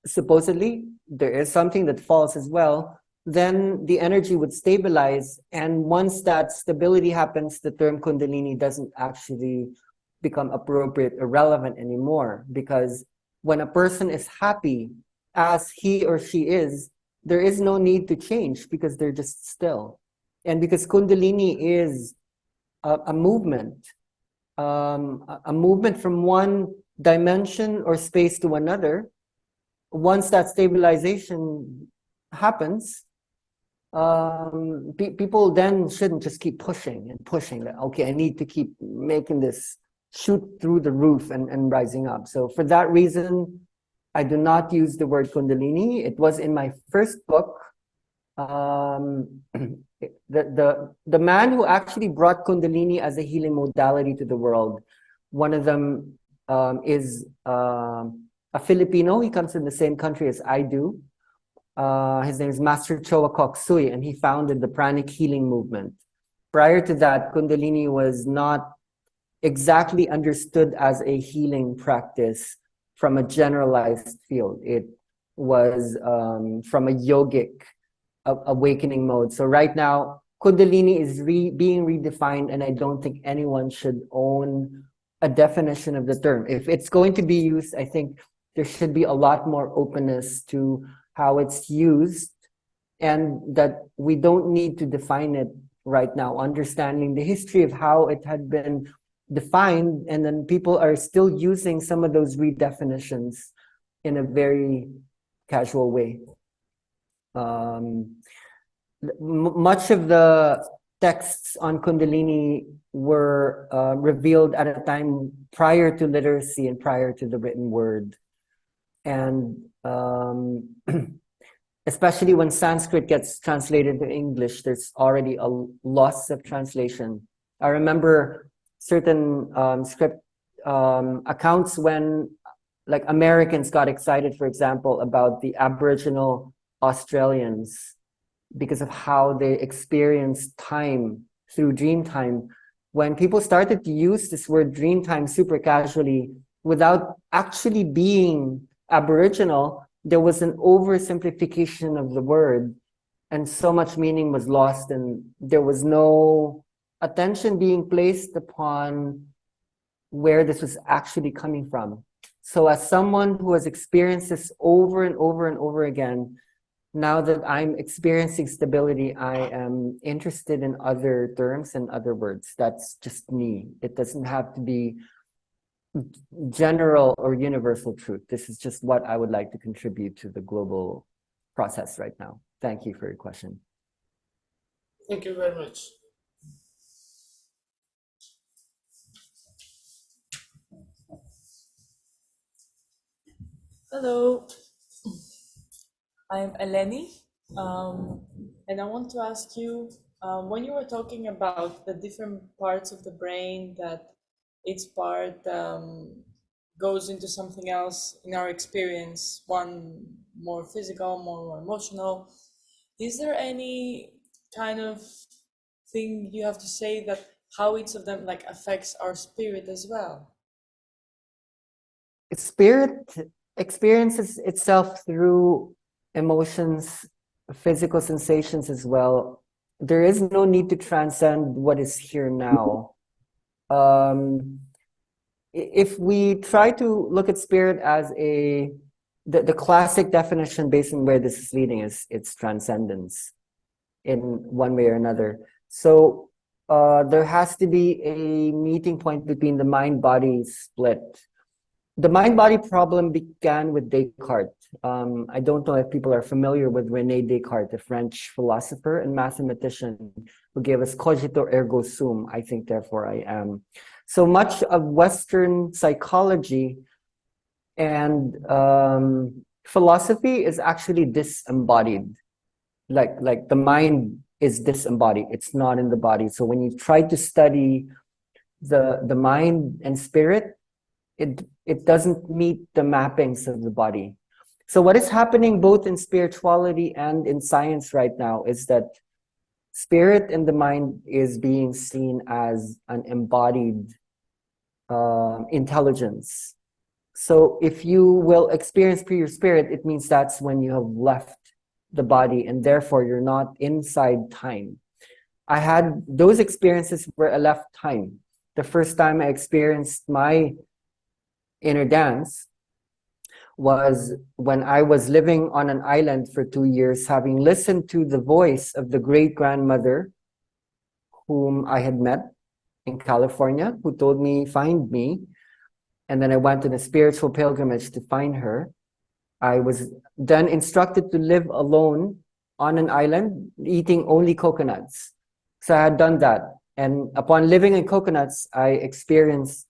S1: supposedly, there is something that falls as well, then the energy would stabilize. And once that stability happens, the term Kundalini doesn't actually become appropriate or relevant anymore. Because when a person is happy as he or she is, there is no need to change because they're just still. And because Kundalini is a movement from one dimension or space to another. Once that stabilization happens, people then shouldn't just keep pushing and pushing that, okay, I need to keep making this shoot through the roof and rising up. So for that reason, I do not use the word Kundalini. It was in my first book. The man who actually brought Kundalini as a healing modality to the world, one of them is a Filipino. He comes from the same country as I do. His name is Master Choa Kok Sui, and he founded the pranic healing movement. Prior to that, Kundalini was not exactly understood as a healing practice from a generalized field. It was from a yogic awakening mode. So right now, Kundalini is being redefined, and I don't think anyone should own a definition of the term. If it's going to be used, I think there should be a lot more openness to how it's used, and that we don't need to define it right now, understanding the history of how it had been defined, and then people are still using some of those redefinitions in a very casual way. Much of the texts on Kundalini were revealed at a time prior to literacy and prior to the written word. And especially when Sanskrit gets translated to English, there's already a loss of translation. I remember certain script accounts when like Americans got excited, for example, about the Aboriginal Australians because of how they experience time through dream time. When people started to use this word dream time super casually without actually being Aboriginal, there was an oversimplification of the word, and so much meaning was lost, and there was no attention being placed upon where this was actually coming from. So as someone who has experienced this over and over and over again, now that I'm experiencing stability, I am interested in other terms and other words. That's just me. It doesn't have to be general or universal truth. This is just what I would like to contribute to the global process right now. Thank you for your question.
S9: Thank you very much.
S10: Hello, I'm Eleni, and I want to ask you, when you were talking about the different parts of the brain, that each part goes into something else in our experience, one more physical, more emotional, is there any kind of thing you have to say that how each of them like affects our spirit as well?
S1: Spirit experiences itself through emotions, physical sensations as well. There is no need to transcend what is here now. If we try to look at spirit as the classic definition based on where this is leading is its transcendence in one way or another. So there has to be a meeting point between the mind-body split. The mind-body problem began with Descartes. I don't know if people are familiar with René Descartes, the French philosopher and mathematician who gave us cogito ergo sum, I think therefore I am. So much of Western psychology and philosophy is actually disembodied. Like the mind is disembodied, it's not in the body. So when you try to study the mind and spirit, it doesn't meet the mappings of the body. So what is happening both in spirituality and in science right now is that spirit and the mind is being seen as an embodied intelligence. So if you will experience pure spirit, it means that's when you have left the body and therefore you're not inside time. I had those experiences where I left time. The first time I experienced my inner dance was when I was living on an island for 2 years, having listened to the voice of the great-grandmother whom I had met in California, who told me, find me. And then I went on a spiritual pilgrimage to find her. I was then instructed to live alone on an island, eating only coconuts. So I had done that. And upon living in coconuts, I experienced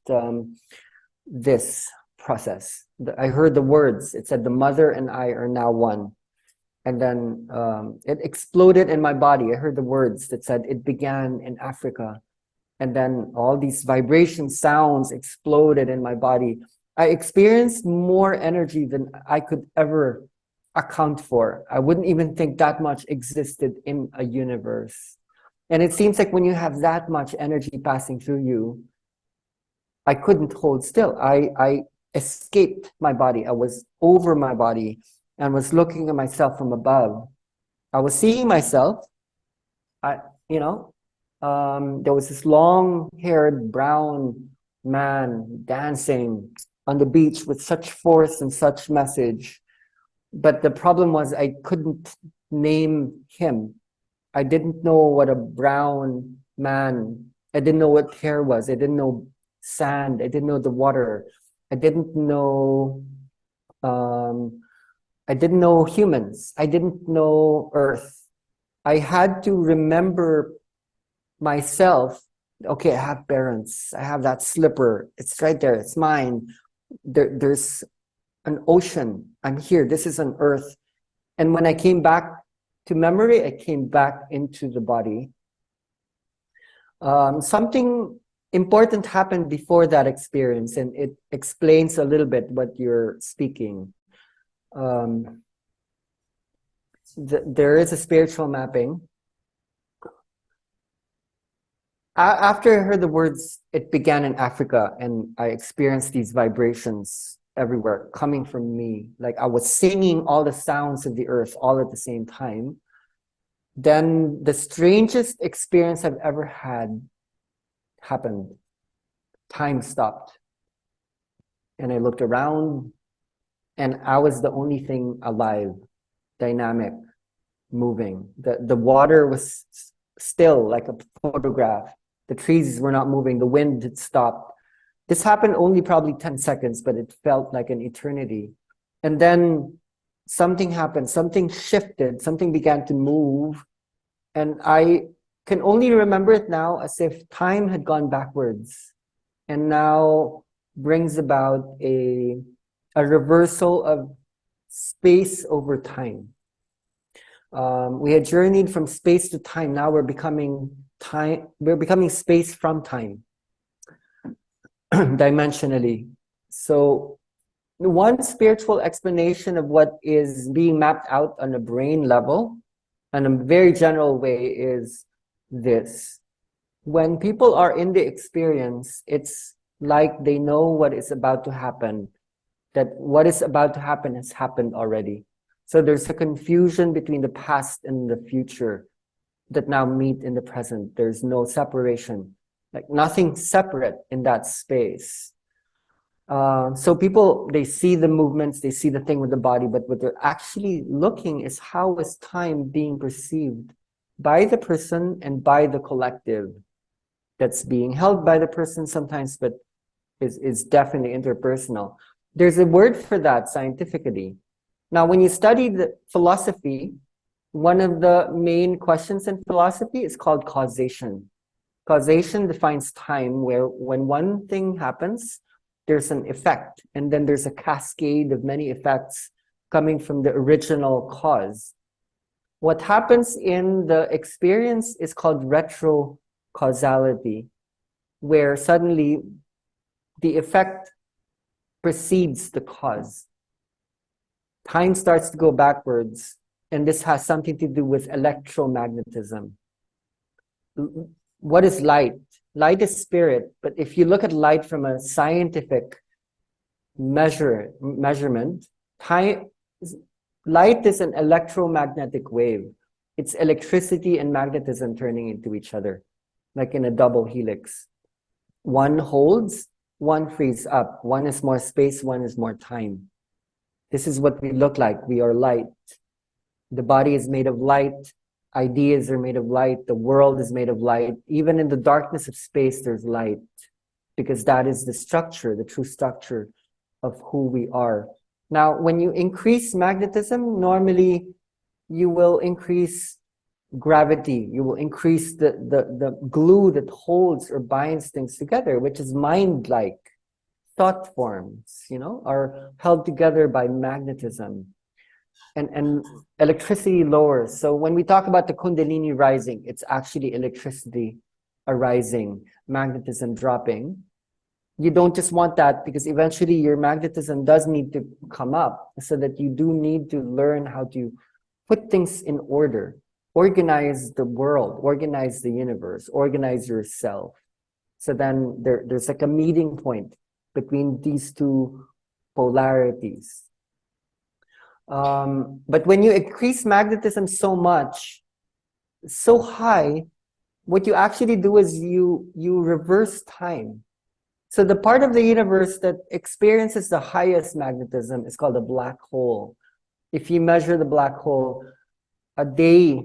S1: this process. I heard the words. It said, the mother and I are now one. And then it exploded in my body. I heard the words that said, it began in Africa. And then all these vibration sounds exploded in my body. I experienced more energy than I could ever account for. I wouldn't even think that much existed in a universe. And it seems like when you have that much energy passing through you, I couldn't hold still. I escaped my body. I was over my body and was looking at myself from above. I was seeing myself. There was this long-haired brown man dancing on the beach with such force and such message. But the problem was I couldn't name him. I didn't know what a brown man, I didn't know what hair was. I didn't know sand. I didn't know the water. I didn't know humans. I didn't know Earth. I had to remember myself. Okay, I have parents. I have that slipper. It's right there. It's mine. There's an ocean. I'm here. This is an Earth. And when I came back to memory, I came back into the body. Something important happened before that experience, and it explains a little bit what you're speaking. there is a spiritual mapping. After I heard the words, it began in Africa, and I experienced these vibrations everywhere coming from me. Like I was singing all the sounds of the earth all at the same time. Then the strangest experience I've ever had happened. Time stopped. And I looked around, and I was the only thing alive, dynamic, moving. The water was still like a photograph. The trees were not moving. The wind had stopped. This happened only probably 10 seconds, but it felt like an eternity. And then something happened, something shifted, something began to move. And I can only remember it now as if time had gone backwards and now brings about a reversal of space over time. We had journeyed from space to time. Now we're becoming time. We're becoming space from time, dimensionally. So one spiritual explanation of what is being mapped out on a brain level, in a very general way, is this. When people are in the experience, it's like they know what is about to happen, that what is about to happen has happened already. So there's a confusion between the past and the future that now meet in the present. There's no separation, like nothing separate in that space. So people, they see the movements, they see the thing with the body, but what they're actually looking is how is time being perceived by the person and by the collective that's being held by the person sometimes, but is definitely interpersonal. There's a word for that scientifically. Now, when you study the philosophy, one of the main questions in philosophy is called causation. Causation defines time, where when one thing happens, there's an effect, and then there's a cascade of many effects coming from the original cause. What happens in the experience is called retrocausality, where suddenly the effect precedes the cause. Time starts to go backwards, and this has something to do with electromagnetism. What is light? Light is spirit, but if you look at light from a scientific measurement, light is an electromagnetic wave. It's electricity and magnetism turning into each other, like in a double helix. One holds, one frees up. One is more space, one is more time. This is what we look like. We are light. The body is made of light. Ideas are made of light. The world is made of light. Even in the darkness of space, there's light, because that is the structure, the true structure of who we are. Now, when you increase magnetism, normally you will increase gravity. You will increase the glue that holds or binds things together, which is mind-like. Thought forms, are held together by magnetism. And electricity lowers. So when we talk about the Kundalini rising, it's actually electricity arising, magnetism dropping. You don't just want that, because eventually your magnetism does need to come up, so that you do need to learn how to put things in order, organize the world, organize the universe, organize yourself. So then there's like a meeting point between these two polarities. But when you increase magnetism so much, so high, what you actually do is you reverse time. So the part of the universe that experiences the highest magnetism is called a black hole. If you measure the black hole, a day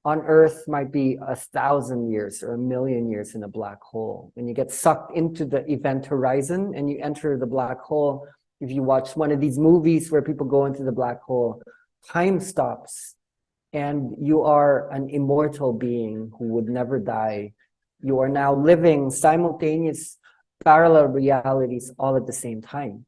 S1: on Earth might be 1,000 years or 1,000,000 years in a black hole. When you get sucked into the event horizon and you enter the black hole, if you watch one of these movies where people go into the black hole, time stops and you are an immortal being who would never die. You are now living simultaneous parallel realities all at the same time.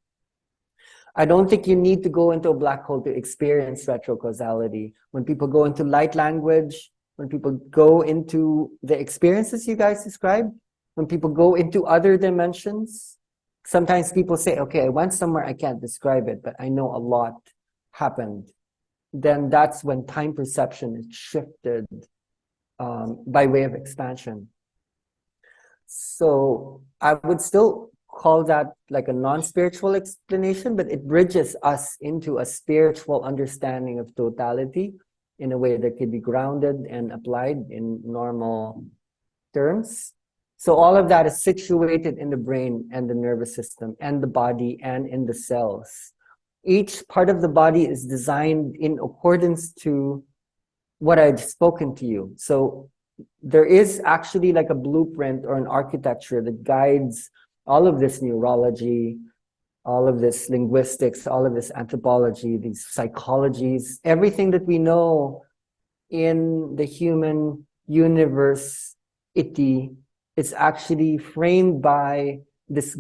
S1: I don't think you need to go into a black hole to experience retrocausality. When people go into light language, when people go into the experiences you guys described, when people go into other dimensions, sometimes people say, okay, I went somewhere, I can't describe it, but I know a lot happened. then that's when time perception is shifted by way of expansion. So I would still call that like a non-spiritual explanation, but it bridges us into a spiritual understanding of totality in a way that can be grounded and applied in normal terms. So all of that is situated in the brain and the nervous system and the body and in the cells. Each part of the body is designed in accordance to what I've spoken to you. So there is actually like a blueprint or an architecture that guides all of this neurology, all of this linguistics, all of this anthropology, these psychologies, everything that we know in the human universe, it's actually framed by this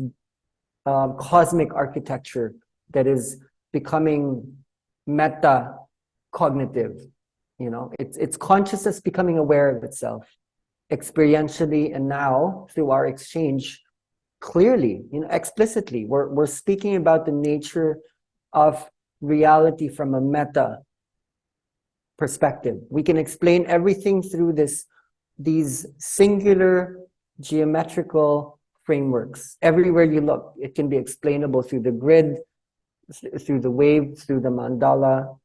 S1: cosmic architecture that is becoming meta-cognitive. You know, it's consciousness becoming aware of itself experientially, and now through our exchange, clearly, you know, explicitly, we're speaking about the nature of reality from a meta perspective. We can explain everything through these singular geometrical frameworks. Everywhere you look, it can be explainable through the grid, through the wave, through the mandala,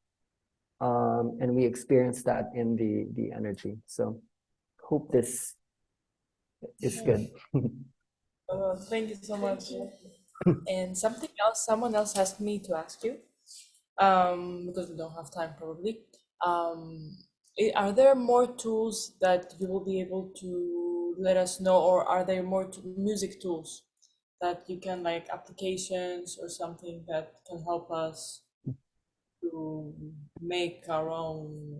S1: and we experience that in the energy. So hope this is good.
S10: Thank you so much. And something else, someone else asked me to ask you, because we don't have time probably. Are there more tools that you will be able to let us know, or are there more music tools that you can, like applications or something that can help us to make our own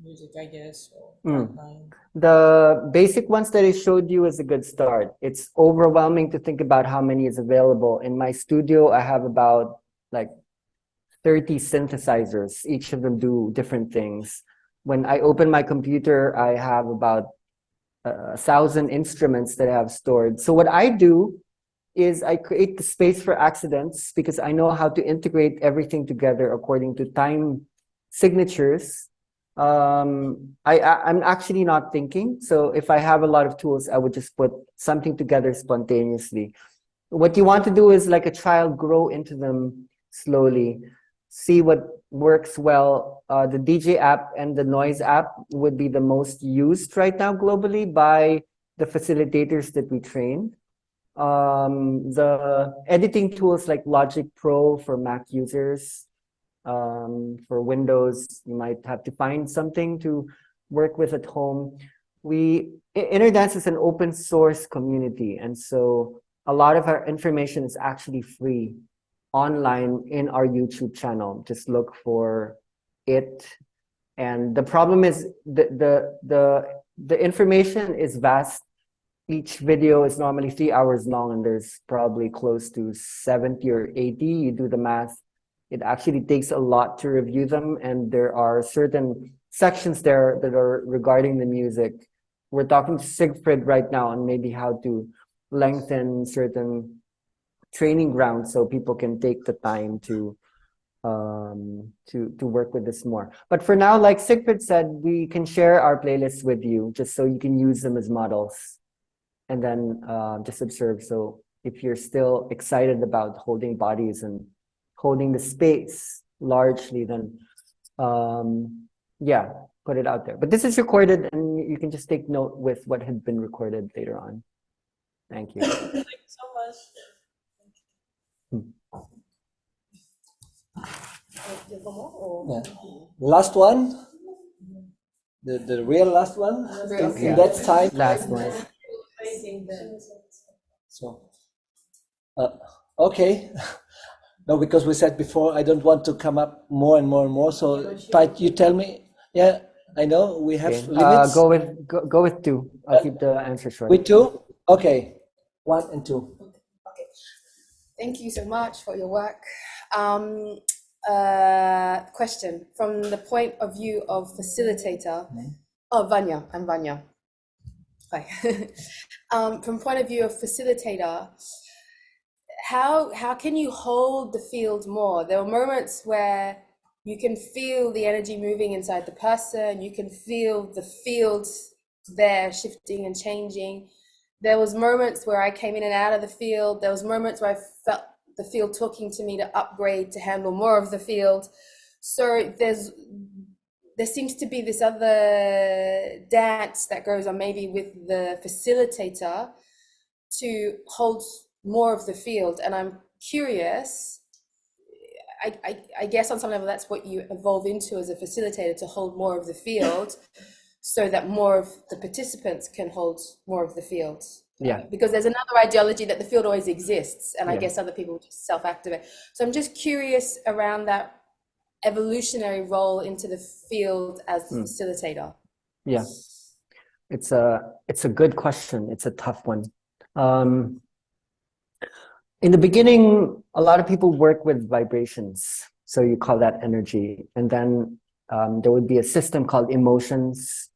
S10: music, I guess, or outline?
S1: The basic ones that I showed you is a good start. It's overwhelming to think about how many is available. In my studio, I have about like 30 synthesizers. Each of them do different things. When I open my computer, I have about 1,000 instruments that I have stored. So what I do is I create the space for accidents because I know how to integrate everything together according to time signatures. I'm actually not thinking. So if I have a lot of tools, I would just put something together spontaneously. What you want to do is like a child, grow into them slowly, see what works well. The DJ app and the noise app would be the most used right now globally by the facilitators that we train. The editing tools like Logic Pro for Mac users, for Windows, you might have to find something to work with at home. Interdance is an open source community, and so a lot of our information is actually free online in our YouTube channel. Just look for it. And the problem is the information is vast. Each video is normally 3 hours long, and there's probably close to 70 or 80. You do the math. It actually takes a lot to review them, and there are certain sections there that are regarding the music. We're talking to Siegfried right now on maybe how to lengthen certain training grounds so people can take the time to work with this more. But for now, like Siegfried said, we can share our playlists with you just so you can use them as models and then just observe. So if you're still excited about holding bodies and holding the space largely, then yeah, put it out there. But this is recorded, and you can just take note with what had been recorded later on. Thank you.
S10: Thank you so much.
S2: Yeah. Last one, the real last one.
S1: Yeah.
S2: In that time.
S1: Last one.
S2: So, okay. No, because we said before, I don't want to come up more and more and more. So, but you tell me. Yeah, I know we have
S1: Okay.
S2: limits.
S1: Go with 2. I'll keep the answer short.
S2: With 2? Okay. 1 and 2.
S3: Okay. Thank you so much for your work. Question from the point of view of facilitator. Oh, Vanya. I'm Vanya. Hi. From point of view of facilitator, how can you hold the field more? There were moments where you can feel the energy moving inside the person. You can feel the field there shifting and changing. There was moments where I came in and out of the field. There was moments where I felt the field talking to me to upgrade, to handle more of the field. So there seems to be this other dance that goes on maybe with the facilitator to hold more of the field. And I'm curious, I guess on some level that's what you evolve into as a facilitator, to hold more of the field so that more of the participants can hold more of the field.
S1: Yeah.
S3: Because there's another ideology that the field always exists, and I
S1: Yeah.
S3: guess other people just self-activate. So I'm just curious around that evolutionary role into the field as the facilitator.
S1: Yeah. It's a good question. It's a tough one. In the beginning, a lot of people work with vibrations. So you call that energy. And then there would be a system called emotions.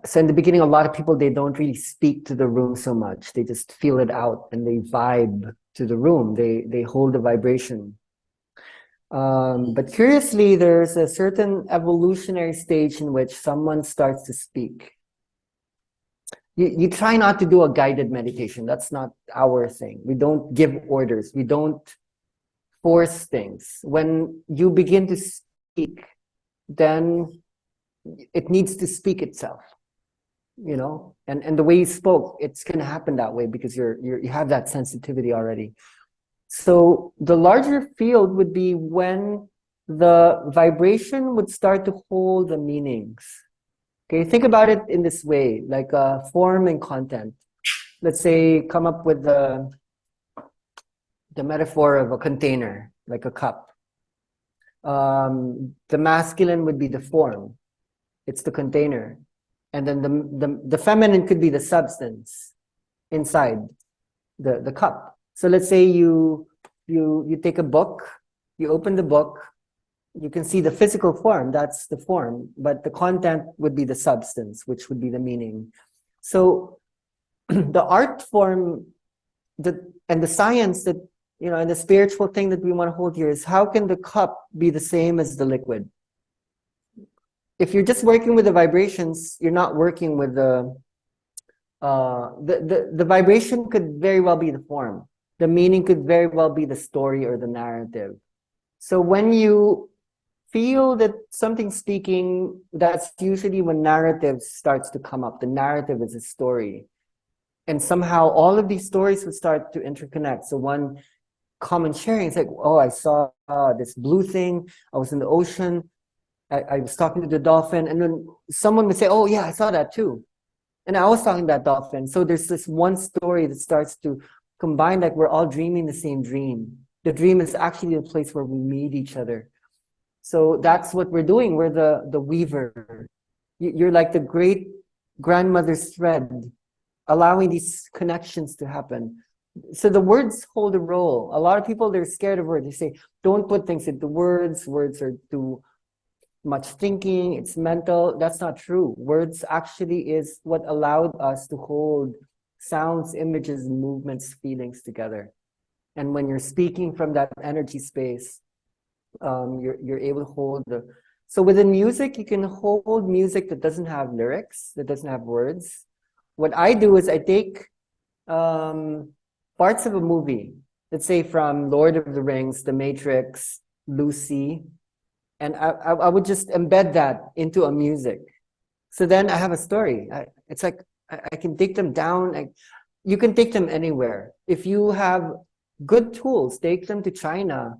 S1: So in the beginning, a lot of people, they don't really speak to the room so much. They just feel it out and they vibe to the room. They hold the vibration. But curiously, there's a certain evolutionary stage in which someone starts to speak. You try not to do a guided meditation. That's not our thing. We don't give orders. We don't force things. When you begin to speak, then it needs to speak itself, you know? And the way you spoke, it's going to happen that way because you have that sensitivity already. So the larger field would be when the vibration would start to hold the meanings. Okay, think about it in this way, like form and content. Let's say come up with the metaphor of a container, like a cup. The masculine would be the form. It's the container. And then the feminine could be the substance inside the cup. So let's say you take a book, you open the book, you can see the physical form, that's the form, but the content would be the substance, which would be the meaning. So the art form and the science that, you know, and the spiritual thing that we want to hold here is, how can the cup be the same as the liquid? If you're just working with the vibrations, you're not working with the vibration could very well be the form. The meaning could very well be the story or the narrative. So when you feel that something's speaking, that's usually when narrative starts to come up. The narrative is a story. And somehow all of these stories would start to interconnect. So one common sharing is like, oh, I saw this blue thing. I was in the ocean. I was talking to the dolphin. And then someone would say, oh, yeah, I saw that too. And I was talking to that dolphin. So there's this one story that starts to combine, like we're all dreaming the same dream. The dream is actually the place where we meet each other. So that's what we're doing. We're the weaver. You're like the great grandmother's thread, allowing these connections to happen. So the words hold a role. A lot of people, they're scared of words. They say, don't put things into words. Words are too much thinking. It's mental. That's not true. Words actually is what allowed us to hold sounds, images, movements, feelings together. And when you're speaking from that energy space, you're able to hold the. So within music, you can hold music that doesn't have lyrics, that doesn't have words. What I do is I take parts of a movie, let's say from Lord of the Rings, The Matrix, Lucy, and I would just embed that into a music. So then I have a story. It's like I can take them down. You can take them anywhere. If you have good tools, take them to China.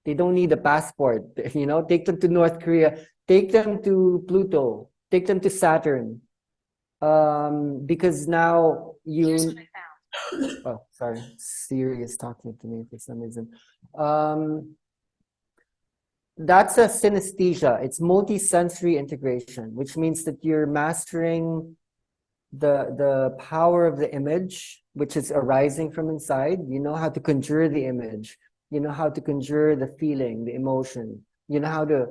S1: They don't need a passport, you know, take them to North Korea, take them to Pluto, take them to Saturn. Because now
S5: Here's what I found.
S1: oh, sorry, Siri is talking to me for some reason. That's a synesthesia. It's multi-sensory integration, which means that you're mastering the power of the image, which is arising from inside. You know how to conjure the image. You know how to conjure the feeling, the emotion. You know how to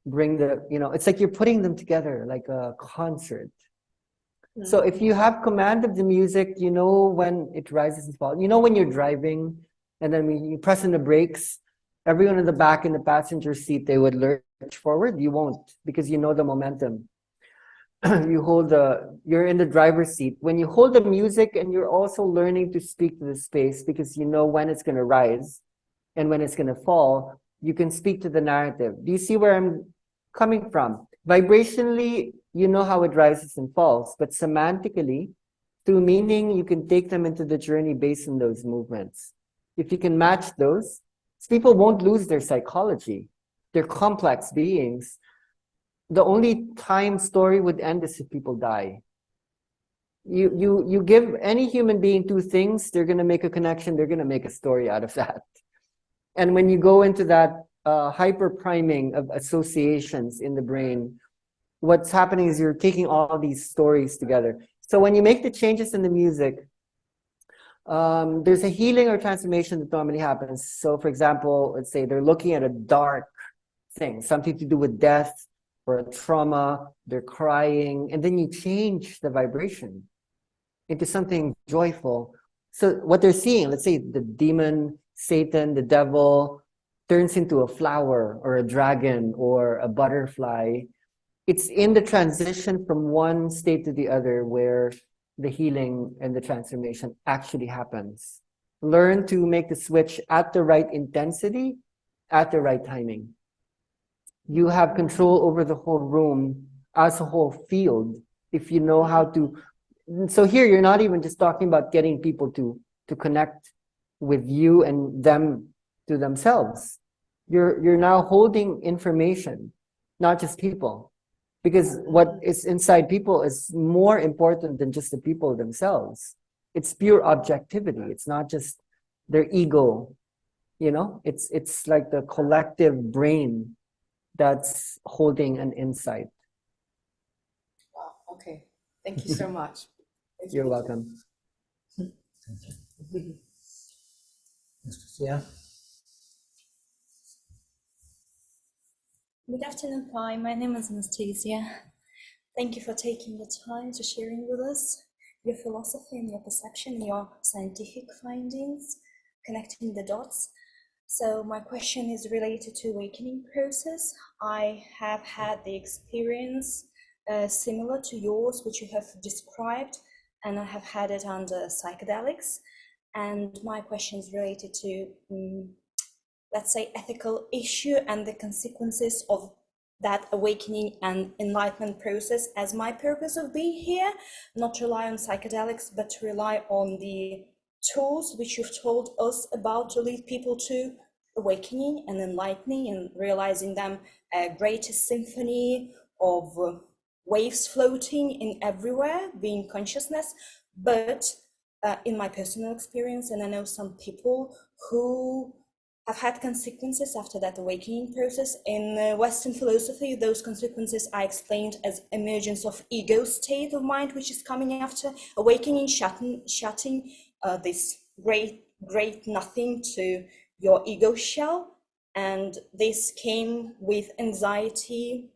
S1: bring it's like you're putting them together like a concert. So if you have command of the music, you know when it rises and falls. You know when you're driving and then you press on the brakes everyone in the back in the passenger seat, they would lurch forward. You won't, because you know the momentum. You're in the driver's seat. When you hold the music, and you're also learning to speak to the space, because you know when it's going to rise and when it's going to fall, you can speak to the narrative. Do you see where I'm coming from? Vibrationally, you know how it rises and falls, but semantically, through meaning, you can take them into the journey based on those movements. If you can match those, people won't lose their psychology. They're complex beings. The only time story would end is if people die. You give any human being two things, they're going to make a connection, they're going to make a story out of that. And when you go into that hyper priming of associations in the brain, what's happening is you're taking all these stories together. So when you make the changes in the music, there's a healing or transformation that normally happens. So for example, let's say they're looking at a dark thing, something to do with death or a trauma, they're crying, and then you change the vibration into something joyful. So what they're seeing, let's say the demon, Satan, the devil, turns into a flower or a dragon or a butterfly. It's in the transition from one state to the other where the healing and the transformation actually happens. Learn to make the switch at the right intensity, at the right timing. You have control over the whole room as a whole field if you know how to. So here, you're not even just talking about getting people to connect with you and them to themselves. You're now holding information, not just people. Because what is inside people is more important than just the people themselves. It's pure objectivity. It's not just their ego, you know? It's like the collective brain that's holding an insight.
S3: Wow, okay. Thank you so much.
S1: You're welcome.
S2: Yeah.
S11: Good afternoon, Pi. My name is Anastasia. Thank you for taking the time to sharing with us your philosophy and your perception, your scientific findings, connecting the dots. So my question is related to awakening process. I have had the experience similar to yours, which you have described, and I have had it under psychedelics. And my question is related to let's say, ethical issue and the consequences of that awakening and enlightenment process as my purpose of being here, not to rely on psychedelics, but to rely on the tools which you've told us about to lead people to awakening and enlightening and realizing them a greater symphony of waves floating in everywhere, being consciousness. But in my personal experience, and I know some people who have had consequences after that awakening process. In Western philosophy, those consequences are explained as emergence of ego state of mind, which is coming after awakening, shutting this great nothing to your ego shell. And this came with anxiety,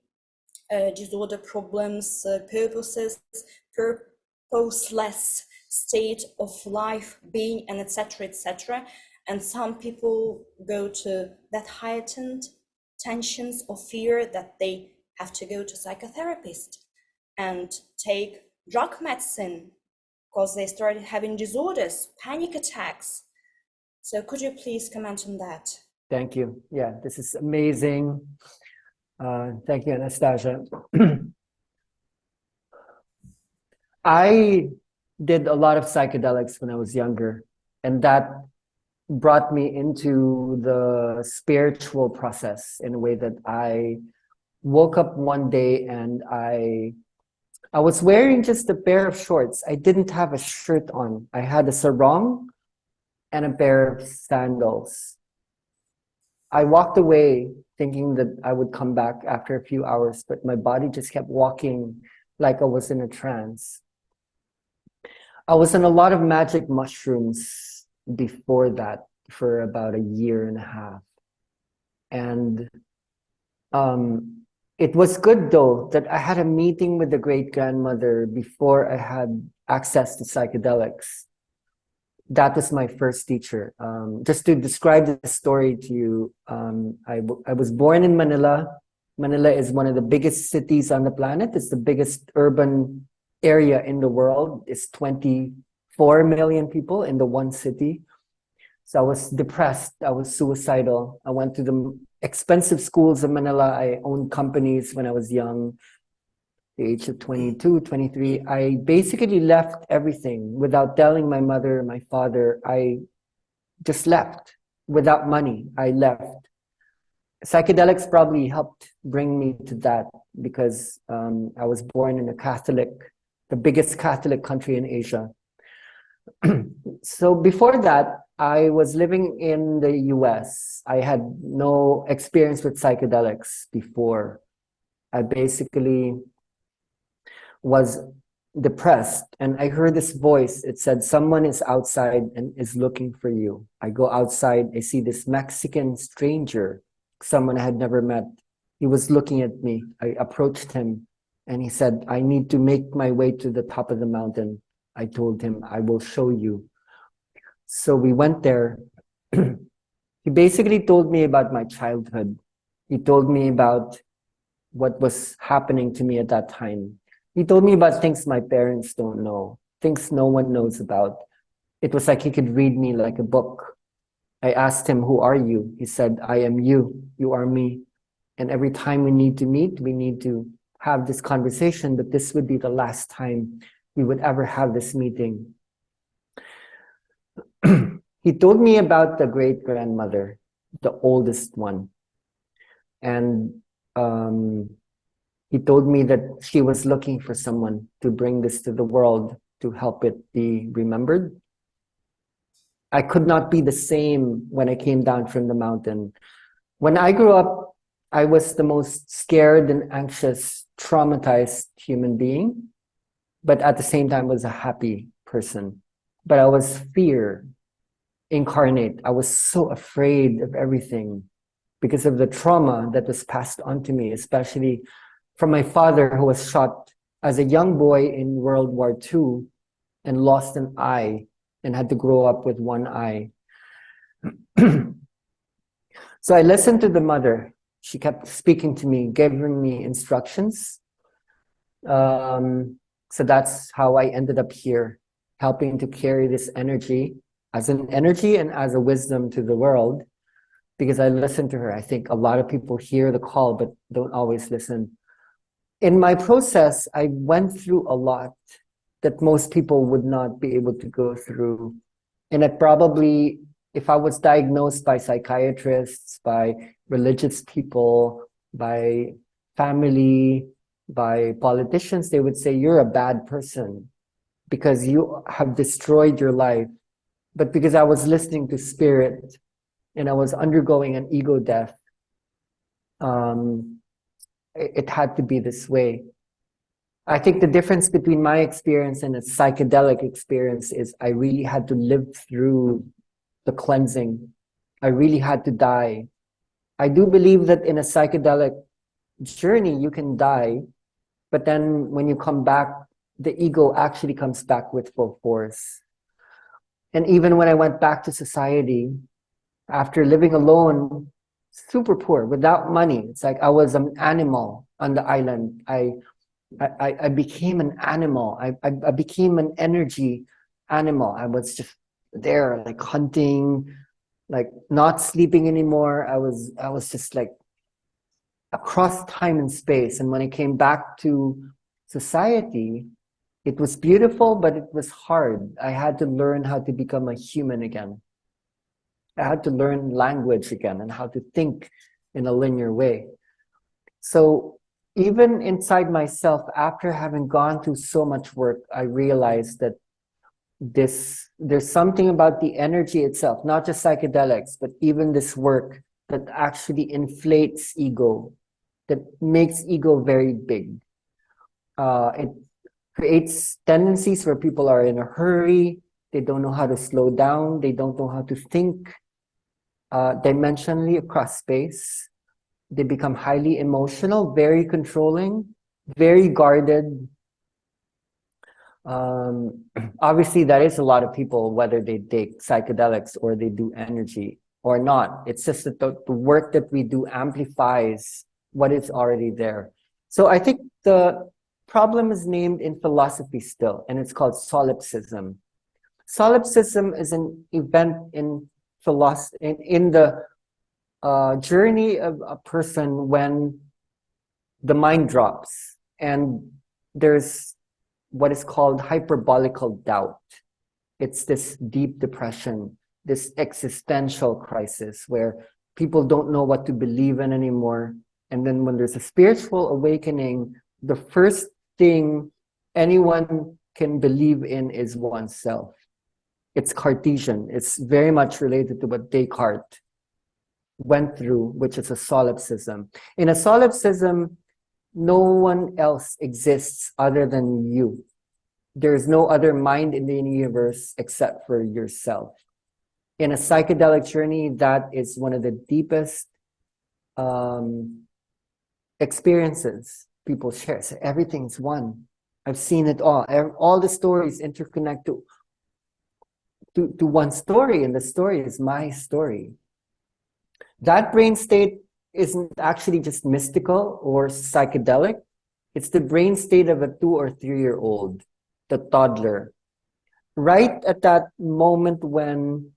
S11: disorder problems, purposeless state of life, being, and etc., etc. And some people go to that heightened tensions of fear that they have to go to psychotherapist and take drug medicine because they started having disorders, panic attacks. So could you please comment on that?
S1: Thank you. Yeah, this is amazing. Thank you, Anastasia. I did a lot of psychedelics when I was younger, and that brought me into the spiritual process in a way that I woke up one day and I was wearing just a pair of shorts. I didn't have a shirt on. I had a sarong and a pair of sandals. I walked away thinking that I would come back after a few hours, but my body just kept walking like I was in a trance. I was on a lot of magic mushrooms before that for about a year and a half. And it was good though that I had a meeting with the great grandmother before I had access to psychedelics. that was my first teacher. Just to describe the story to you, I was born in Manila. Manila is one of the biggest cities on the planet. It's the biggest urban area in the world. It's 24 million people in the one city. So I was depressed. I was suicidal. I went to the expensive schools in Manila. I owned companies when I was young, the age of 22, 23. I basically left everything without telling my mother, my father. I just left without money. I left. Psychedelics probably helped bring me to that because I was born in the biggest Catholic country in Asia. So before that, I was living in the US. I had no experience with psychedelics before. I basically was depressed and I heard this voice. It said, someone is outside and is looking for you. I go outside. I see this Mexican stranger, someone I had never met. He was looking at me. I approached him and he said, I need to make my way to the top of the mountain. I told him, I will show you. So we went there. He basically told me about my childhood. He told me about what was happening to me at that time. He told me about things my parents don't know, things no one knows about. It was like he could read me like a book. I asked him, who are you? He said, I am you. You are me. And every time we need to meet, we need to have this conversation, but this would be the last time we would ever have this meeting. He told me about the great-grandmother, the oldest one. And he told me that she was looking for someone to bring this to the world, to help it be remembered. I could not be the same when I came down from the mountain. When I grew up, I was the most scared and anxious, traumatized human being, but at the same time was a happy person. But I was fear incarnate. I was so afraid of everything because of the trauma that was passed on to me, especially from my father, who was shot as a young boy in World War II and lost an eye and had to grow up with one eye. So I listened to the mother. She kept speaking to me, giving me instructions. So that's how I ended up here, helping to carry this energy as an energy and as a wisdom to the world, because I listened to her. I think a lot of people hear the call, but don't always listen. In my process, I went through a lot that most people would not be able to go through. And it probably, if I was diagnosed by psychiatrists, by religious people, by family, by politicians, they would say, you're a bad person because you have destroyed your life. But because I was listening to spirit and I was undergoing an ego death, it had to be this way. I think the difference between my experience and a psychedelic experience is I really had to live through the cleansing. I really had to die. I do believe that in a psychedelic journey, you can die, but then when you come back, the ego actually comes back with full force. And even when I went back to society, after living alone, super poor, without money, it's like I was an animal on the island. I became an animal. I became an energy animal. I was just there, like hunting, like not sleeping anymore. I was just like across time and space. And when I came back to society, it was beautiful, but it was hard. I had to learn how to become a human again. I had to learn language again and how to think in a linear way. So even inside myself, after having gone through so much work, I realized that there's something about the energy itself, not just psychedelics, but even this work that actually inflates ego, that makes ego very big. It creates tendencies where people are in a hurry, they don't know how to slow down, they don't know how to think dimensionally across space. They become highly emotional, very controlling, very guarded. Obviously, that is a lot of people, whether they take psychedelics or they do energy or not. It's just that the work that we do amplifies what is already there. So I think the problem is named in philosophy still, and it's called solipsism. Solipsism is an event in philosophy, in the journey of a person when the mind drops and there's what is called hyperbolical doubt. It's this deep depression, this existential crisis where people don't know what to believe in anymore. And then when there's a spiritual awakening, the first thing anyone can believe in is oneself. It's Cartesian. It's very much related to what Descartes went through, which is a solipsism. In a solipsism, no one else exists other than you. There's no other mind in the universe except for yourself. In a psychedelic journey, that is one of the deepest experiences people share. So everything's one. I've seen it all. All the stories interconnect to one story, and the story is my story. That brain state isn't actually just mystical or psychedelic. It's the brain state of a 2 or 3-year-old, the toddler. Right at that moment when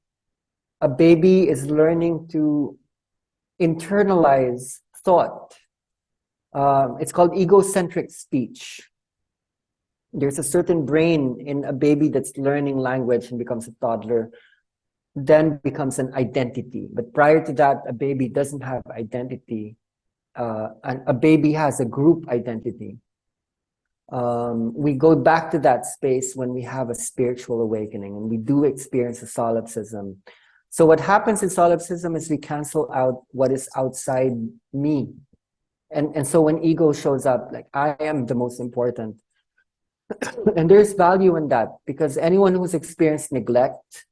S1: a baby is learning to internalize thought. It's called egocentric speech. There's a certain brain in a baby that's learning language and becomes a toddler, then becomes an identity. But prior to that, a baby doesn't have identity. And a baby has a group identity. We go back to that space when we have a spiritual awakening and we do experience a solipsism. So what happens in solipsism is we cancel out what is outside me. And so when ego shows up, like I am the most important. And there's value in that because anyone who's experienced neglect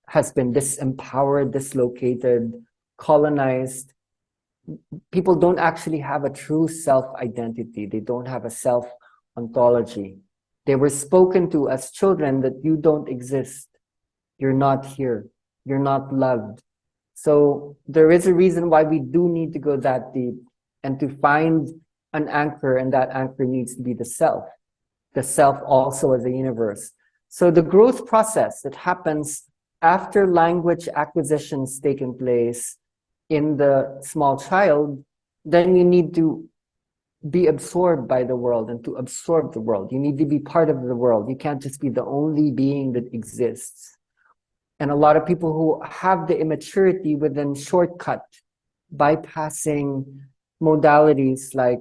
S1: has been disempowered, dislocated, colonized. People don't actually have a true self-identity. They don't have a self-ontology. They were spoken to as children that you don't exist. You're not here. You're not loved. So there is a reason why we do need to go that deep and to find an anchor, and that anchor needs to be the self also as a universe. So the growth process that happens after language acquisition's taken place in the small child, then you need to be absorbed by the world and to absorb the world. You need to be part of the world. You can't just be the only being that exists. And a lot of people who have the immaturity within shortcut, bypassing modalities like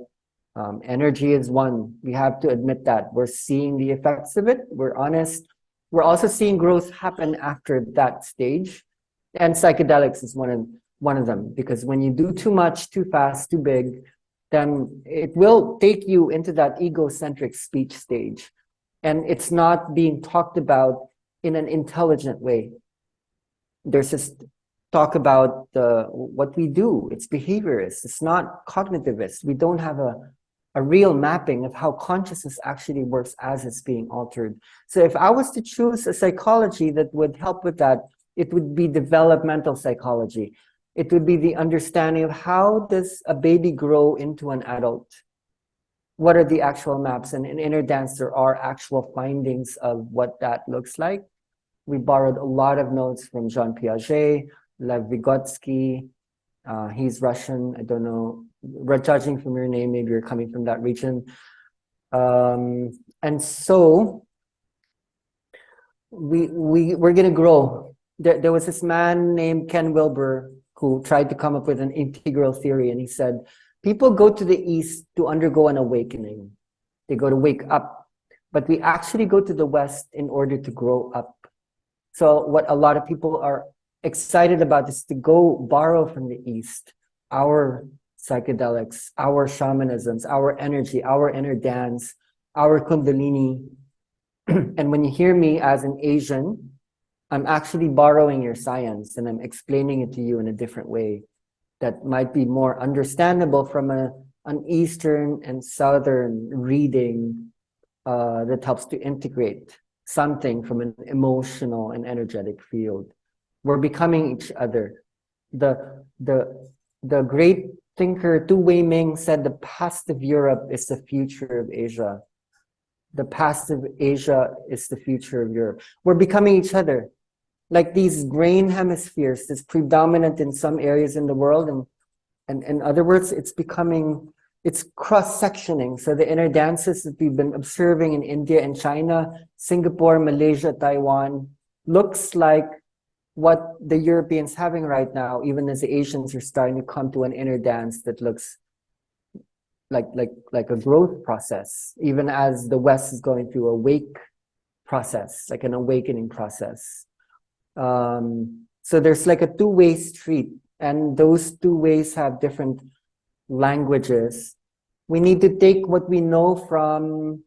S1: energy is one. We have to admit that. We're seeing the effects of it. We're honest. We're also seeing growth happen after that stage. And psychedelics is one of them. Because when you do too much, too fast, too big, then it will take you into that egocentric speech stage. And it's not being talked about in an intelligent way. There's this talk about what we do. It's behaviorist. It's not cognitivist. We don't have a real mapping of how consciousness actually works as it's being altered. So if I was to choose a psychology that would help with that, it would be developmental psychology. It would be the understanding of how does a baby grow into an adult? What are the actual maps? And in Inner Dance, there are actual findings of what that looks like. We borrowed a lot of notes from Jean Piaget, Lev Vygotsky. He's Russian. I don't know. Judging from your name, maybe you're coming from that region. And so we're going to grow. There was this man named Ken Wilber who tried to come up with an integral theory. And he said, people go to the East to undergo an awakening. They go to wake up. But we actually go to the West in order to grow up. So what a lot of people are excited about is to go borrow from the East, our psychedelics, our shamanisms, our energy, our inner dance, our kundalini. And when you hear me as an Asian, I'm actually borrowing your science and I'm explaining it to you in a different way that might be more understandable from an Eastern and Southern reading that helps to integrate something from an emotional and energetic field. We're becoming each other. The great thinker Tu Weiming said the past of Europe is the future of Asia. The past of Asia is the future of Europe. We're becoming each other. Like these grain hemispheres that's predominant in some areas in the world, and in other words, it's cross-sectioning. So the inner dances that we've been observing in India and China, Singapore, Malaysia, Taiwan, looks like what the Europeans having right now, even as the Asians are starting to come to an inner dance that looks like a growth process, even as the West is going through a wake process, like an awakening process. So there's like a two-way street, and those two ways have different languages. We need to take what we know from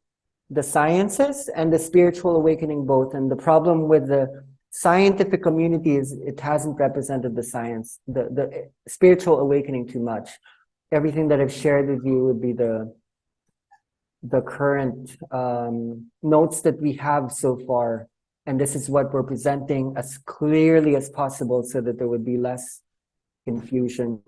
S1: the sciences and the spiritual awakening both. And the problem with the scientific community is it hasn't represented the science, the spiritual awakening too much. Everything that I've shared with you would be the current notes that we have so far. And this is what we're presenting as clearly as possible so that there would be less confusion.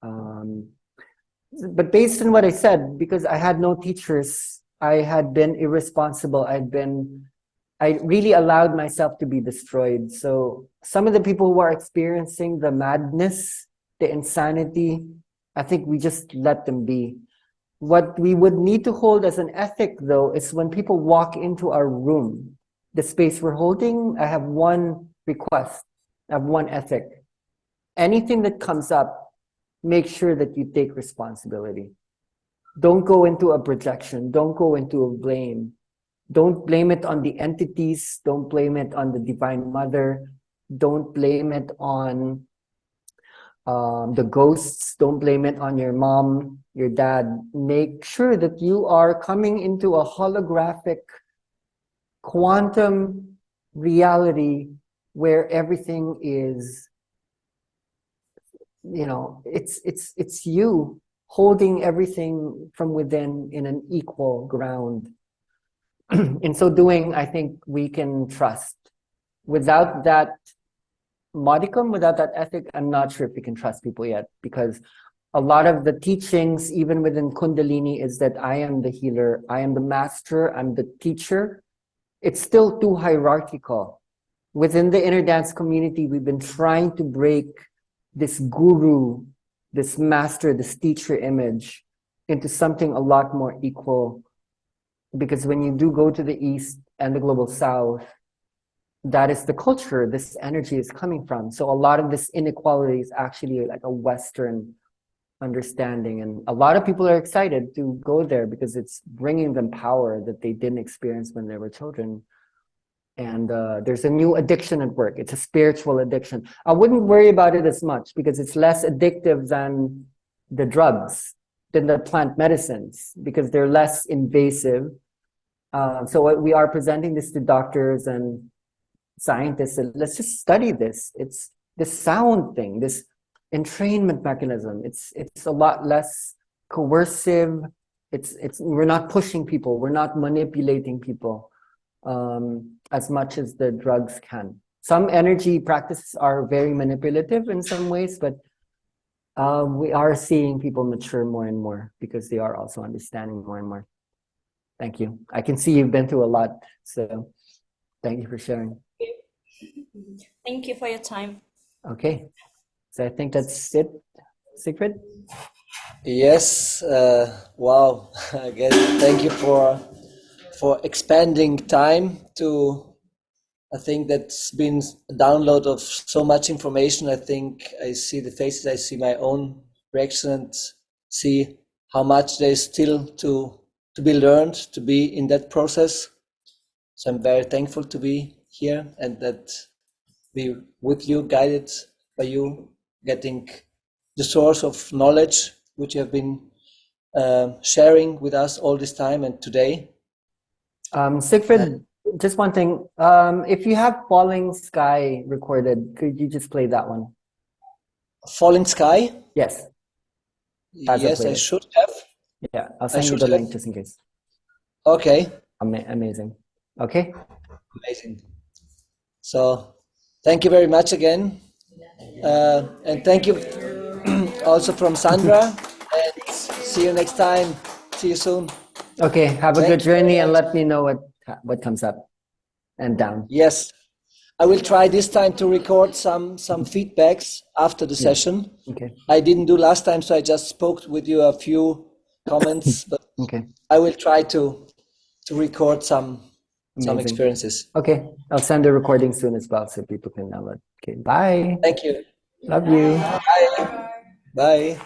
S1: But based on what I said, because I had no teachers, I had been irresponsible. I really allowed myself to be destroyed. So some of the people who are experiencing the madness, the insanity, I think we just let them be. What we would need to hold as an ethic, though, is when people walk into our room, the space we're holding, I have one request, I have one ethic. Anything that comes up, make sure that you take responsibility. Don't go into a projection. Don't go into a blame. Don't blame it on the entities. Don't blame it on the Divine Mother. Don't blame it on the ghosts. Don't blame it on your mom, your dad. Make sure that you are coming into a holographic quantum reality where everything is, it's you holding everything from within in an equal ground. In so doing, I think we can trust. Without that modicum, without that ethic, I'm not sure if we can trust people yet, because a lot of the teachings, even within Kundalini, is that I am the healer, I am the master, I'm the teacher. It's still too hierarchical. Within the inner dance community, we've been trying to break this guru, this master, this teacher image into something a lot more equal. Because when you do go to the East and the Global South, that is the culture this energy is coming from. So a lot of this inequality is actually like a Western understanding. And a lot of people are excited to go there because it's bringing them power that they didn't experience when they were children. And there's a new addiction at work. It's a spiritual addiction. I wouldn't worry about it as much because it's less addictive than the drugs, than the plant medicines, because they're less invasive. So we are presenting this to doctors and scientists. And let's just study this. It's this sound thing, this entrainment mechanism. It's a lot less coercive. We're not pushing people. We're not manipulating people as much as the drugs can. Some energy practices are very manipulative in some ways, but we are seeing people mature more and more because they are also understanding more and more. Thank you. I can see you've been through a lot, so thank you for sharing.
S11: Thank you for your time.
S1: Okay, so I think that's it, Sigrid?
S2: Yes, wow. Again, thank you for expanding time to, I think that's been a download of so much information. I think I see the faces, I see my own reaction, and see how much there is still to be learned, to be in that process. So I'm very thankful to be here and that be with you, guided by you, getting the source of knowledge which you have been sharing with us all this time and today.
S1: Sigrid, just one thing. If you have Falling Sky recorded, could you just play that one?
S2: Falling Sky?
S1: Yes.
S2: Yes, I should have.
S1: Yeah, I'll send you the link just in case.
S2: Okay.
S1: Amazing. Okay.
S2: Amazing. So thank you very much again. And thank you also from Sandra. And see you next time. See you soon.
S1: Okay. Have a
S2: Thank
S1: good
S2: you very
S1: journey and
S2: much.
S1: let me know what comes up and down.
S2: Yes. I will try this time to record some feedbacks after the
S1: Yeah.
S2: session.
S1: Okay.
S2: I didn't do last time, so I just spoke with you a few comments, but
S1: Okay.
S2: I will try to record some
S1: Amazing.
S2: experiences.
S1: Okay. I'll send a recording soon as well so people can download. Okay. Bye.
S2: Thank you.
S1: Love you.
S2: Bye. Bye.